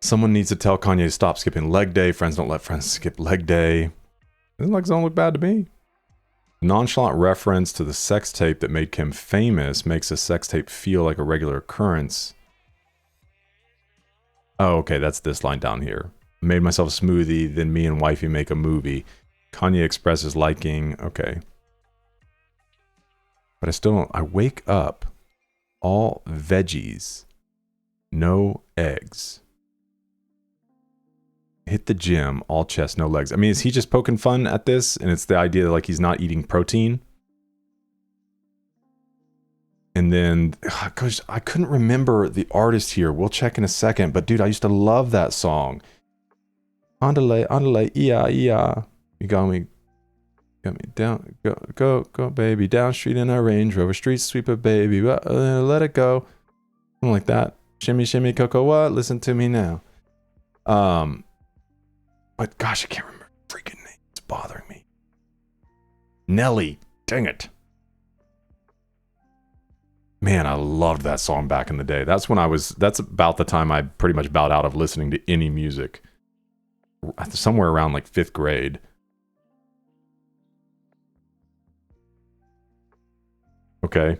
Someone needs to tell Kanye to stop skipping leg day. Friends don't let friends skip leg day. His legs don't look bad to me. Nonchalant reference to the sex tape that made Kim famous makes a sex tape feel like a regular occurrence. Oh, okay, that's this line down here. Made myself a smoothie, then me and wifey make a movie. Kanye expresses liking. Okay. But I still don't. I wake up all veggies, no eggs. Hit the gym, all chest, no legs. I mean, is he just poking fun at this? And it's the idea that like he's not eating protein? And then, gosh, I couldn't remember the artist here. We'll check in a second. But dude, I used to love that song. Andale, andale, ia, ia. You got me down, go, baby. Down street in a Range Rover, street sweeper, baby. Let it go. Something like that. Shimmy, shimmy, cocoa, what? Listen to me now. But gosh, I can't remember freaking name. It's bothering me. Nelly. Dang it. Man, I loved that song back in the day. That's about the time I pretty much bowed out of listening to any music. Somewhere around like 5th grade. Okay.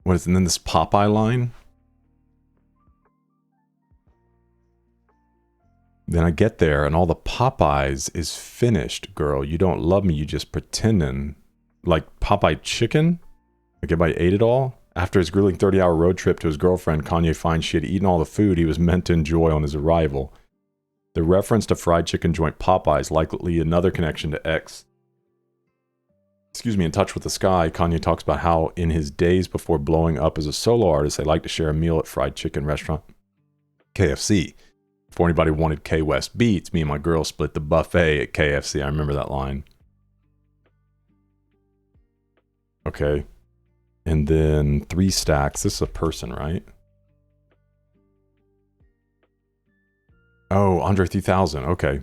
What is, and then this Popeye line? Then I get there and all the Popeyes is finished, girl. You don't love me, you just pretending. Like Popeye chicken? Like everybody ate it all? After his grueling 30-hour road trip to his girlfriend, Kanye finds she had eaten all the food he was meant to enjoy on his arrival. The reference to fried chicken joint Popeyes, likely another connection to X. In Touch with the Sky, Kanye talks about how in his days before blowing up as a solo artist, they liked to share a meal at fried chicken restaurant KFC. Before anybody wanted K-West beats, me and my girl split the buffet at KFC. I remember that line. Okay. And then 3 stacks. This is a person, right? Oh, Andre 3000. Okay.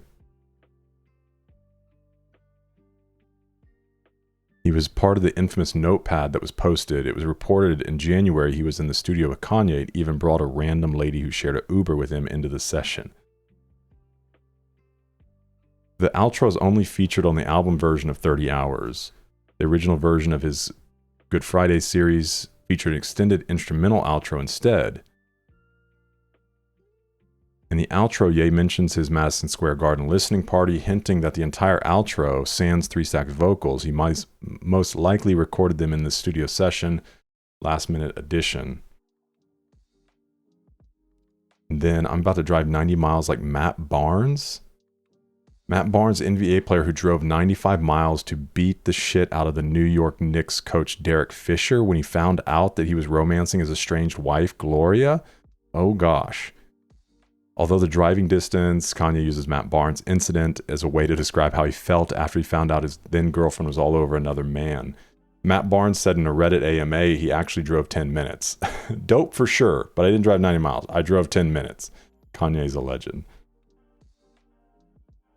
He was part of the infamous notepad that was posted. It was reported in January he was in the studio with Kanye. It even brought a random lady who shared an Uber with him into the session. The outro is only featured on the album version of 30 Hours. The original version of his Good Friday series featured an extended instrumental outro instead. In the outro, Ye mentions his Madison Square Garden listening party, hinting that the entire outro sans 3-stack vocals. He most likely recorded them in the studio session, last-minute addition. And then I'm about to drive 90 miles like Matt Barnes. Matt Barnes, NBA player who drove 95 miles to beat the shit out of the New York Knicks coach Derek Fisher when he found out that he was romancing his estranged wife, Gloria. Oh gosh. Although the driving distance, Kanye uses Matt Barnes' incident as a way to describe how he felt after he found out his then girlfriend was all over another man. Matt Barnes said in a Reddit AMA he actually drove 10 minutes. Dope for sure, but I didn't drive 90 miles. I drove 10 minutes. Kanye's a legend.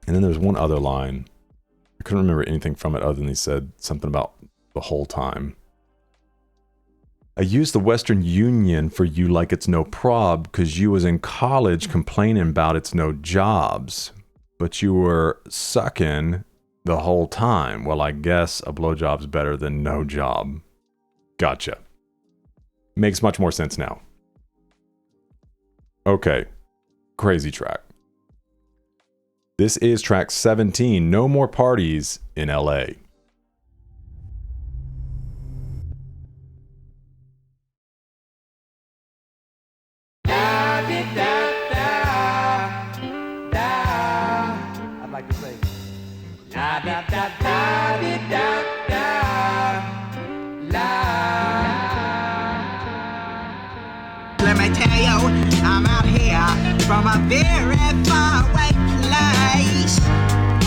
And then there's one other line. I couldn't remember anything from it other than he said something about the whole time. I used the Western Union for you like it's no prob because you was in college complaining about it's no jobs. But you were sucking the whole time. Well, I guess a blowjob's better than no job. Gotcha. Makes much more sense now. Okay. Crazy track. This is track 17, No More Parties in LA. I'd like to say, la da da da da da la. Let me tell you, I'm out here from a very far away place.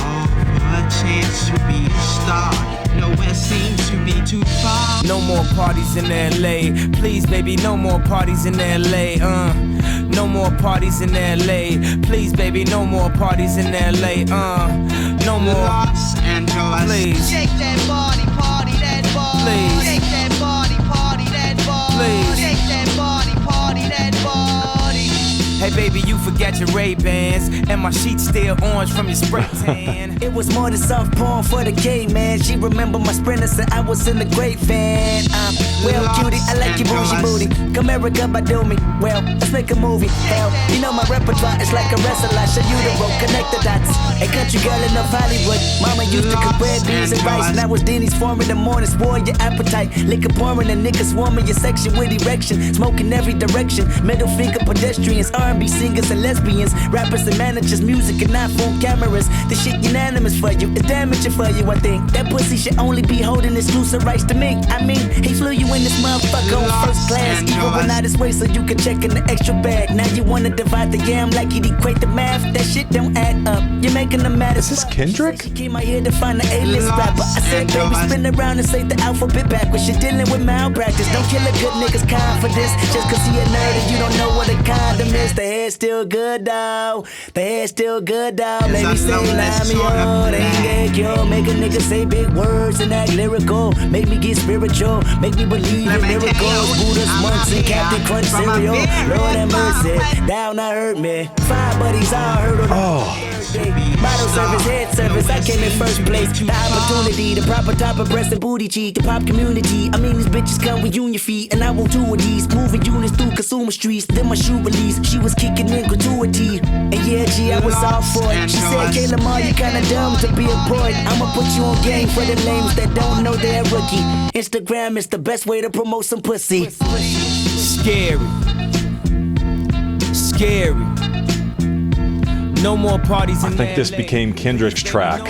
All for a chance to be a star. Nowhere seems to be too far. No more parties in LA. Please, baby, no more parties in LA. No more parties in LA. Please, baby, no more parties in LA. No more. Los Angeles. Please. Shake that body, party that body. Please. Shake that body, party that body. Please. Shake that body, party that body. Hey baby, you forgot your Ray-Bans, and my sheets still orange from your spray tan. It was more than soft porn for the gay man. She remember my sprinters and I was in the great van. Well, cutie, I like your bougie booty. Come America, by do me. Well, let's make a movie. Hell, you know my repertoire is like a wrestler. I show you the rope, connect the dots. A country girl in North Hollywood. Mama used to cook red beans and rice. Now it's Denny's form in the morning, swore your appetite. Liquor pouring and niggas swarming your section with erection. Smoking every direction. Middle finger pedestrians, R&B singers and lesbians, rappers and managers, music and iPhone cameras. The shit unanimous for you, it's damaging for you, I think. That pussy should only be holding exclusive rights to me. I mean, he flew you in this motherfucker on first class. Even went out his way so you could check in the extra bag. Now you wanna divide the yam like you'd equate the math. That shit don't add up. You're making them mad. Is this Kendrick? She came out here to find the A-list rapper. I said, baby, spin around and say the alphabet backwards. You're dealing with malpractice. Don't kill a good nigga's confidence just cause he a nerd and you don't know what a condom is. The hair's still good though. The hair's still good though. Maybe say Lamio, they ain't get cured. Make a nigga say big words and act lyrical. Make me get spiritual. Make me believe in miracles. Buddha's monks and Captain Crunch cereal. Lord have mercy. Down I hurt me. 5 buddies all heard of me. Bottle service, head service, I came in first place. The opportunity, the proper type of breast and booty cheek. The pop community, I mean these bitches come with union feet. And I want 2 of these, moving units through consumer streets. Then my shoe release, she was kicking in gratuity. And yeah, G, I was all for it. She said, Kayla Ma, you kinda dumb to be a poet. I'ma put you on game for the lames that don't know they're a rookie. Instagram is the best way to promote some pussy. Scary. Scary. No more parties in LA. I think this became Kendrick's track.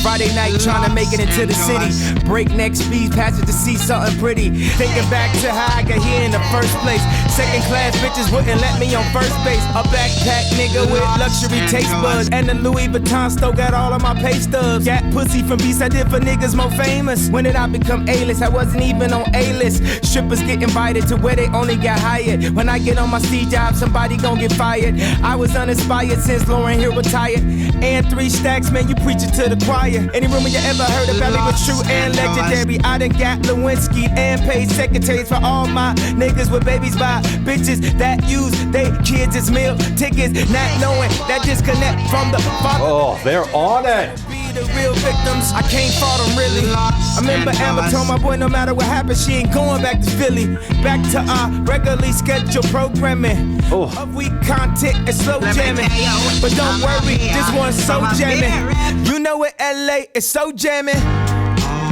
Friday night trying to make it into the city. Breakneck speed, passage to see something pretty. Thinking back to how I got here in the first place. Second class bitches wouldn't let me on first base. A backpack nigga with luxury taste buds. And the Louis Vuitton store got all of my pay stubs. Got pussy from beats I did for niggas more famous. When did I become A-list? I wasn't even on A-list. Strippers get invited to where they only got hired. When I get on my C job, somebody gon' get fired. I was uninspired since Lauren Hill retired. And 3 stacks, man, you preaching to the choir. Any rumor you ever heard about me was true and legendary. I done got Lewinsky and paid secretaries for all my niggas with babies by bitches that use they kids as meal tickets. Not knowing that disconnect from the father. Oh, they're on it. The real victims, I can't fault them really. I remember Amber told my boy no matter what happens, she ain't going back to Philly. Back to our regularly scheduled programming of weak content and slow jamming. But don't worry, this one's so jamming. You know what, LA is so jamming.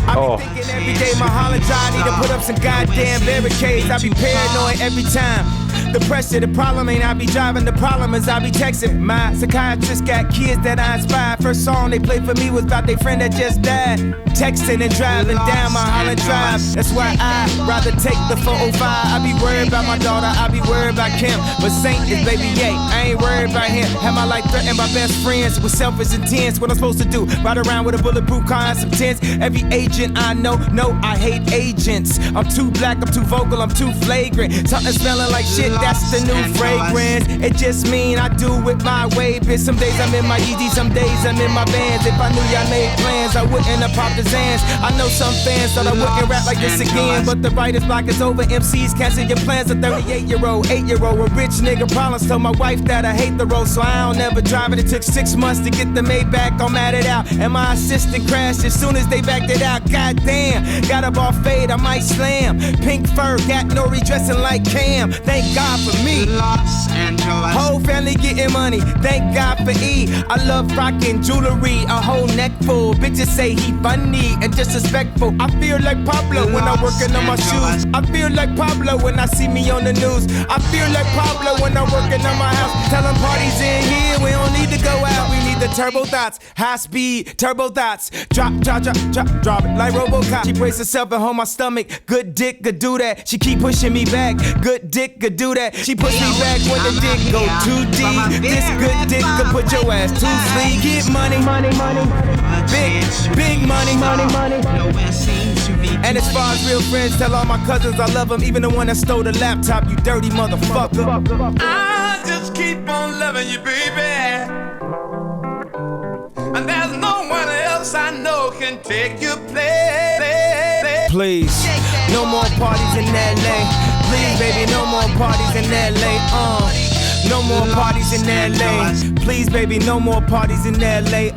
I be thinking every day my holiday I need to put up some goddamn barricades. I be paranoid every time. The pressure, the problem ain't I be driving. The problem is I be texting. My psychiatrist got kids that I inspired. First song they played for me was about their friend that just died. Texting and driving down my Holland Drive. That's why I rather take the 405. I be worried about my daughter, I be worried about Kim. But Saint is baby Yay, I ain't worried about him. Have my life threatened by best friends with selfish intents. What I'm supposed to do? Ride around with a bulletproof car and some tents. Every agent I know, no, I hate agents. I'm too black, I'm too vocal, I'm too flagrant. Something smelling like shit, that's the new fragrance. It just mean I do it my way, bitch. Some days I'm in my Yeezy, some days I'm in my Vans. If I knew y'all made plans, I wouldn't have popped the Zans. I know some fans thought I wouldn't rap like this again, but the writer's block is over. MCs cancel your plans. A 38-year-old, 8-year-old, a rich nigga problems. Told my wife that I hate the road, so I don't ever drive it. It took 6 months to get the Maybach, I'm at it out. And my assistant crashed as soon as they backed it out. Goddamn, got a ball fade, I might slam. Pink fur, got no redressing like Cam. Thank God for me. Los Angeles. Whole family getting money, thank God for E. I love rocking jewelry, a whole neck full. Bitches say he funny and disrespectful. I feel like Pablo when I'm working on my shoes. I feel like Pablo when I see me on the news. I feel like Pablo when I'm working on my house. Tell them parties in here, we don't need to go out. We need the turbo thoughts, high speed turbo thoughts. Drop, drop, drop, drop, drop it like RoboCop. She brace herself and hold my stomach. Good dick could do that. She keep pushing me back. Good dick could do that. She push me back when the dick go too deep. This good dick could put your ass to sleep. Get money, money, money, big, big money, money, money. And as far as real friends, tell all my cousins I love them. Even the one that stole the laptop, you dirty motherfucker. I just keep on loving you, baby. And there's no one else I know can take your place. Please, no more parties in LA. Please, baby, no more parties in LA. No more parties in LA. Please, baby, no more parties in LA.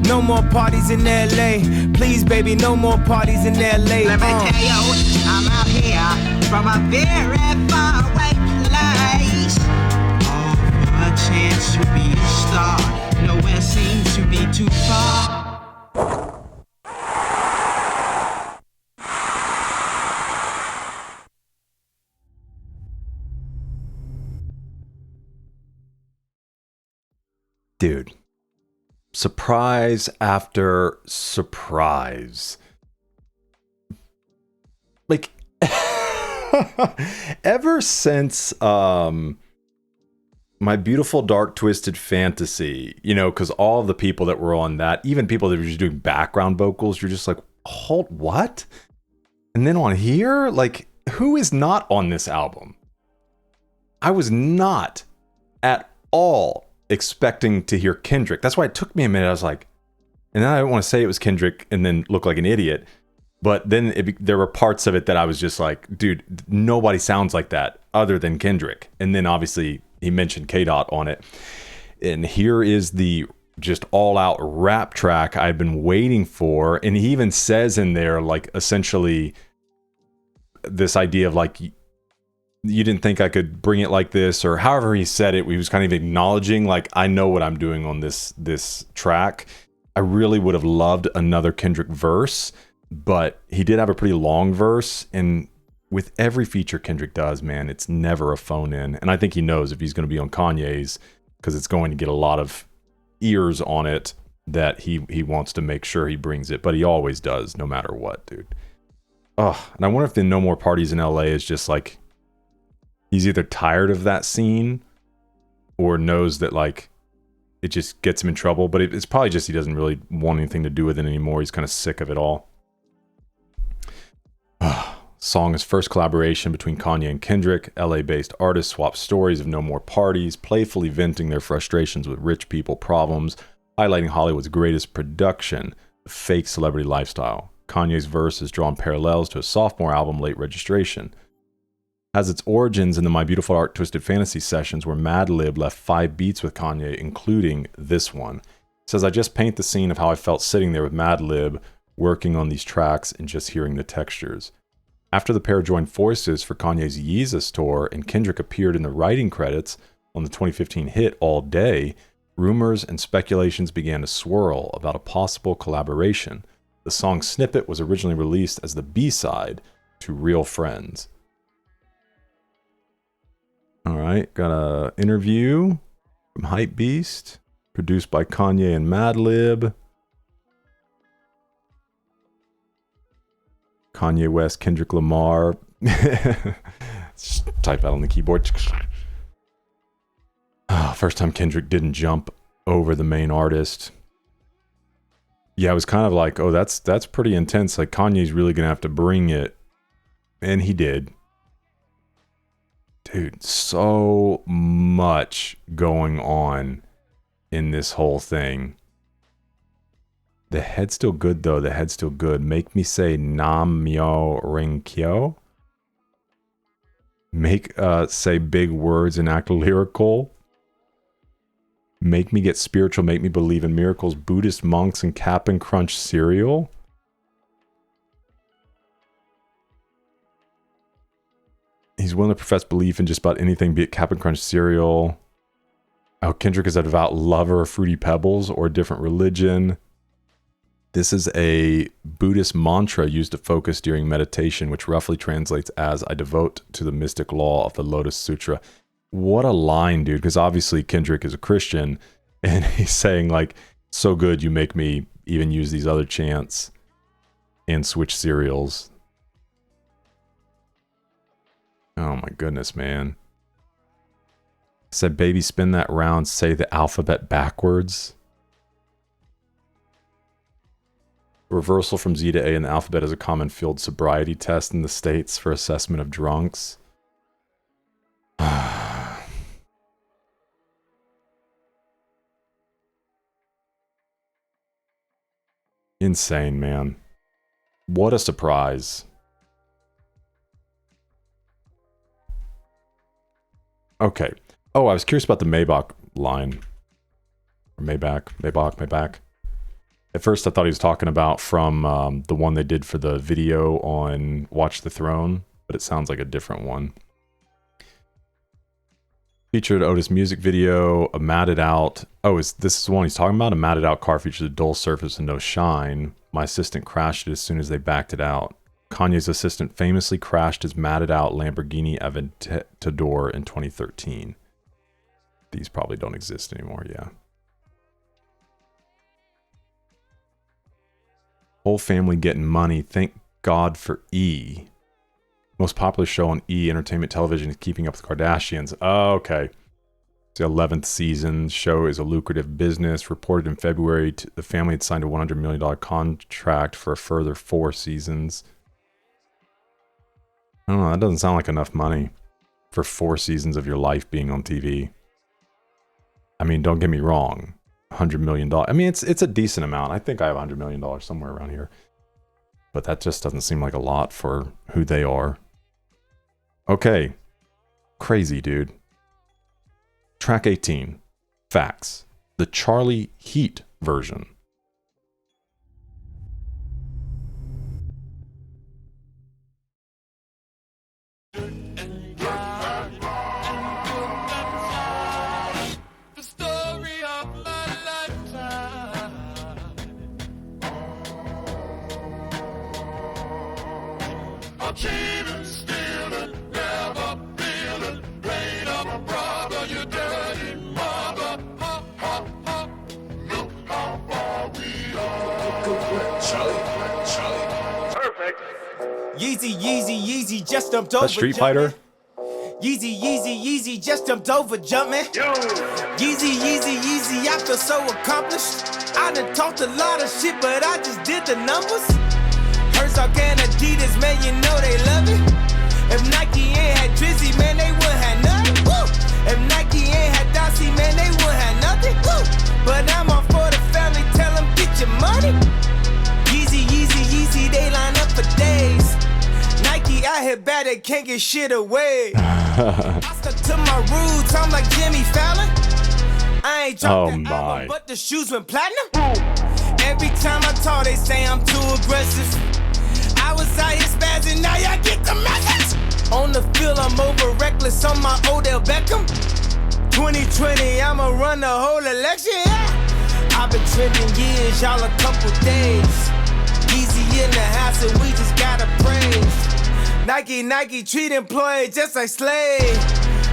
No more parties in LA. Please, baby, no more parties in LA. Let me tell you, I'm out here from a very far away place. All for a chance to be a star. Nowhere seems to be too far. Dude, surprise after surprise. Like, ever since My Beautiful Dark Twisted Fantasy, you know, because all the people that were on that, even people that were just doing background vocals, you're just like, hold, what? And then on here, like, who is not on this album? I was not at all expecting to hear Kendrick. That's why it took me a minute. I was like, and then I didn't want to say it was Kendrick and then look like an idiot. But then there were parts of it that I was just like, dude, nobody sounds like that other than Kendrick. And then obviously he mentioned K-Dot on it. And here is the just all out rap track I've been waiting for. And he even says in there, like, essentially this idea of like, you didn't think I could bring it like this, or however he said it. He was kind of acknowledging, like, I know what I'm doing on this track. I really would have loved another Kendrick verse, but he did have a pretty long verse. And with every feature Kendrick does, man, it's never a phone in. And I think he knows if he's going to be on Kanye's, because it's going to get a lot of ears on it, that he wants to make sure he brings it. But he always does, no matter what, dude. Oh, and I wonder if the No More Parties in LA is just like, he's either tired of that scene or knows that, like, it just gets him in trouble. But it's probably just he doesn't really want anything to do with it anymore. He's kind of sick of it all. Song is first collaboration between Kanye and Kendrick. LA-based artists swap stories of no more parties, playfully venting their frustrations with rich people problems, highlighting Hollywood's greatest production, the fake celebrity lifestyle. Kanye's verse has drawn parallels to his sophomore album, Late Registration. Has its origins in the My Beautiful Dark Twisted Fantasy sessions where Madlib left 5 beats with Kanye, including this one. It says, I just paint the scene of how I felt sitting there with Madlib, working on these tracks and just hearing the textures. After the pair joined forces for Kanye's Yeezus tour and Kendrick appeared in the writing credits on the 2015 hit All Day, rumors and speculations began to swirl about a possible collaboration. The song Snippet was originally released as the B-side to Real Friends. All right, got a interview from Hypebeast, produced by Kanye and Madlib. Kanye West, Kendrick Lamar. Just type out on the keyboard. First time Kendrick didn't jump over the main artist. Yeah, it was kind of like, oh, that's pretty intense. Like, Kanye's really gonna have to bring it, and he did. Dude, so much going on in this whole thing. The head's still good, though. The head's still good. Make me say Nam Myo Ring Kyo. Make say big words and act lyrical. Make me get spiritual. Make me believe in miracles. Buddhist monks and Cap and Crunch cereal. He's He's willing to profess belief in just about anything, be it Cap'n Crunch cereal. Oh, Kendrick is a devout lover of Fruity Pebbles or a different religion. This is a Buddhist mantra used to focus during meditation, which roughly translates as, I devote to the mystic law of the Lotus Sutra. What a line, dude, because obviously Kendrick is a Christian, and he's saying, like, so good you make me even use these other chants and switch cereals. Oh my goodness, man. Said, baby, spin that round, say the alphabet backwards. Reversal from Z to A in the alphabet is a common field sobriety test in the States for assessment of drunks. Insane, man. What a surprise. Okay. Oh, I was curious about the Maybach line. Or Maybach. At first I thought he was talking about from the one they did for the video on Watch the Throne, but it sounds like a different one. Featured Otis music video, a matted out... Oh, this is the one he's talking about? A matted out car features a dull surface and no shine. My assistant crashed it as soon as they backed it out. Kanye's assistant famously crashed his matted out Lamborghini Aventador in 2013. These probably don't exist anymore, yeah. Whole family getting money. Thank God for E. Most popular show on E! Entertainment Television is Keeping Up with the Kardashians. Oh, okay. It's the 11th season. Show is a lucrative business. Reported in February, the family had signed a $100 million contract for a further 4 seasons. I don't know. That doesn't sound like enough money for 4 seasons of your life being on TV. I mean, don't get me wrong. $100 million. I mean, it's a decent amount. I think I have $100 million somewhere around here. But that just doesn't seem like a lot for who they are. Okay. Crazy, dude. Track 18. Facts. The Charlie Heat version. Cheating, stealing, never feeling, playing up a brother, you dirty mother. Ha, ha, ha. Look how far we are. Charlie. Perfect. Yeezy, just jumped over. That Street Fighter? Yeezy, just jumped over jumping. Yeezy, I feel so accomplished. I done talked a lot of shit, but I just did the numbers. Herzog and Adidas, man, you know they love it. If Nike ain't had Drizzy, man, they wouldn't have nothing. Woo! If Nike ain't had Dossie, man, they wouldn't have nothing. Woo! But I'm all for the family, tell them get your money. Yeezy, they line up for days. Nike out here bad, they can't get shit away. I stuck to my roots, I'm like Jimmy Fallon. I ain't dropped the album, but the shoes went platinum. Every time I talk, they say I'm too aggressive. I was out here spazzing, now y'all get the message. On the field, I'm over reckless on my Odell Beckham. 2020, I'ma run the whole election. Yeah. I've been trending years, y'all a couple days. Easy in the house, and we just gotta praise. Nike treat employees just like slaves.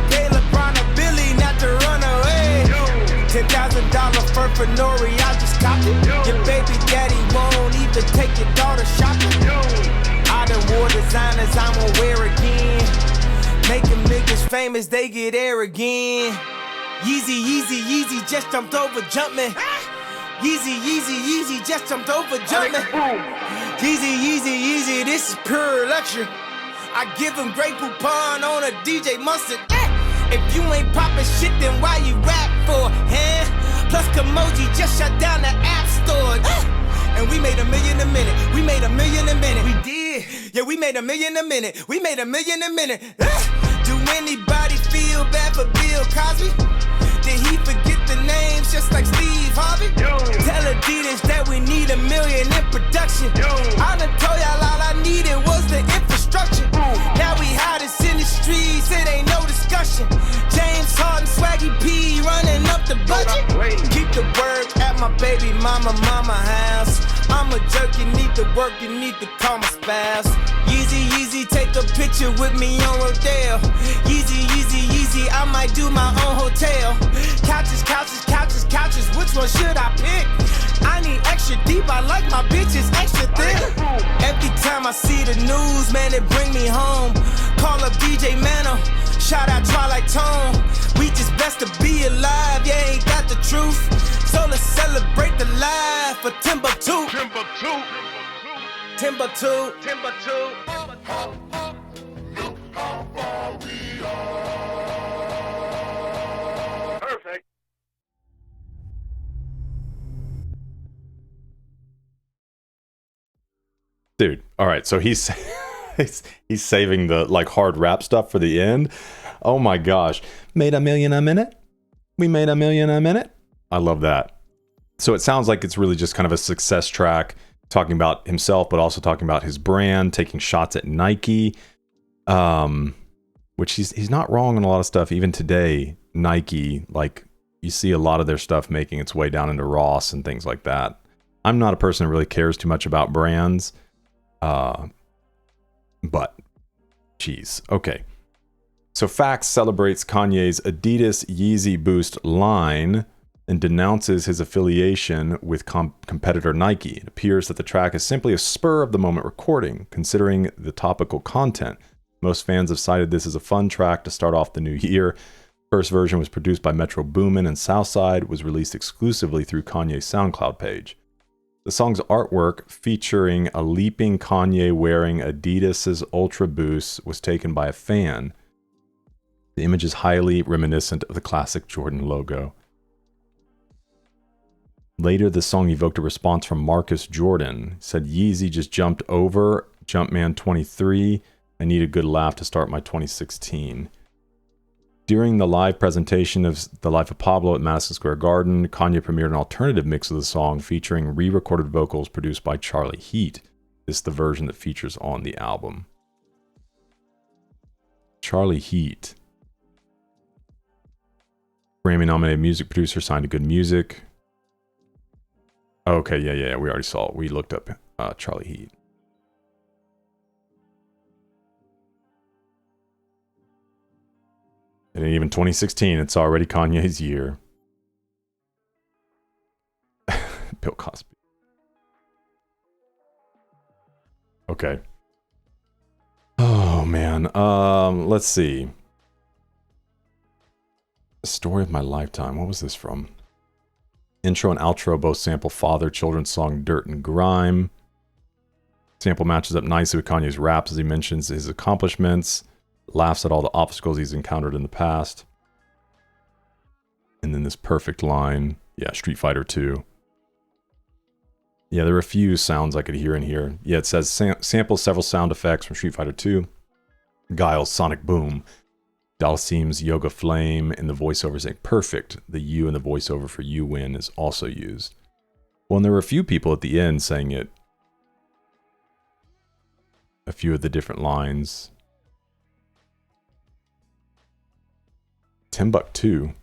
Pay LeBron a Billy not to run away. $10,000 fur for Nori, I just copped it. Your baby daddy won't even take your daughter shopping. I done wore designers I won't wear again. Make them niggas famous, they get arrogant. Yeezy, just jumped over jumping. Yeezy, just jumped over jumping. Yeezy, this is pure luxury. I give him Grey Poupon on a DJ Mustard. If you ain't poppin' shit, then why you rap for, huh? Plus Kimoji just shut down the app store. And we made $1 million a minute. We made $1 million a minute. We did. Yeah, we made $1 million a minute. We made $1 million a minute. Do anybody feel bad for Bill Cosby? Did he forget the names just like Steve Harvey? Tell Adidas that we need $1 million in production. I done told y'all all I needed was the infrastructure. Now we hottest in the streets. Keep the work at my baby mama house. I'm a jerk, you need to work, you need to call my spouse. Yeezy, Yeezy, take a picture with me on Rodale. Yeezy, Yeezy, Yeezy, I might do my own hotel. Couches, couches, couches, couches, which one should I pick? I need extra deep, I like my bitches extra thick. Every time I see the news, man, it bring me home. Call up DJ Mano, shout out Twilight Tone. We just best to be alive, yeah, ain't that the truth? So let's celebrate the life for Timbuktu. Timbuktu. Timbuktu. Timbuktu. Perfect. Dude, all right, so he's he's saving the like hard rap stuff for the end. Oh my gosh. Made $1 million a minute? We made $1 million a minute? I love that. So it sounds like it's really just kind of a success track, talking about himself, but also talking about his brand, taking shots at Nike, which he's not wrong on a lot of stuff. Even today, Nike, like you see a lot of their stuff making its way down into Ross and things like that. I'm not a person who really cares too much about brands, but geez, okay. So Fax celebrates Kanye's Adidas Yeezy Boost line and denounces his affiliation with competitor Nike. It appears that the track is simply a spur-of-the-moment recording, considering the topical content. Most fans have cited this as a fun track to start off the new year. First version was produced by Metro Boomin, and Southside was released exclusively through Kanye's SoundCloud page. The song's artwork, featuring a leaping Kanye wearing Adidas's Ultra Boost, was taken by a fan. The image is highly reminiscent of the classic Jordan logo. Later, the song evoked a response from Marcus Jordan. He said, Yeezy just jumped over Jumpman 23. I need a good laugh to start my 2016. During the live presentation of The Life of Pablo at Madison Square Garden, Kanye premiered an alternative mix of the song featuring re-recorded vocals produced by Charlie Heat. This is the version that features on the album. Charlie Heat. Grammy-nominated music producer, signed to Good Music. Okay, yeah, we already saw it. We looked up Charlie Heat. And even 2016, it's already Kanye's year. Bill Cosby. Okay. Oh, man. Let's see. Story of My Lifetime. What was this from? Intro and outro both sample father-children song Dirt and Grime. Sample matches up nicely with Kanye's raps as he mentions his accomplishments, laughs at all the obstacles he's encountered in the past. And then this perfect line. Yeah, Street Fighter 2. Yeah, there are a few sounds I could hear in here. Yeah, it says samples several sound effects from Street Fighter 2. Guile's Sonic Boom. Dalsim's Yoga Flame, and the voiceover saying perfect. The U in the voiceover for You Win is also used. Well, and there were a few people at the end saying it. A few of the different lines. Timbuktu.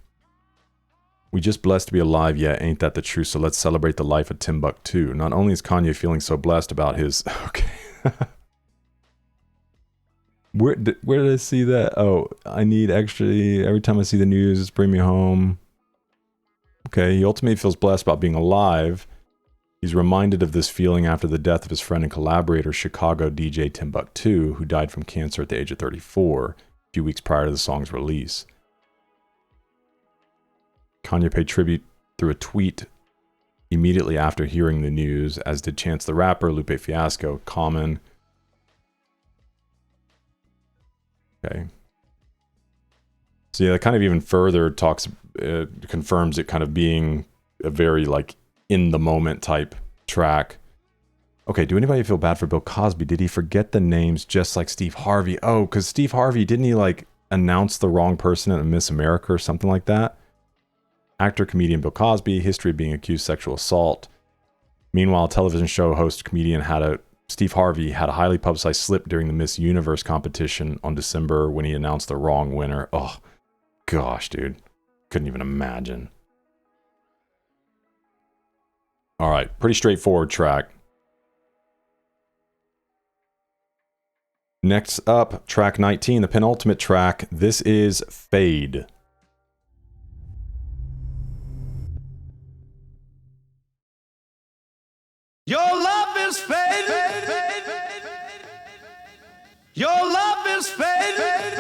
We just blessed to be alive, yeah, ain't that the truth? So let's celebrate the life of Timbuktu. Not only is Kanye feeling so blessed about his... Okay. Where did I see that? Oh, I need extra... Every time I see the news, it's bring me home. Okay, he ultimately feels blessed about being alive. He's reminded of this feeling after the death of his friend and collaborator, Chicago DJ Timbuktu, who died from cancer at the age of 34, a few weeks prior to the song's release. Kanye paid tribute through a tweet immediately after hearing the news, as did Chance the Rapper, Lupe Fiasco, Common. Okay. So yeah, that kind of even further confirms it kind of being a very like in the moment type track. Okay, do anybody feel bad for Bill Cosby? Did he forget the names just like Steve Harvey? Oh, because Steve Harvey, didn't he like announce the wrong person at Miss America or something like that? Actor, comedian Bill Cosby, history of being accused of sexual assault. Meanwhile, television show host, comedian Steve Harvey had a highly publicized slip during the Miss Universe competition on December when he announced the wrong winner. Oh, gosh, dude. Couldn't even imagine. All right, pretty straightforward track. Next up, track 19, the penultimate track. This is Fade. Your love is fading. Your love is fading.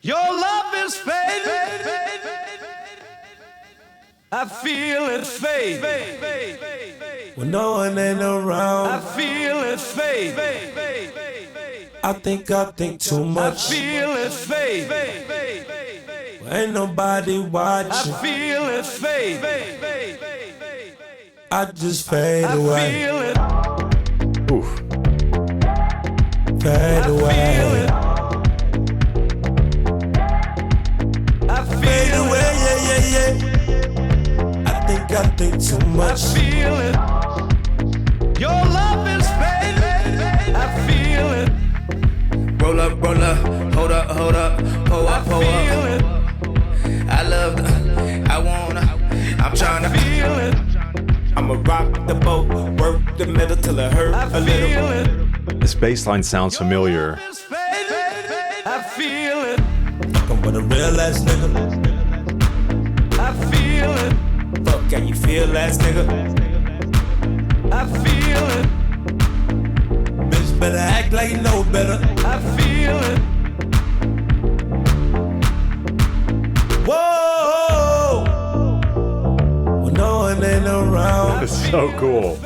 Your love is fading. I feel it fade. When no one ain't around, I feel it fade. I think too much. I feel it fade. Ain't nobody watching. I feel it fade. I just fade away. I feel it. Oof. Fade away. I feel away, yeah. I think too much. I feel it. Your love is fading. I feel it. Roll up, hold up, pull up, pull up. I love the, I wanna, I'm tryna feel it. I'ma rock the boat, work the middle till it hurt a little. This bass line sounds familiar. I feel it. Fucking with a real ass nigga. I feel it. Fuck, can you feel ass nigga? I feel it. Bitch better act like you know better. I feel it. Whoa! When no one ain't around. That is so cool.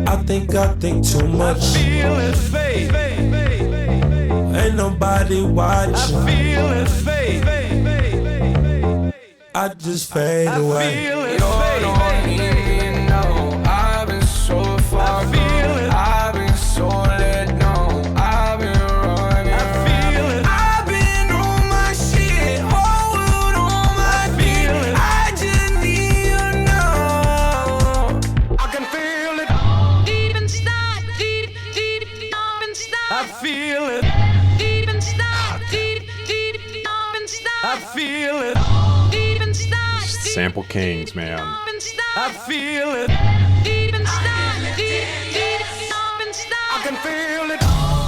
I think too much. I feel it fade. Ain't nobody watching. I feel it fade. I just fade I away. feel it You fade. don't even know. I've been so far gone. I've been so let down. I've been running. I feel it. I've been on my shit. Whole world on my feet. I just need you now. I can feel it. Deep inside, deep inside. I feel it. Deep inside, deep inside. I feel it. Deep inside, Sample Kings, man. I feel it. deep inside, deep inside. I can feel it.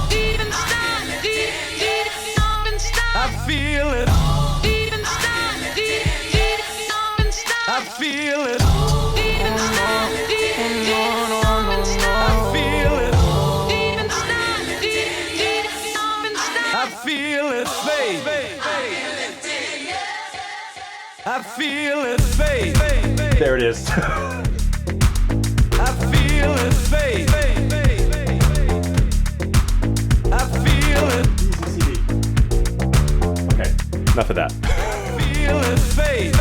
Deep inside, deep inside. I feel it. Deep inside, deep inside. I feel it. Deep inside, deep inside. I feel it. Deep inside, deep inside. I feel it fade. I feel it fade. There it is. I feel it fade. I feel it. Okay, enough of that. Feel it fade.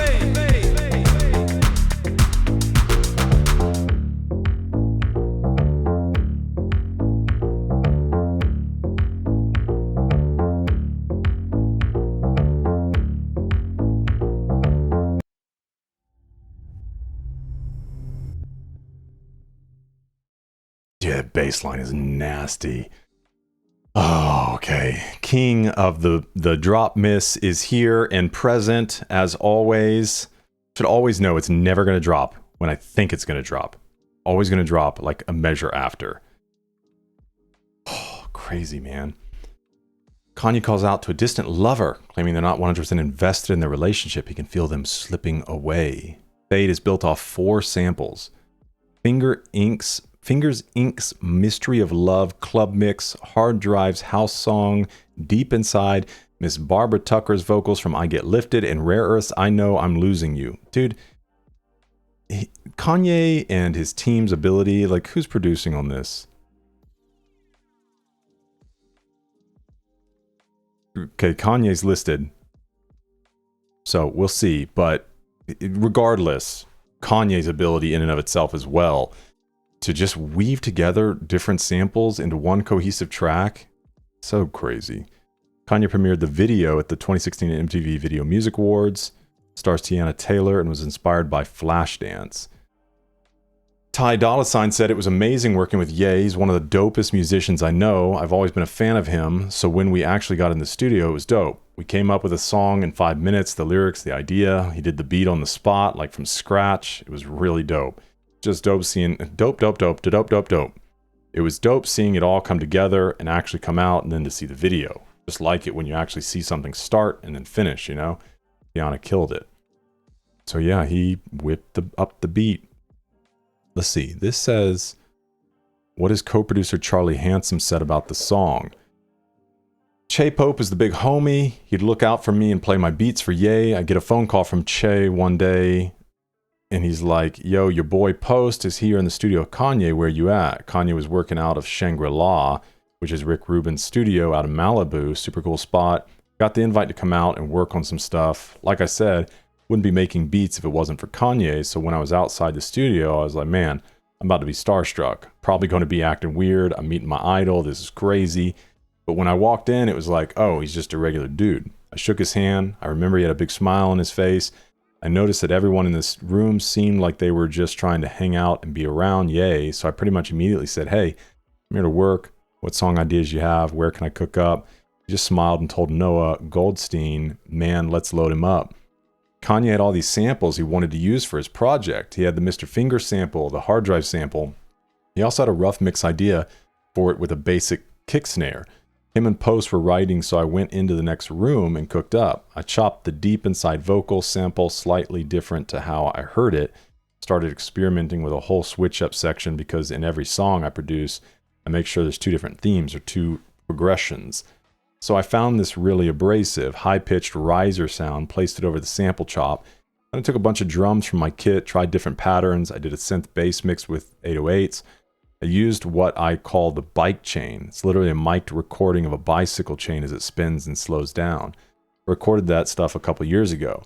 Yeah, bass line is nasty. Oh, okay. King of the drop miss is here and present as always. Should always know it's never going to drop when I think it's going to drop. Always going to drop like a measure after. Oh, crazy, man. Kanye calls out to a distant lover, claiming they're not 100% invested in their relationship. He can feel them slipping away. Fade is built off 4 samples. Fingers Inc.'s Mystery of Love Club Mix, Hard Drive's House Song, Deep Inside, Miss Barbara Tucker's vocals from I Get Lifted, and Rare Earth's I Know I'm Losing You. Dude, Kanye and his team's ability, like, who's producing on this? Okay, Kanye's listed. So we'll see, but regardless, Kanye's ability in and of itself as well to just weave together different samples into one cohesive track, so crazy. Kanye premiered the video at the 2016 MTV Video Music Awards, stars Tiana Taylor, and was inspired by Flashdance. Ty Dolla Sign said it was amazing working with Ye. He's one of the dopest musicians I know. I've always been a fan of him, so when we actually got in the studio, it was dope. We came up with a song in 5 minutes, the lyrics, the idea. He did the beat on the spot, like from scratch. It was really dope. Just dope seeing, dope. It was dope seeing it all come together and actually come out, and then to see the video. Just like it when you actually see something start and then finish, you know? Tiana killed it. So yeah, he whipped up the beat. Let's see, this says, what has co-producer Charlie Handsome said about the song? Che Pope is the big homie. He'd look out for me and play my beats for Ye. I get a phone call from Che one day, and he's like, yo, your boy Post is here in the studio of Kanye. Where you at? Kanye was working out of Shangri-La, which is Rick Rubin's studio out of Malibu. Super cool spot. Got the invite to come out and work on some stuff. Like I said, wouldn't be making beats if it wasn't for Kanye. So when I was outside the studio, I was like, man, I'm about to be starstruck. Probably going to be acting weird. I'm meeting my idol. This is crazy. But when I walked in, it was like, oh, he's just a regular dude. I shook his hand. I remember he had a big smile on his face. I noticed that everyone in this room seemed like they were just trying to hang out and be around Ye. So I pretty much immediately said, hey, I'm here to work. What song ideas you have? Where can I cook up? He just smiled and told Noah Goldstein, man, let's load him up. Kanye had all these samples he wanted to use for his project. He had the Mr. Finger sample, the hard drive sample. He also had a rough mix idea for it with a basic kick snare. Him and Post were writing, so I went into the next room and cooked up. I chopped the deep inside vocal sample slightly different to how I heard it. Started experimenting with a whole switch up section because in every song I produce, I make sure there's 2 different themes or 2 progressions. So I found this really abrasive, high-pitched riser sound, placed it over the sample chop. Then I took a bunch of drums from my kit, tried different patterns. I did a synth bass mix with 808s. I used what I call the bike chain. It's literally a mic'd recording of a bicycle chain as it spins and slows down. I recorded that stuff a couple years ago.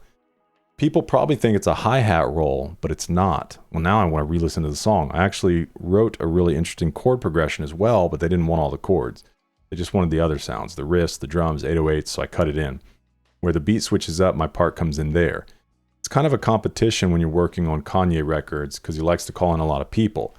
People probably think it's a hi-hat roll, but it's not. Well, now I want to re-listen to the song. I actually wrote a really interesting chord progression as well, but they didn't want all the chords. They just wanted the other sounds, the riffs, the drums, 808s, so I cut it in. Where the beat switches up, my part comes in there. It's kind of a competition when you're working on Kanye records because he likes to call in a lot of people.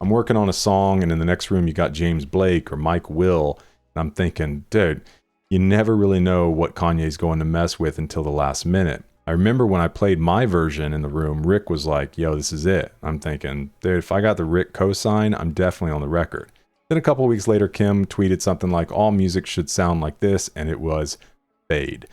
I'm working on a song, and in the next room you got James Blake or Mike Will, and I'm thinking, dude, you never really know what Kanye's going to mess with until the last minute. I remember when I played my version in the room, Rick was like, yo, this is it. I'm thinking, dude, if I got the Rick cosign, I'm definitely on the record. Then a couple of weeks later, Kim tweeted something like, all music should sound like this, and it was Fade.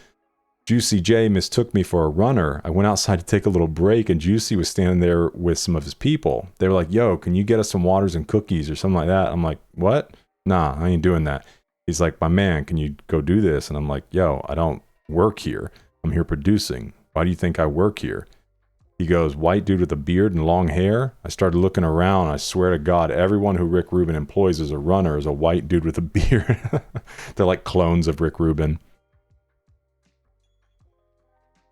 Juicy J mistook me for a runner. I went outside to take a little break, and Juicy was standing there with some of his people. They were like, yo, can you get us some waters and cookies or something like that? I'm like, what? Nah, I ain't doing that. He's like, my man, can you go do this? And I'm like, yo, I don't work here. I'm here producing. Why do you think I work here? He goes, white dude with a beard and long hair? I started looking around. I swear to God, everyone who Rick Rubin employs as a runner is a white dude with a beard. They're like clones of Rick Rubin.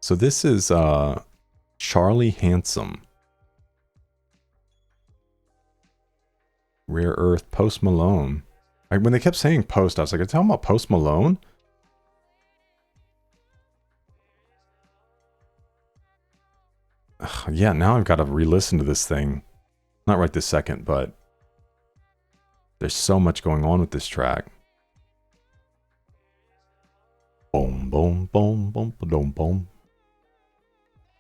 So this is Charlie Handsome. Rare Earth, Post Malone. When they kept saying Post, I was like, are they talking about Post Malone? Ugh, yeah, now I've got to re-listen to this thing. Not right this second, but there's so much going on with this track. Boom, boom, boom, boom, boom, boom.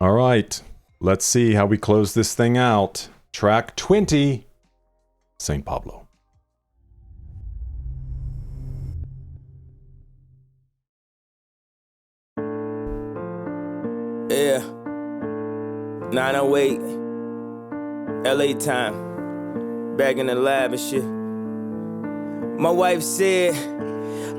All right, let's see how we close this thing out. Track 20, St. Pablo. Yeah. 908. LA time. Back in the lab and shit. My wife said,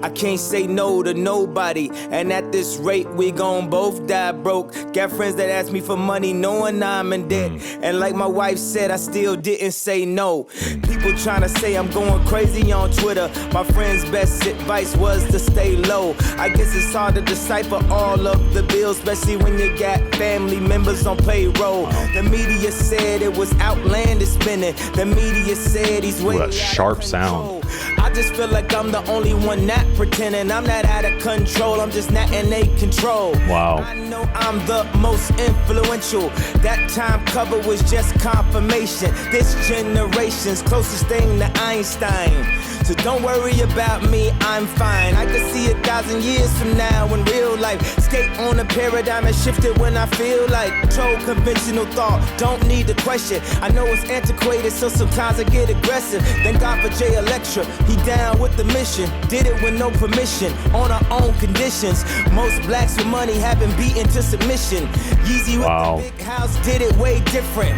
I can't say no to nobody, and at this rate we gon' both die broke. Got friends that ask me for money knowing I'm in debt, and like my wife said, I still didn't say no. People trying to say I'm going crazy on Twitter. My friend's best advice was to stay low. I guess it's hard to decipher all of the bills, especially when you got family members on payroll. The media said it was outlandish spending. The media said he's way Ooh, that sharp sound. I just feel like I'm the only one not pretending I'm not out of control. I'm just not in a control. Wow. I know I'm the most influential. That time cover was just confirmation. This generation's closest thing to Einstein. So don't worry about me, I'm fine. I can see 1,000 years from now in real life. Skate on a paradigm and shift it when I feel like. Control conventional thought, don't need to question. I know it's antiquated, so sometimes I get aggressive. Thank God for Jay Electra, he down with the mission. Did it with no permission, on our own conditions. Most blacks with money have been beaten to submission. Yeezy with the big house did it way different.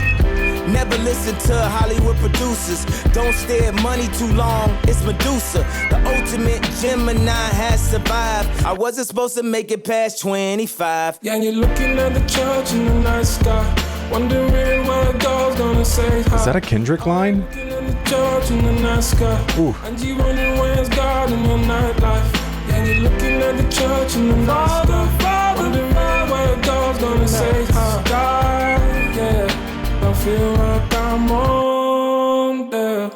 Never listen to Hollywood producers. Don't stare at money too long, it's Medusa. The ultimate Gemini has survived. I wasn't supposed to make it past 25. Yeah, you're looking at the church in the night sky, wondering what God's gonna say hi. Is that a Kendrick line? Looking at the church in the night sky, and you wondering where's God in your nightlife. Yeah, you're looking at the church in the night sky, wondering where God's gonna say hi. God, yeah, I feel like I'm on there.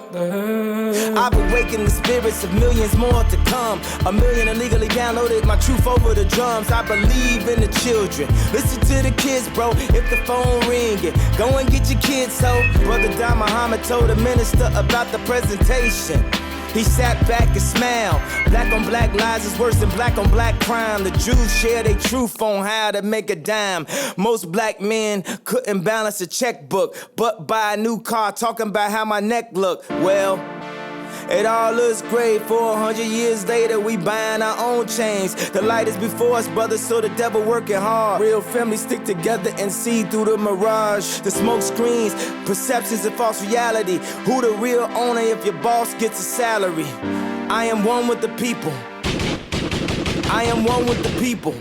I've awakened the spirits of millions more to come. 1 million illegally downloaded my truth over the drums. I believe in the children. Listen to the kids, bro. If the phone ringing, go and get your kids. So, Brother Don Muhammad told the minister about the presentation. He sat back and smiled. Black on black lies is worse than black on black crime. The Jews share their truth on how to make a dime. Most black men couldn't balance a checkbook, but buy a new car talking about how my neck look. Well, it all looks great. 400 years later, we buying our own chains. The light is before us, brothers, so the devil working hard. Real families stick together and see through the mirage. The smoke screens, perceptions and false reality. Who the real owner if your boss gets a salary? I am one with the people. I am one with the people.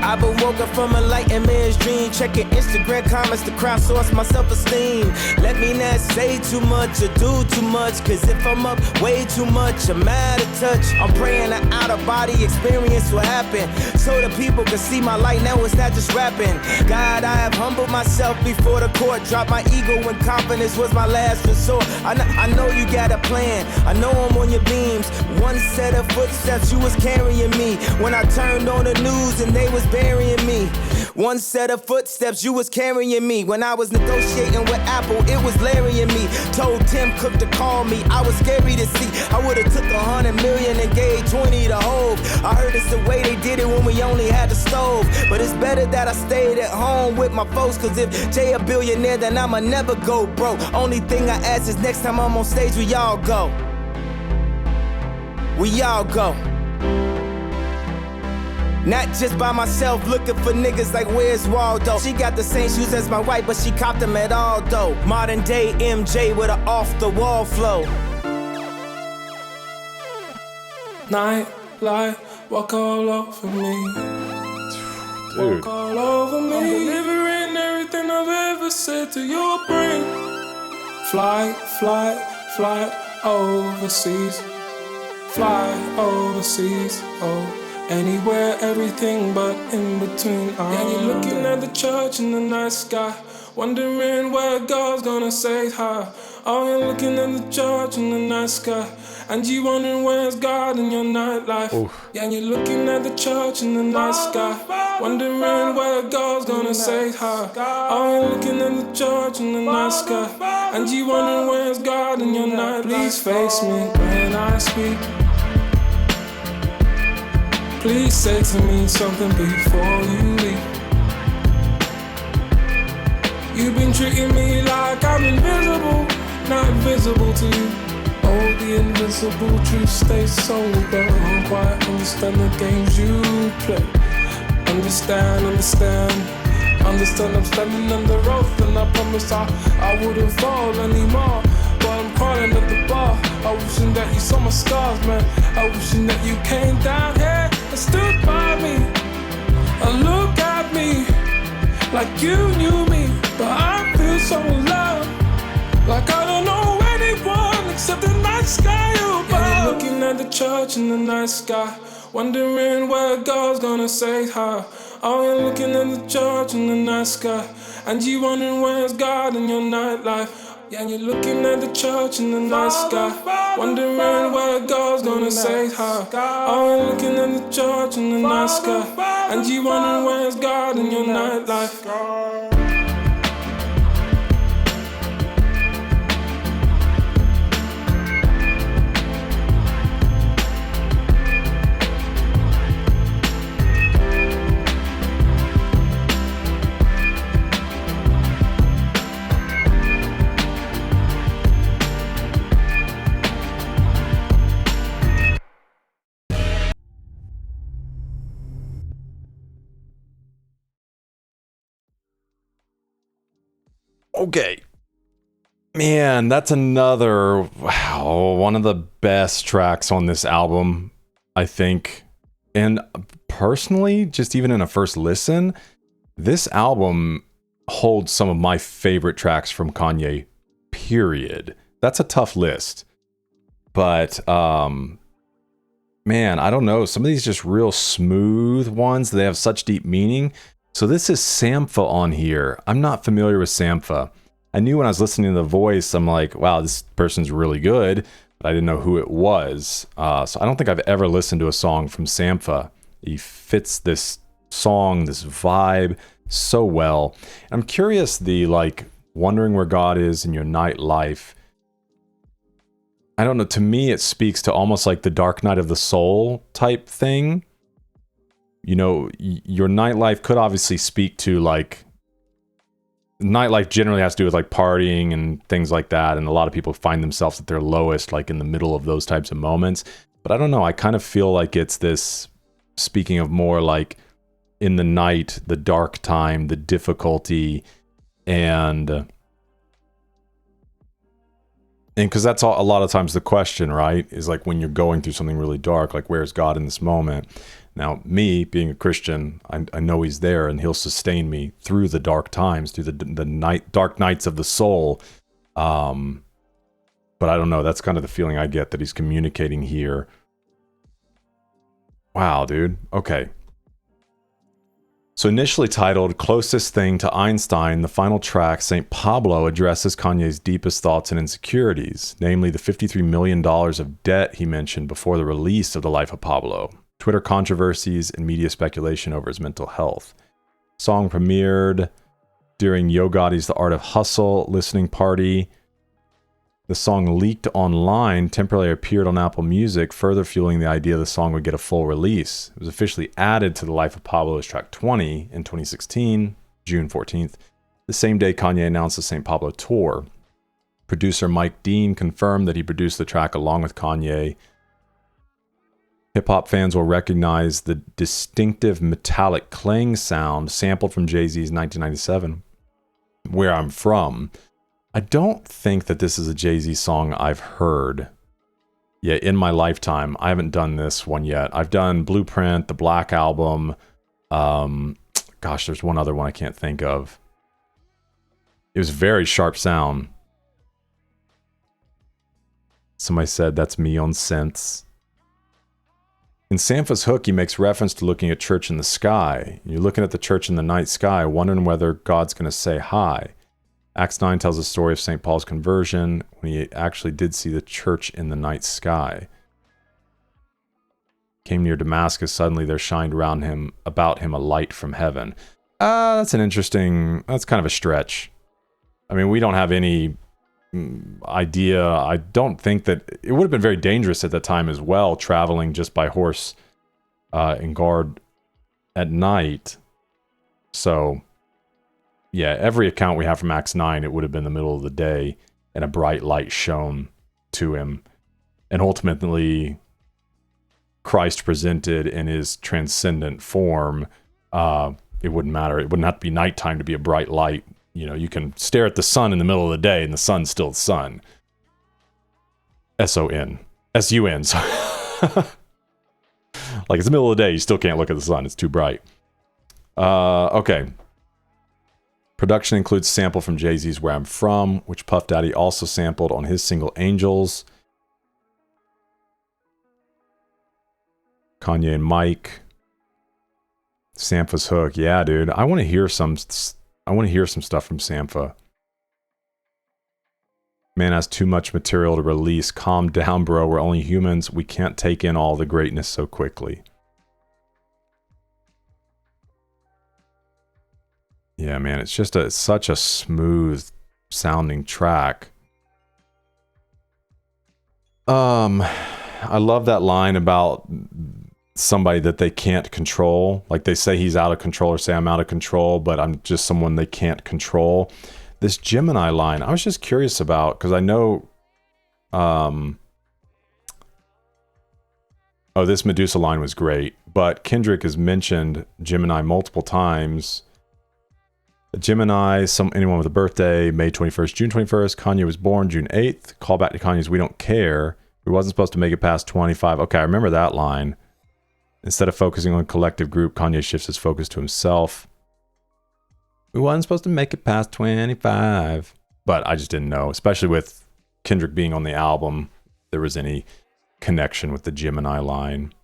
I've been woken from a light and man's dream. Checking Instagram comments to crowdsource my self-esteem. Let me not say too much or do too much, cause if I'm up way too much, I'm out of touch. I'm praying an out-of-body experience will happen, so the people can see my light. Now it's not just rapping. God, I have humbled myself before the court. Dropped my ego when confidence was my last resort. I know you got a plan, I know I'm on your beams. One set of footsteps, you was carrying me. When I turned on the news and they was burying me. One set of footsteps, you was carrying me. When I was negotiating with Apple, it was Larry and me. Told Tim Cook to call me, I was scary to see. I would've took 100 million and gave 20 to Hove. I heard it's the way they did it when we only had the stove. But it's better that I stayed at home with my folks, cause if Jay a billionaire, then I'ma never go broke. Only thing I ask is next time I'm on stage, we all go. We all go. Not just by myself, looking for niggas like where's Waldo. She got the same shoes as my wife, but she copped them at all though. Modern day MJ with an off the wall flow. Night light, walk all over me. Dude. Walk all over me. I'm delivering everything I've ever said to your brain. Fly, fly, fly overseas. Fly overseas, oh. Anywhere, everything but in between. Yeah, you're looking at the church in the night sky, wondering where God's gonna say hi. Oh, you're looking at the church in the night sky, and you wondering where's God in your nightlife. Yeah, you're looking at the church in the night sky, wondering where God's gonna say hi. Oh, you're looking at the church in the night sky, and you wondering where's God in your nightlife. Please face me when I speak. Please say to me something before you leave. You've been treating me like I'm invisible, not visible to you. Oh, the invisible truth stays sober. I don't quite understand the games you play. Understand, I'm standing under oath, and I promise I wouldn't fall anymore. But I'm crying at the bar. I wishing that you saw my scars, man. I wishing that you came down here and stood by me and look at me like you knew me. But I feel so alone, like I don't know anyone except the night sky above. Yeah, you're looking at the church in the night sky, wondering where God's gonna say hi. Oh, you're looking at the church in the night sky, and you wondering where's God in your nightlife. Yeah, you're looking at the church in the night sky, wondering where God's gonna say hi. Oh, you're looking at the church in the night sky, and you wondering where's God in your nightlife. Okay. Man, that's another, wow, one of the best tracks on this album, I think. And personally, just even in a first listen, this album holds some of my favorite tracks from Kanye, period. That's a tough list. But, man, I don't know. Some of these just real smooth ones, they have such deep meaning. So this is Sampha on here. I'm not familiar with Sampha. I knew when I was listening to the voice, I'm like, wow, this person's really good, but I didn't know who it was. So I don't think I've ever listened to a song from Sampha. He fits this song, this vibe so well. I'm curious, the like wondering where God is in your nightlife. I don't know, to me it speaks to almost like the dark night of the soul type thing. You know, your nightlife could obviously speak to like, nightlife generally has to do with like partying and things like that, and a lot of people find themselves at their lowest like in the middle of those types of moments. But I don't know, I kind of feel like it's this, speaking of more like in the night, the dark time, the difficulty, and because that's all, a lot of times the question, right, is like when you're going through something really dark, like where's God in this moment? Now, me being a Christian, I know he's there and he'll sustain me through the dark times, through the dark nights of the soul. But I don't know, that's kind of the feeling I get that he's communicating here. Wow, dude. Okay. So initially titled Closest Thing to Einstein, the final track, St. Pablo, addresses Kanye's deepest thoughts and insecurities, namely the $53 million of debt he mentioned before the release of The Life of Pablo, Twitter controversies, and media speculation over his mental health. Song premiered during Yo Gotti's The Art of Hustle listening party. The song leaked online, temporarily appeared on Apple Music, further fueling the idea the song would get a full release. It was officially added to The Life of Pablo as track 20 in 2016, June 14th, the same day Kanye announced the St. Pablo tour. Producer Mike Dean confirmed that he produced the track along with Kanye. Hip-hop fans will recognize the distinctive metallic clang sound sampled from Jay-Z's 1997, Where I'm From. I don't think that this is a Jay-Z song I've heard yet in my lifetime. I haven't done this one yet. I've done Blueprint, the Black Album. Gosh, there's one other one I can't think of. It was very sharp sound. Somebody said that's me on synths. In Sampha's hook, he makes reference to looking at church in the sky. You're looking at the church in the night sky, wondering whether God's going to say hi. Acts 9 tells the story of St. Paul's conversion when he actually did see the church in the night sky. Came near Damascus, suddenly there shined about him a light from heaven. That's kind of a stretch. I mean, we don't have any idea. I don't think that it would have been very dangerous at the time as well, traveling just by horse and guard at night. So yeah, every account we have from Acts 9, it would have been the middle of the day and a bright light shone to him. And ultimately, Christ presented in his transcendent form. It wouldn't matter. It wouldn't have to be nighttime to be a bright light. You know, you can stare at the sun in the middle of the day and the sun's still the sun. S-O-N. S-U-N. Like, it's the middle of the day, you still can't look at the sun. It's too bright. Okay. Production includes a sample from Jay-Z's Where I'm From, which Puff Daddy also sampled on his single Angels. Kanye and Mike. Sampha's hook. Yeah, dude. I want to hear some stuff from Sampha. Man has too much material to release. Calm down, bro. We're only humans. We can't take in all the greatness so quickly. Yeah, man, it's just such a smooth sounding track. I love that line about somebody that they can't control. Like they say he's out of control or say I'm out of control, but I'm just someone they can't control. This Gemini line, I was just curious about, because I know, this Medusa line was great, but Kendrick has mentioned Gemini multiple times. Gemini, anyone with a birthday, May 21st, June 21st. Kanye was born June 8th. Call back to Kanye's We Don't Care. We wasn't supposed to make it past 25. Okay, I remember that line. Instead of focusing on collective group, Kanye shifts his focus to himself. We wasn't supposed to make it past 25. But I just didn't know, especially with Kendrick being on the album, if there was any connection with the Gemini line.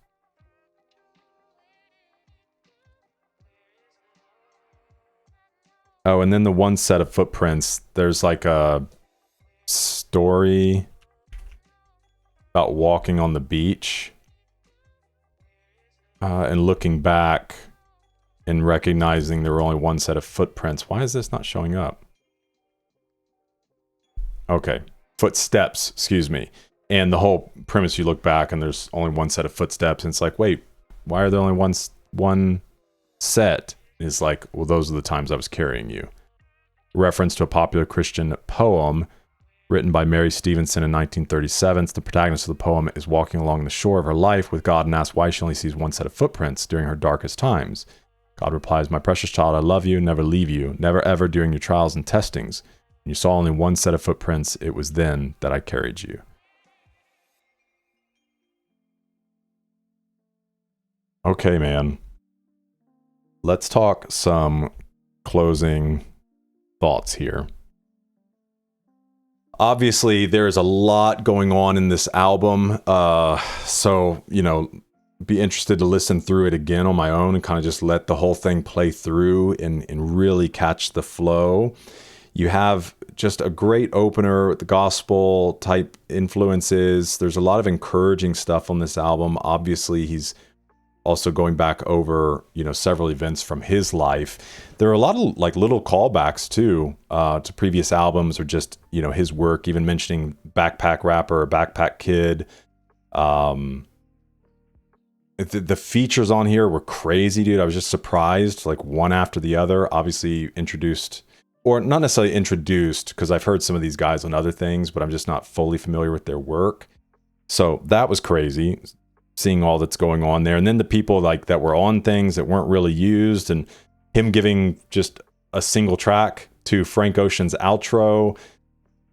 Oh, and then the one set of footprints, there's like a story about walking on the beach and looking back and recognizing there were only one set of footprints. Why is this not showing up? Okay, footsteps, excuse me. And the whole premise, you look back and there's only one set of footsteps, and it's like, wait, why are there only one set? Is like, well, those are the times I was carrying you. Reference to a popular Christian poem written by Mary Stevenson in 1937. The protagonist of the poem is walking along the shore of her life with God and asks why she only sees one set of footprints during her darkest times. God replies, my precious child, I love you, never leave you, never ever during your trials and testings. When you saw only one set of footprints, it was then that I carried you. Okay, man. Let's talk some closing thoughts here. Obviously, there's a lot going on in this album. So, you know, be interested to listen through it again on my own and kind of just let the whole thing play through and really catch the flow. You have just a great opener with the gospel type influences. There's a lot of encouraging stuff on this album. Obviously, he's also going back over, you know, several events from his life. There are a lot of like little callbacks too, to previous albums or just, you know, his work, even mentioning Backpack Rapper, Backpack Kid. The features on here were crazy, dude. I was just surprised, like one after the other. Obviously introduced, or not necessarily introduced, because I've heard some of these guys on other things, but I'm just not fully familiar with their work. So that was crazy, seeing all that's going on there. And then the people like that were on things that weren't really used, and him giving just a single track to Frank Ocean's outro.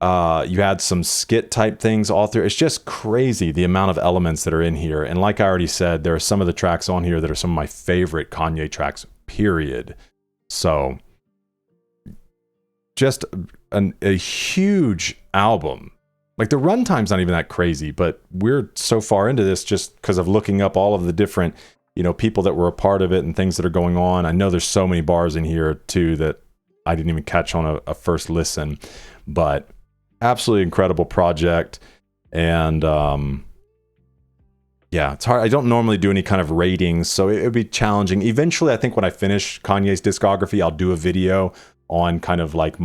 You had some skit type things all through. It's just crazy the amount of elements that are in here. And like I already said, there are some of the tracks on here that are some of my favorite Kanye tracks, period. So just a huge album. Like the runtime's not even that crazy, but we're so far into this just because of looking up all of the different, you know, people that were a part of it and things that are going on. I know there's so many bars in here too that I didn't even catch on a first listen, but absolutely incredible project. And yeah, it's hard. I don't normally do any kind of ratings, so it would be challenging. Eventually, I think when I finish Kanye's discography, I'll do a video on kind of like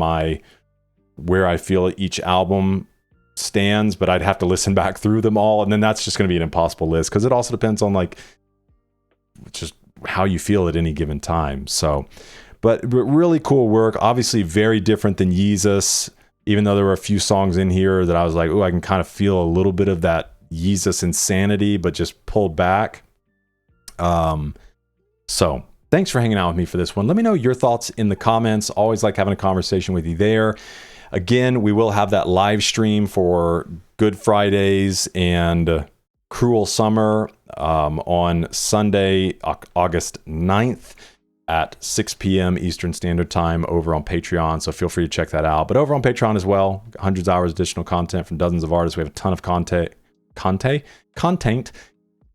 where I feel each album stands, but I'd have to listen back through them all, and then that's just going to be an impossible list because it also depends on like just how you feel at any given time. So, but really cool work. Obviously very different than Yeezus, even though there were a few songs in here that I was like, oh, I can kind of feel a little bit of that Yeezus insanity, but just pulled back. So thanks for hanging out with me for this one. Let me know your thoughts in the comments. Always like having a conversation with you there. Again, we will have that live stream for Good Fridays and Cruel Summer on Sunday, August 9th at 6 p.m. Eastern Standard Time over on Patreon. So feel free to check that out. But over on Patreon as well, hundreds of hours of additional content from dozens of artists. We have a ton of content.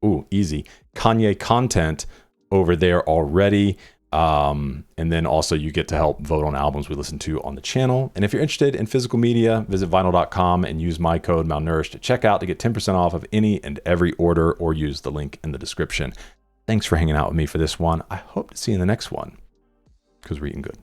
Ooh, easy. Kanye content over there already. And then also you get to help vote on albums we listen to on the channel. And if you're interested in physical media, visit vinyl.com and use my code malnourished at checkout to get 10% off of any and every order, or use the link in the description. Thanks for hanging out with me for this one. I hope to see you in the next one, because we're eating good.